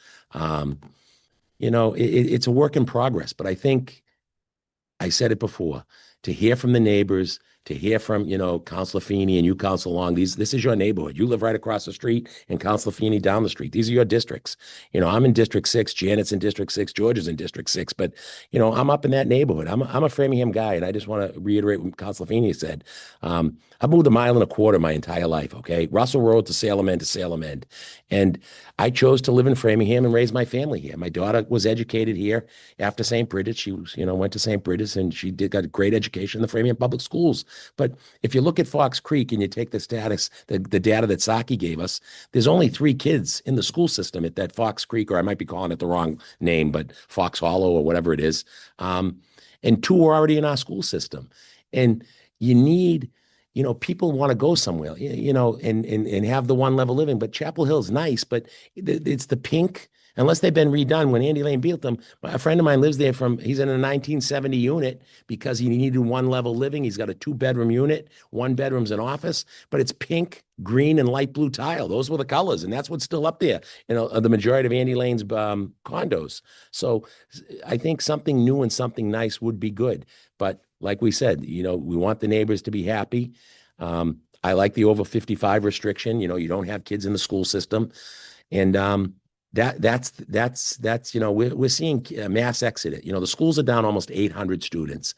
[SPEAKER 7] It's a work in progress. But I think I said it before, to hear from the neighbors, to hear from, Councilor Feeney and you, Councilor Long, this is your neighborhood. You live right across the street and Councilor Feeney down the street. These are your districts. I'm in District 6, Janet's in District 6, George is in District 6, but, I'm up in that neighborhood. I'm a Framingham guy, and I just want to reiterate what Councilor Feeney said. I moved 1.25 miles my entire life, okay? Russell Road to Salem End. And I chose to live in Framingham and raise my family here. My daughter was educated here after St. Bridget's. She was, went to St. Bridget's, and she got a great education in the Framingham Public Schools. But if you look at Fox Creek and you take the data that Saki gave us, there's only 3 kids in the school system at that Fox Creek, or I might be calling it the wrong name, but Fox Hollow or whatever it is. And 2 are already in our school system. And you need people want to go somewhere, and have the one level living. But Chapel Hill's nice, but it's the pink. Unless they've been redone. When Andy Lane built them, a friend of mine lives there he's in a 1970 unit because he needed one level living. He's got a 2-bedroom unit. 1 bedroom's an office, but it's pink, green, and light blue tile. Those were the colors, and that's what's still up there. The majority of Andy Lane's condos. So I think something new and something nice would be good. But like we said, we want the neighbors to be happy. I like the over 55 restriction. You don't have kids in the school system, and that's we're seeing mass exit. The schools are down almost 800 students.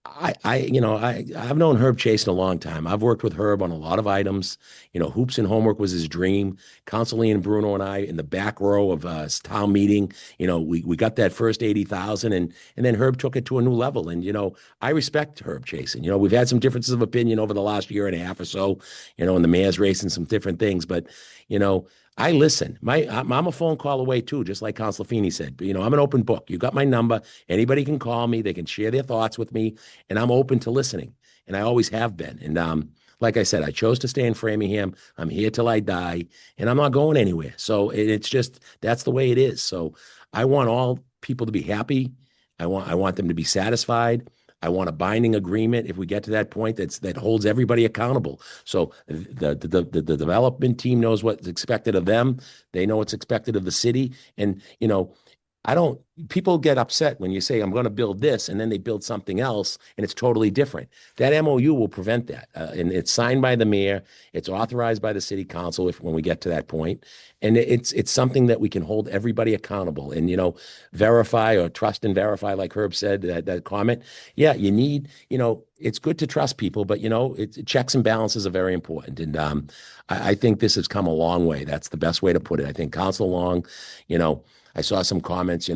[SPEAKER 7] I've known Herb Chase in a long time. I've worked with Herb on a lot of items. Hoops and homework was his dream. Council and Bruno and I in the back row of town meeting, we got that first 80,000, and then Herb took it to a new level. And I respect Herb Chase. And we've had some differences of opinion over the last year and a half or so, in the mayor's race and some different things. But I listen. I'm a phone call away too, just like Councilor Feeney said. But, I'm an open book. You got my number. Anybody can call me. They can share their thoughts with me, and I'm open to listening. And I always have been. And like I said, I chose to stay in Framingham. I'm here till I die, and I'm not going anywhere. So it's just that's the way it is. So I want all people to be happy. I want them to be satisfied. I want a binding agreement if we get to that point that holds everybody accountable. So the development team knows what's expected of them. They know what's expected of the city. And, people get upset when you say, I'm going to build this, and then they build something else, and it's totally different. That MOU will prevent that. And it's signed by the mayor. It's authorized by the city council when we get to that point. And it's something that we can hold everybody accountable and, verify or trust and verify, like Herb said, that comment. Yeah, you need, it's good to trust people, but, checks and balances are very important. And I think this has come a long way. That's the best way to put it. I think Council Long, I saw some comments,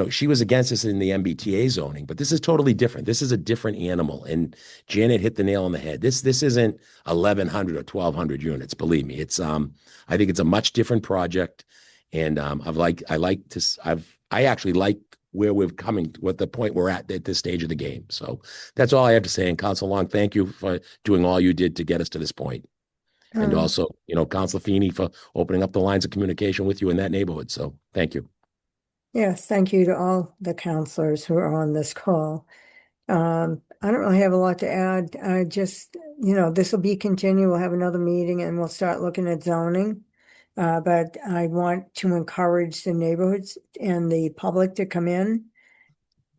[SPEAKER 7] she was against this in the MBTA zoning, but this is totally different. This is a different animal. And Janet hit the nail on the head. This isn't 1,100 or 1,200 units. Believe me, I think it's a much different project. And I actually like where we're coming, what the point we're at this stage of the game. So that's all I have to say. And Council Long, thank you for doing all you did to get us to this point. And also, Councilor Feeney for opening up the lines of communication with you in that neighborhood. So thank you.
[SPEAKER 1] Yes, thank you to all the counselors who are on this call. I don't really have a lot to add. I just, this will be continued. We'll have another meeting and we'll start looking at zoning. But I want to encourage the neighborhoods and the public to come in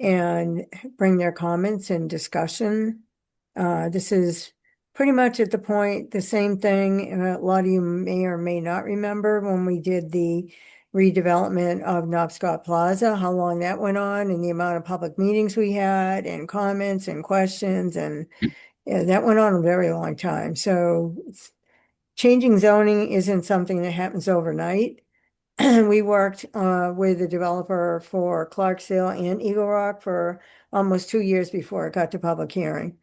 [SPEAKER 1] and bring their comments and discussion. This is pretty much at the point, the same thing. A lot of you may or may not remember when we did the redevelopment of Knobscott Plaza, how long that went on and the amount of public meetings we had and comments and questions. And that went on a very long time. So changing zoning isn't something that happens overnight. We worked with the developer for Clarksville and Eagle Rock for almost 2 years before it got to public hearing.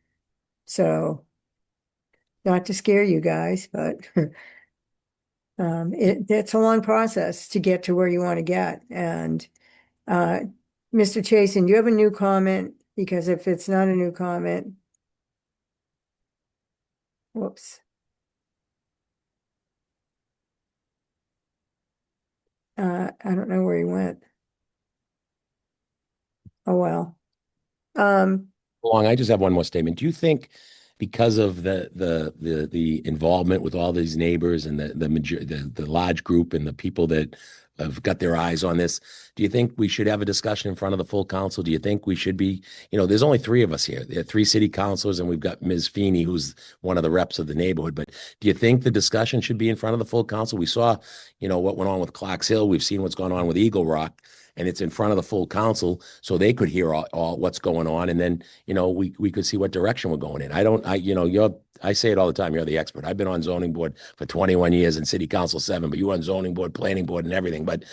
[SPEAKER 1] So not to scare you guys, but it's a long process to get to where you want to get. And Mr. Chasen, do you have a new comment? Because if it's not a new comment, whoops. I don't know where he went. Oh, well.
[SPEAKER 7] Long, I just have one more statement. Do you think because of the involvement with all these neighbors and the large group and the people that have got their eyes on this, do you think we should have a discussion in front of the full council? Do you think we should be, there's only 3 of us here. There are 3 city councilors and we've got Ms. Feeney, who's one of the reps of the neighborhood. But do you think the discussion should be in front of the full council? We saw, what went on with Clarks Hill. We've seen what's going on with Eagle Rock. And it's in front of the full council so they could hear all what's going on. And then, we could see what direction we're going in. I say it all the time. You're the expert. I've been on zoning board for 21 years and city council 7, but you on zoning board, planning board and everything. But,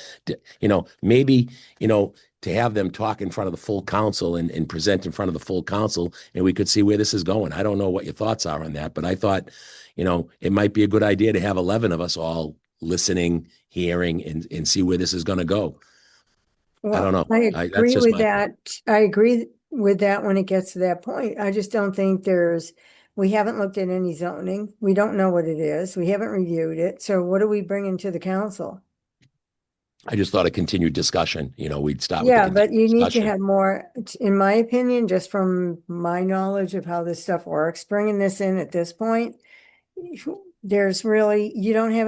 [SPEAKER 7] maybe, to have them talk in front of the full council and present in front of the full council and we could see where this is going. I don't know what your thoughts are on that, but I thought, it might be a good idea to have 11 of us all listening, hearing and see where this is going to go.
[SPEAKER 1] Well,
[SPEAKER 7] I don't know.
[SPEAKER 1] I agree with that. I agree with that when it gets to that point. I just don't think there's We haven't looked at any zoning. We don't know what it is. We haven't reviewed it. So what are we bringing to the council?
[SPEAKER 7] I just thought a continued discussion, we'd start with the
[SPEAKER 1] Yeah, but
[SPEAKER 7] continued
[SPEAKER 1] you need to
[SPEAKER 7] discussion.
[SPEAKER 1] have more, in my opinion, just from my knowledge of how this stuff works, bringing this in at this point, there's really, you don't have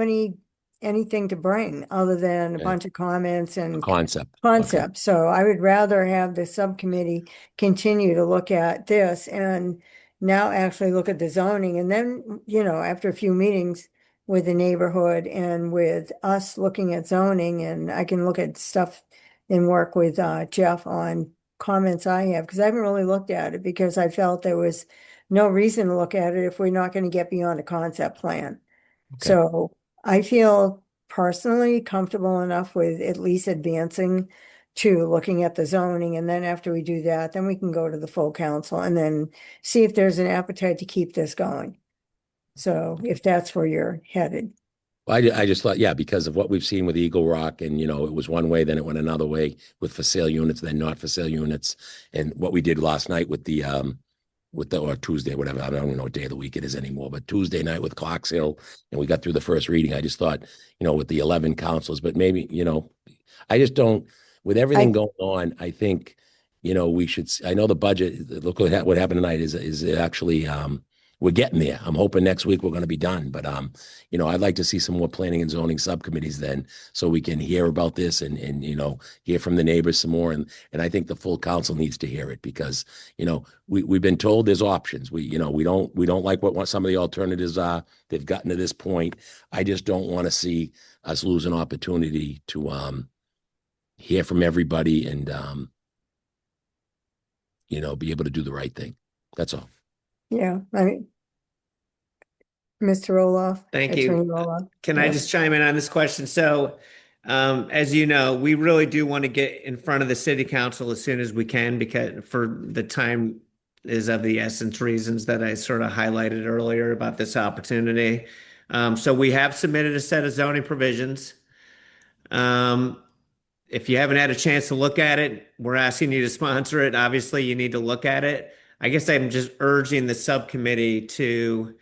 [SPEAKER 1] anything to bring other than a
[SPEAKER 7] Okay.
[SPEAKER 1] bunch of comments and
[SPEAKER 7] Concept. Okay.
[SPEAKER 1] concepts. So I would rather have the subcommittee continue to look at this and now actually look at the zoning. And then, after a few meetings with the neighborhood and with us looking at zoning, and I can look at stuff and work with Jeff on comments I have, because I haven't really looked at it because I felt there was no reason to look at it if we're not going to get beyond a concept plan.
[SPEAKER 7] Okay.
[SPEAKER 1] So I feel personally comfortable enough with at least advancing to looking at the zoning. And then after we do that, then we can go to the full council and then see if there's an appetite to keep this going. So if that's where you're headed.
[SPEAKER 7] Well, I just thought, yeah, because of what we've seen with Eagle Rock and, it was one way, then it went another way with for sale units, then not for sale units. And what we did last night with or Tuesday, whatever, I don't even know what day of the week it is anymore, but Tuesday night with Cox Hill, and we got through the first reading. I just thought, with the 11 councils, but maybe, I just don't, with everything going on, I think, we should, I know the budget, look what happened tonight is actually, we're getting there. I'm hoping next week we're going to be done, but I'd like to see some more planning and zoning subcommittees then, so we can hear about this and hear from the neighbors some more. And I think the full council needs to hear it because we've been told there's options. We don't like what some of the alternatives are. They've gotten to this point. I just don't want to see us lose an opportunity to hear from everybody and be able to do the right thing. That's all.
[SPEAKER 1] Yeah, Mr. Roloff.
[SPEAKER 3] Thank you.
[SPEAKER 1] Attorney Roloff.
[SPEAKER 3] Can I just chime in on this question? So, as you know, we really do want to get in front of the city council as soon as we can because for the time is of the essence reasons that I sort of highlighted earlier about this opportunity. So we have submitted a set of zoning provisions. If you haven't had a chance to look at it, we're asking you to sponsor it. Obviously, you need to look at it. I guess I'm just urging the subcommittee to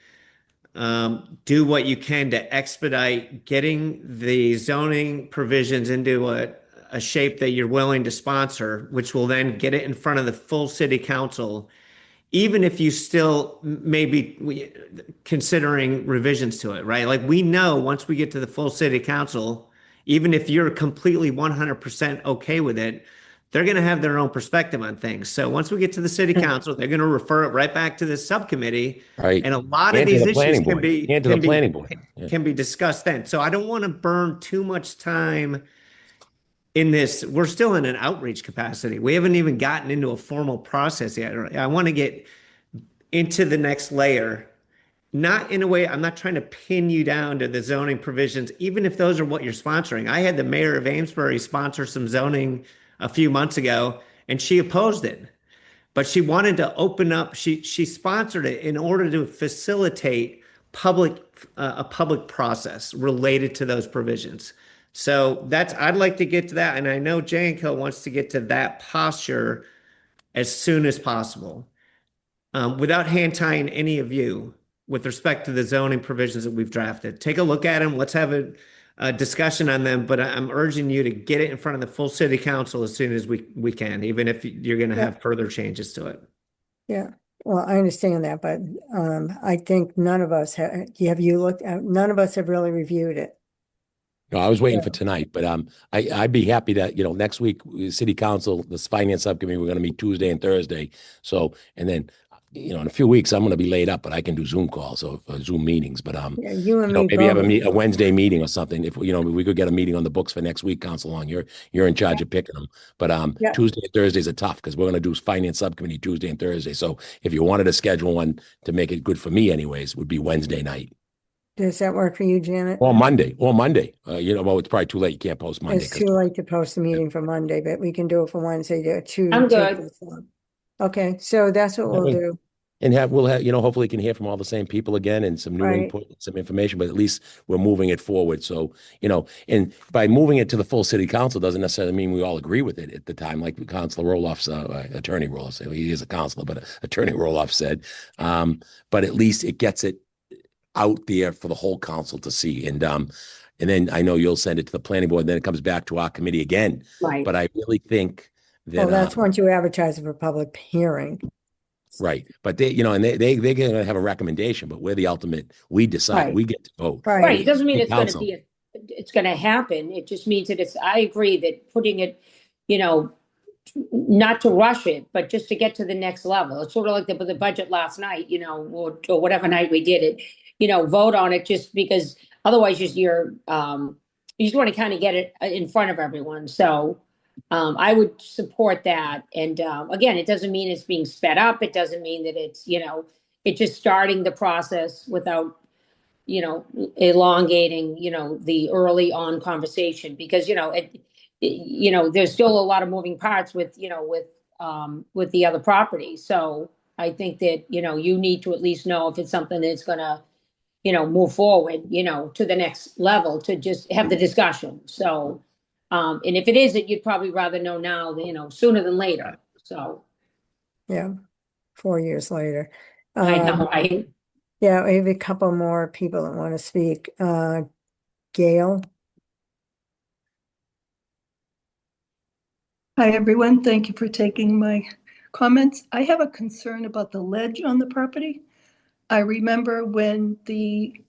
[SPEAKER 3] do what you can to expedite getting the zoning provisions into a shape that you're willing to sponsor, which will then get it in front of the full city council, even if you still may be considering revisions to it, right? Like we know once we get to the full city council, even if you're completely 100% okay with it, they're going to have their own perspective on things. So once we get to the city council, they're going to refer it right back to the subcommittee.
[SPEAKER 7] Right.
[SPEAKER 3] And a lot of
[SPEAKER 7] And to
[SPEAKER 3] these
[SPEAKER 7] the
[SPEAKER 3] issues
[SPEAKER 7] planning
[SPEAKER 3] can
[SPEAKER 7] board.
[SPEAKER 3] be
[SPEAKER 7] And to the planning board. Yeah.
[SPEAKER 3] can be discussed then. So I don't want to burn too much time in this. We're still in an outreach capacity. We haven't even gotten into a formal process yet. I want to get into the next layer. Not in a way, I'm not trying to pin you down to the zoning provisions, even if those are what you're sponsoring. I had the mayor of Amesbury sponsor some zoning a few months ago, and she opposed it. But she wanted to open up, she sponsored it in order to facilitate a public process related to those provisions. So I'd like to get to that. And I know Janko wants to get to that posture as soon as possible. Without hand tying any of you with respect to the zoning provisions that we've drafted. Take a look at them. Let's have a discussion on them, but I'm urging you to get it in front of the full city council as soon as we can, even if you're going to have further changes to it.
[SPEAKER 1] Yeah, well, I understand that, but I think none of us have you looked at, none of us have really reviewed it.
[SPEAKER 7] No, I was waiting for tonight, but I'd be happy that, next week, city council, this finance subcommittee, we're going to meet Tuesday and Thursday. So, and then, in a few weeks, I'm going to be laid up, but I can do Zoom calls or Zoom meetings. But
[SPEAKER 1] yeah, you and me
[SPEAKER 7] maybe have
[SPEAKER 1] both.
[SPEAKER 7] a Wednesday meeting or something. If we could get a meeting on the books for next week, Council Long, you're in charge of picking them. But Tuesday and Thursdays are tough because we're going to do finance subcommittee Tuesday and Thursday. So if you wanted to schedule one to make it good for me, anyways, would be Wednesday night.
[SPEAKER 1] Does that work for you, Janet?
[SPEAKER 7] Or Monday. Well, it's probably too late. You can't post Monday.
[SPEAKER 1] It's too late to post the meeting for Monday, but we can do it for Wednesday.
[SPEAKER 2] I'm good.
[SPEAKER 1] Okay, so that's what we'll do.
[SPEAKER 7] And we'll have, hopefully can hear from all the same people again and some new
[SPEAKER 1] Right.
[SPEAKER 7] input, some information, but at least we're moving it forward. So, and by moving it to the full city council doesn't necessarily mean we all agree with it at the time, like Councilor Roloff's, Attorney Roloff, he is a councilor, but Attorney Roloff said, but at least it gets it out there for the whole council to see. And then I know you'll send it to the planning board, and then it comes back to our committee again.
[SPEAKER 2] Right.
[SPEAKER 7] But I really think that,
[SPEAKER 1] Well, that's once you advertise it for public hearing.
[SPEAKER 7] right. But they're going to have a recommendation, but we're the ultimate, we decide,
[SPEAKER 2] Right.
[SPEAKER 7] we get to vote.
[SPEAKER 2] Right. It doesn't mean
[SPEAKER 7] The
[SPEAKER 2] it's going to
[SPEAKER 7] council.
[SPEAKER 2] be, it's going to happen. It just means that I agree that putting it, not to rush it, but just to get to the next level. It's sort of like the budget last night, or whatever night we did it, vote on it just because otherwise you just want to kind of get it in front of everyone. So I would support that. And again, it doesn't mean it's being sped up. It doesn't mean that it's just starting the process without, elongating, the early on conversation because, there's still a lot of moving parts with the other property. So I think that, you need to at least know if it's something that's going to, move forward, to the next level to just have the discussion. So, and if it isn't, you'd probably rather know now than, sooner than later. So.
[SPEAKER 1] Yeah, 4 years later.
[SPEAKER 2] I know, right?
[SPEAKER 1] Yeah, we have a couple more people that want to speak. Gail?
[SPEAKER 20] Hi, everyone. Thank you for taking my comments. I have a concern about the ledge on the property. I remember when the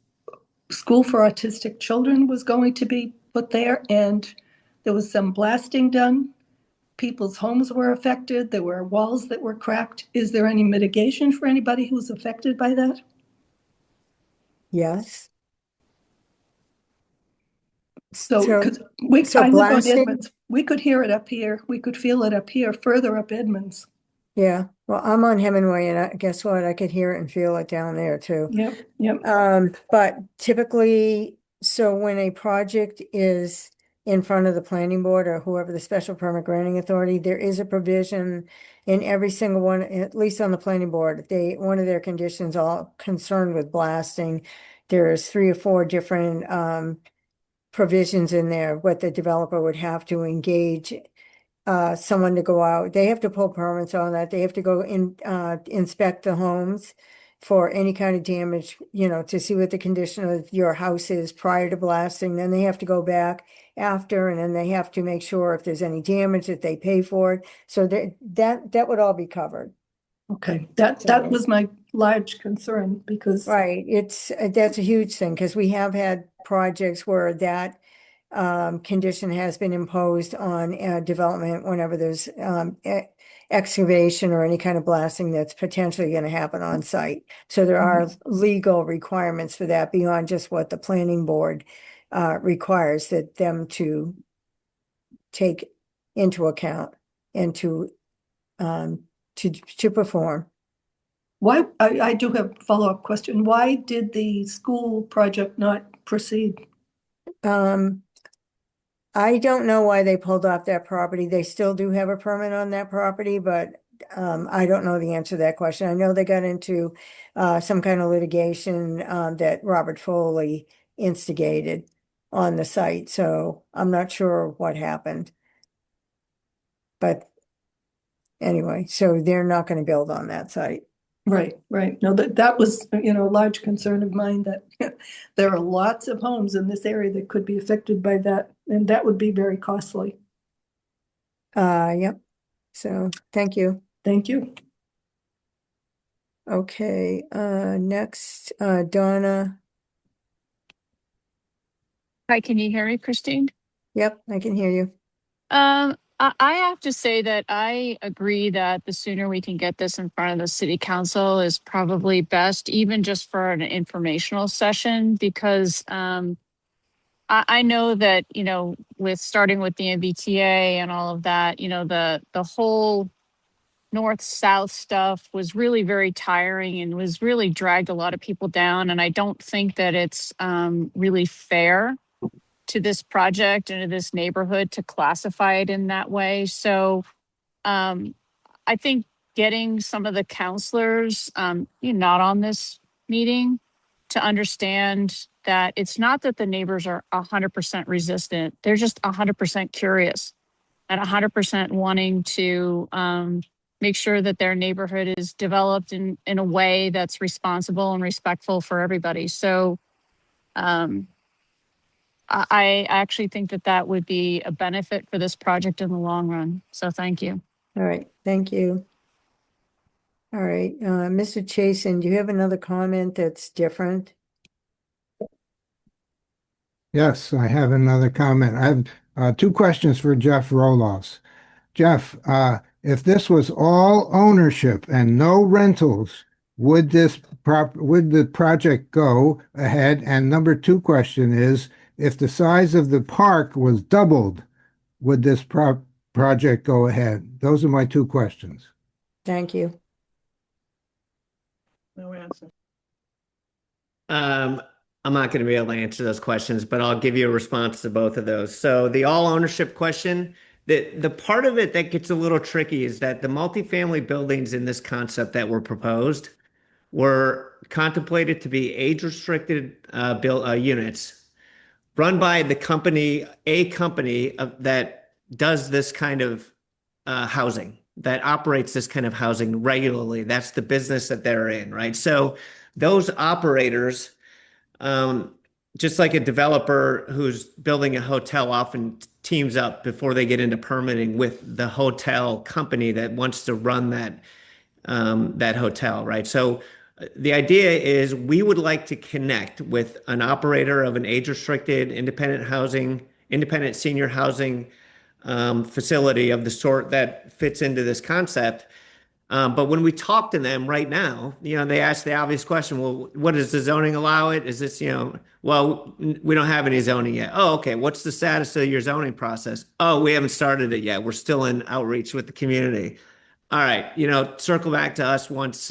[SPEAKER 20] School for Autistic Children was going to be put there and there was some blasting done. People's homes were affected. There were walls that were cracked. Is there any mitigation for anybody who's affected by that?
[SPEAKER 1] Yes.
[SPEAKER 20] So,
[SPEAKER 1] So-
[SPEAKER 20] because
[SPEAKER 1] so
[SPEAKER 20] I live on
[SPEAKER 1] blasting-
[SPEAKER 20] Edmonds. We could hear it up here. We could feel it up here, further up Edmonds.
[SPEAKER 1] Yeah, well, I'm on Hemingway and guess what? I could hear it and feel it down there too.
[SPEAKER 20] Yep.
[SPEAKER 1] But typically, so when a project is in front of the planning board or whoever the special permit granting authority, there is a provision in every single one, at least on the planning board, one of their conditions all concerned with blasting. There's 3 or 4 different provisions in there, what the developer would have to engage someone to go out. They have to pull permits on that. They have to go inspect the homes for any kind of damage, to see what the condition of your house is prior to blasting. Then they have to go back after, and then they have to make sure if there's any damage that they pay for it. So that would all be covered.
[SPEAKER 20] Okay, that was my large concern because.
[SPEAKER 1] Right, that's a huge thing because we have had projects where that condition has been imposed on development whenever there's excavation or any kind of blasting that's potentially going to happen on site. So there are legal requirements for that beyond just what the planning board requires that them to take into account and to perform.
[SPEAKER 20] Why, I do have a follow-up question. Why did the school project not proceed?
[SPEAKER 1] I don't know why they pulled off that property. They still do have a permit on that property, but I don't know the answer to that question. I know they got into some kind of litigation that Robert Foley instigated on the site, so I'm not sure what happened. But anyway, so they're not going to build on that site.
[SPEAKER 20] Right. No, that was, a large concern of mine that there are lots of homes in this area that could be affected by that, and that would be very costly.
[SPEAKER 1] Yep. So thank you.
[SPEAKER 20] Thank you.
[SPEAKER 1] Okay, next, Donna.
[SPEAKER 21] Hi, can you hear me, Christine?
[SPEAKER 1] Yep, I can hear you.
[SPEAKER 21] I have to say that I agree that the sooner we can get this in front of the city council is probably best, even just for an informational session, because I know that, with starting with the MBTA and all of that, the whole north-south stuff was really very tiring and was really dragged a lot of people down. And I don't think that it's really fair to this project and to this neighborhood to classify it in that way. So I think getting some of the counselors, not on this meeting, to understand that it's not that the neighbors are 100% resistant. They're just 100% curious and 100% wanting to make sure that their neighborhood is developed in a way that's responsible and respectful for everybody. So I actually think that that would be a benefit for this project in the long run. So thank you.
[SPEAKER 1] All right, thank you. All right, Mr. Chasen, do you have another comment that's different?
[SPEAKER 5] Yes, I have another comment. I have two questions for Jeff Roloffs. Jeff, if this was all ownership and no rentals, would the project go ahead? And number two question is, if the size of the park was doubled, would this project go ahead? Those are my two questions.
[SPEAKER 1] Thank you.
[SPEAKER 18] No answer.
[SPEAKER 3] I'm not going to be able to answer those questions, but I'll give you a response to both of those. So the all ownership question, the part of it that gets a little tricky is that the multifamily buildings in this concept that were proposed were contemplated to be age-restricted units run by a company that does this kind of housing, that operates this kind of housing regularly. That's the business that they're in, right? So those operators, just like a developer who's building a hotel, often teams up before they get into permitting with the hotel company that wants to run that hotel, right? So the idea is we would like to connect with an operator of an age-restricted independent senior housing facility of the sort that fits into this concept. But when we talk to them right now, they ask the obvious question, well, what does the zoning allow it? Is this, well, we don't have any zoning yet. Oh, okay. What's the status of your zoning process? Oh, we haven't started it yet. We're still in outreach with the community. All right. Circle back to us once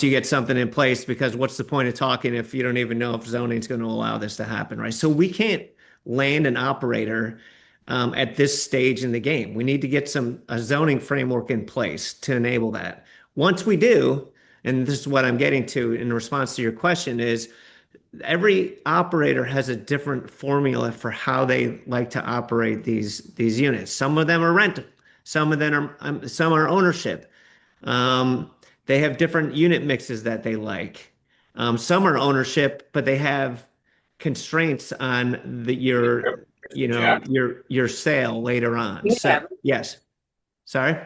[SPEAKER 3] you get something in place, because what's the point of talking if you don't even know if zoning is going to allow this to happen, right? So we can't land an operator at this stage in the game. We need to get a zoning framework in place to enable that. Once we do, and this is what I'm getting to in response to your question, is every operator has a different formula for how they like to operate these units. Some of them are rental, some are ownership. They have different unit mixes that they like. Some are ownership, but they have constraints on your sale later on. So yes. Sorry.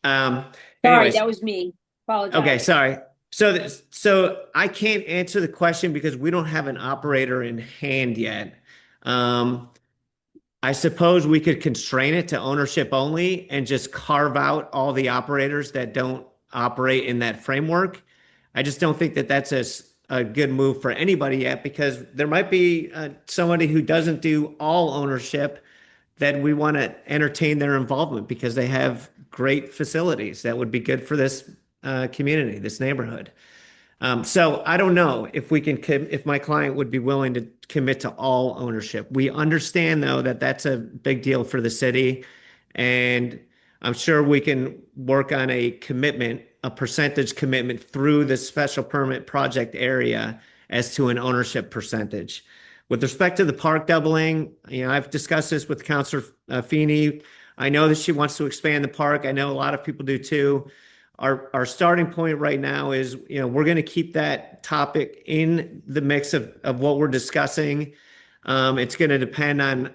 [SPEAKER 2] Sorry,
[SPEAKER 3] Anyways,
[SPEAKER 2] that was me. Apologize.
[SPEAKER 3] okay, sorry. So I can't answer the question because we don't have an operator in hand yet. I suppose we could constrain it to ownership only and just carve out all the operators that don't operate in that framework. I just don't think that that's a good move for anybody yet, because there might be somebody who doesn't do all ownership that we want to entertain their involvement because they have great facilities that would be good for this community, this neighborhood. So I don't know if if my client would be willing to commit to all ownership. We understand, though, that that's a big deal for the city, and I'm sure we can work on a percentage commitment through the special permit project area as to an ownership percentage. With respect to the park doubling, I've discussed this with Councilor Feeney. I know that she wants to expand the park. I know a lot of people do too. Our starting point right now is, we're going to keep that topic in the mix of what we're discussing. It's going to depend on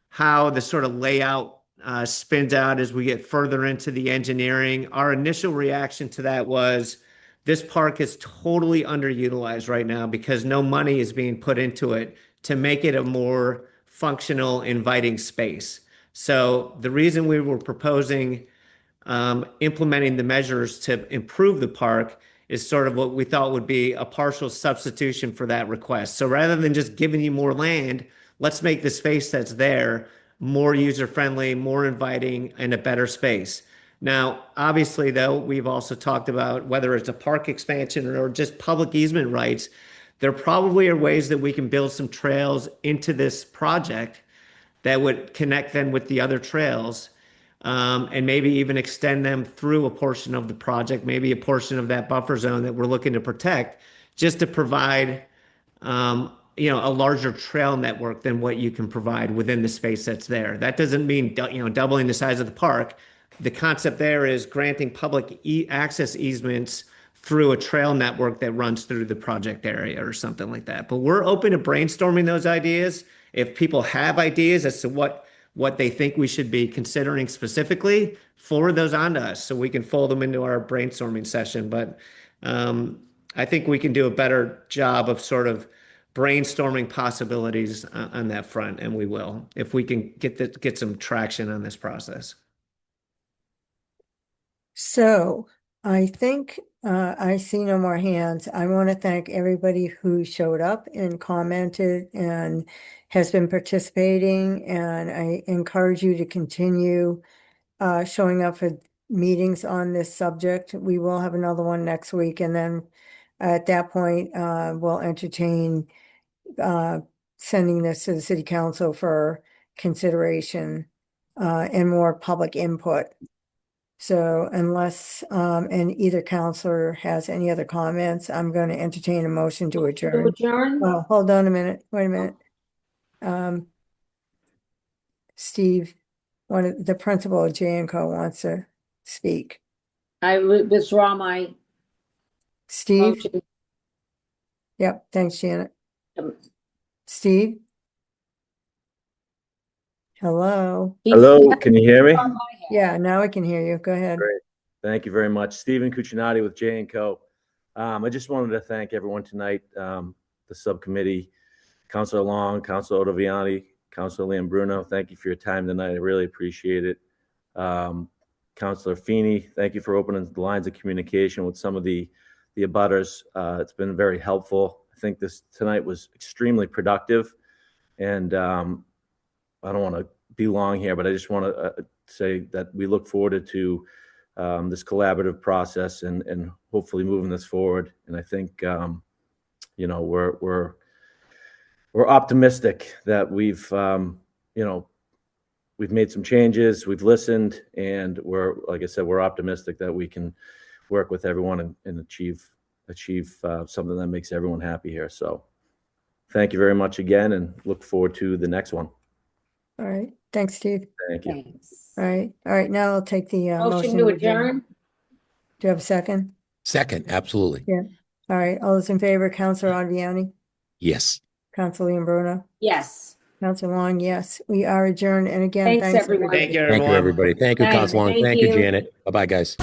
[SPEAKER 3] how the sort of layout spins out as we get further into the engineering. Our initial reaction to that was this park is totally underutilized right now because no money is being put into it to make it a more functional, inviting space. So the reason we were proposing implementing the measures to improve the park is sort of what we thought would be a partial substitution for that request. So rather than just giving you more land, let's make the space that's there more user-friendly, more inviting, and a better space. Now, obviously, though, we've also talked about whether it's a park expansion or just public easement rights, there probably are ways that we can build some trails into this project that would connect them with the other trails and maybe even extend them through a portion of the project, maybe a portion of that buffer zone that we're looking to protect, just to provide a larger trail network than what you can provide within the space that's there. That doesn't mean doubling the size of the park. The concept there is granting public access easements through a trail network that runs through the project area or something like that. But we're open to brainstorming those ideas. If people have ideas as to what they think we should be considering specifically, forward those on to us so we can fold them into our brainstorming session. But I think we can do a better job of sort of brainstorming possibilities on that front, and we will, if we can get some traction on this process.
[SPEAKER 1] So I think I see no more hands. I want to thank everybody who showed up and commented and has been participating. And I encourage you to continue showing up for meetings on this subject. We will have another one next week. And then at that point, we'll entertain sending this to the city council for consideration and more public input. So unless and either counselor has any other comments, I'm going to entertain a motion to adjourn. Oh, hold on a minute. Wait a minute. Steve, the principal of J&Co wants to speak.
[SPEAKER 2] I withdraw my
[SPEAKER 1] Steve?
[SPEAKER 2] motion.
[SPEAKER 1] Yep, thanks, Janet. Steve? Hello?
[SPEAKER 4] Hello, can you hear me?
[SPEAKER 1] Yeah, now I can hear you. Go ahead.
[SPEAKER 4] Great. Thank you very much. Stephen Cuccinati with J&Co. I just wanted to thank everyone tonight, the subcommittee, Councilor Long, Councilor Ottaviani, Councilor Lambruna. Thank you for your time tonight. I really appreciate it. Councilor Feeney, thank you for opening the lines of communication with some of the abutters. It's been very helpful. I think this tonight was extremely productive, and I don't want to be long here, but I just want to say that we look forward to this collaborative process and hopefully moving this forward. And I think we're optimistic that we've made some changes, we've listened, and like I said, we're optimistic that we can work with everyone and achieve something that makes everyone happy here. So thank you very much again, and look forward to the next one.
[SPEAKER 1] All right. Thanks, Steve.
[SPEAKER 4] Thank you.
[SPEAKER 2] Thanks.
[SPEAKER 1] All right. All right. Now I'll take the
[SPEAKER 2] Motion to adjourn?
[SPEAKER 1] Do you have a second?
[SPEAKER 7] Second, absolutely.
[SPEAKER 1] Yeah. All right. All those in favor, Councilor Ottaviani,
[SPEAKER 7] Yes.
[SPEAKER 1] Councilor Lambruna,
[SPEAKER 2] Yes.
[SPEAKER 1] Councilor Long, yes. We are adjourned. And again,
[SPEAKER 2] Thanks,
[SPEAKER 1] thanks
[SPEAKER 2] everyone.
[SPEAKER 1] everybody.
[SPEAKER 3] Thank you,
[SPEAKER 7] Thank you,
[SPEAKER 3] everyone.
[SPEAKER 7] everybody. Thank you,
[SPEAKER 2] Thanks.
[SPEAKER 7] Council Long.
[SPEAKER 2] Thank
[SPEAKER 7] Thank you,
[SPEAKER 2] you.
[SPEAKER 7] Janet. Bye-bye, guys.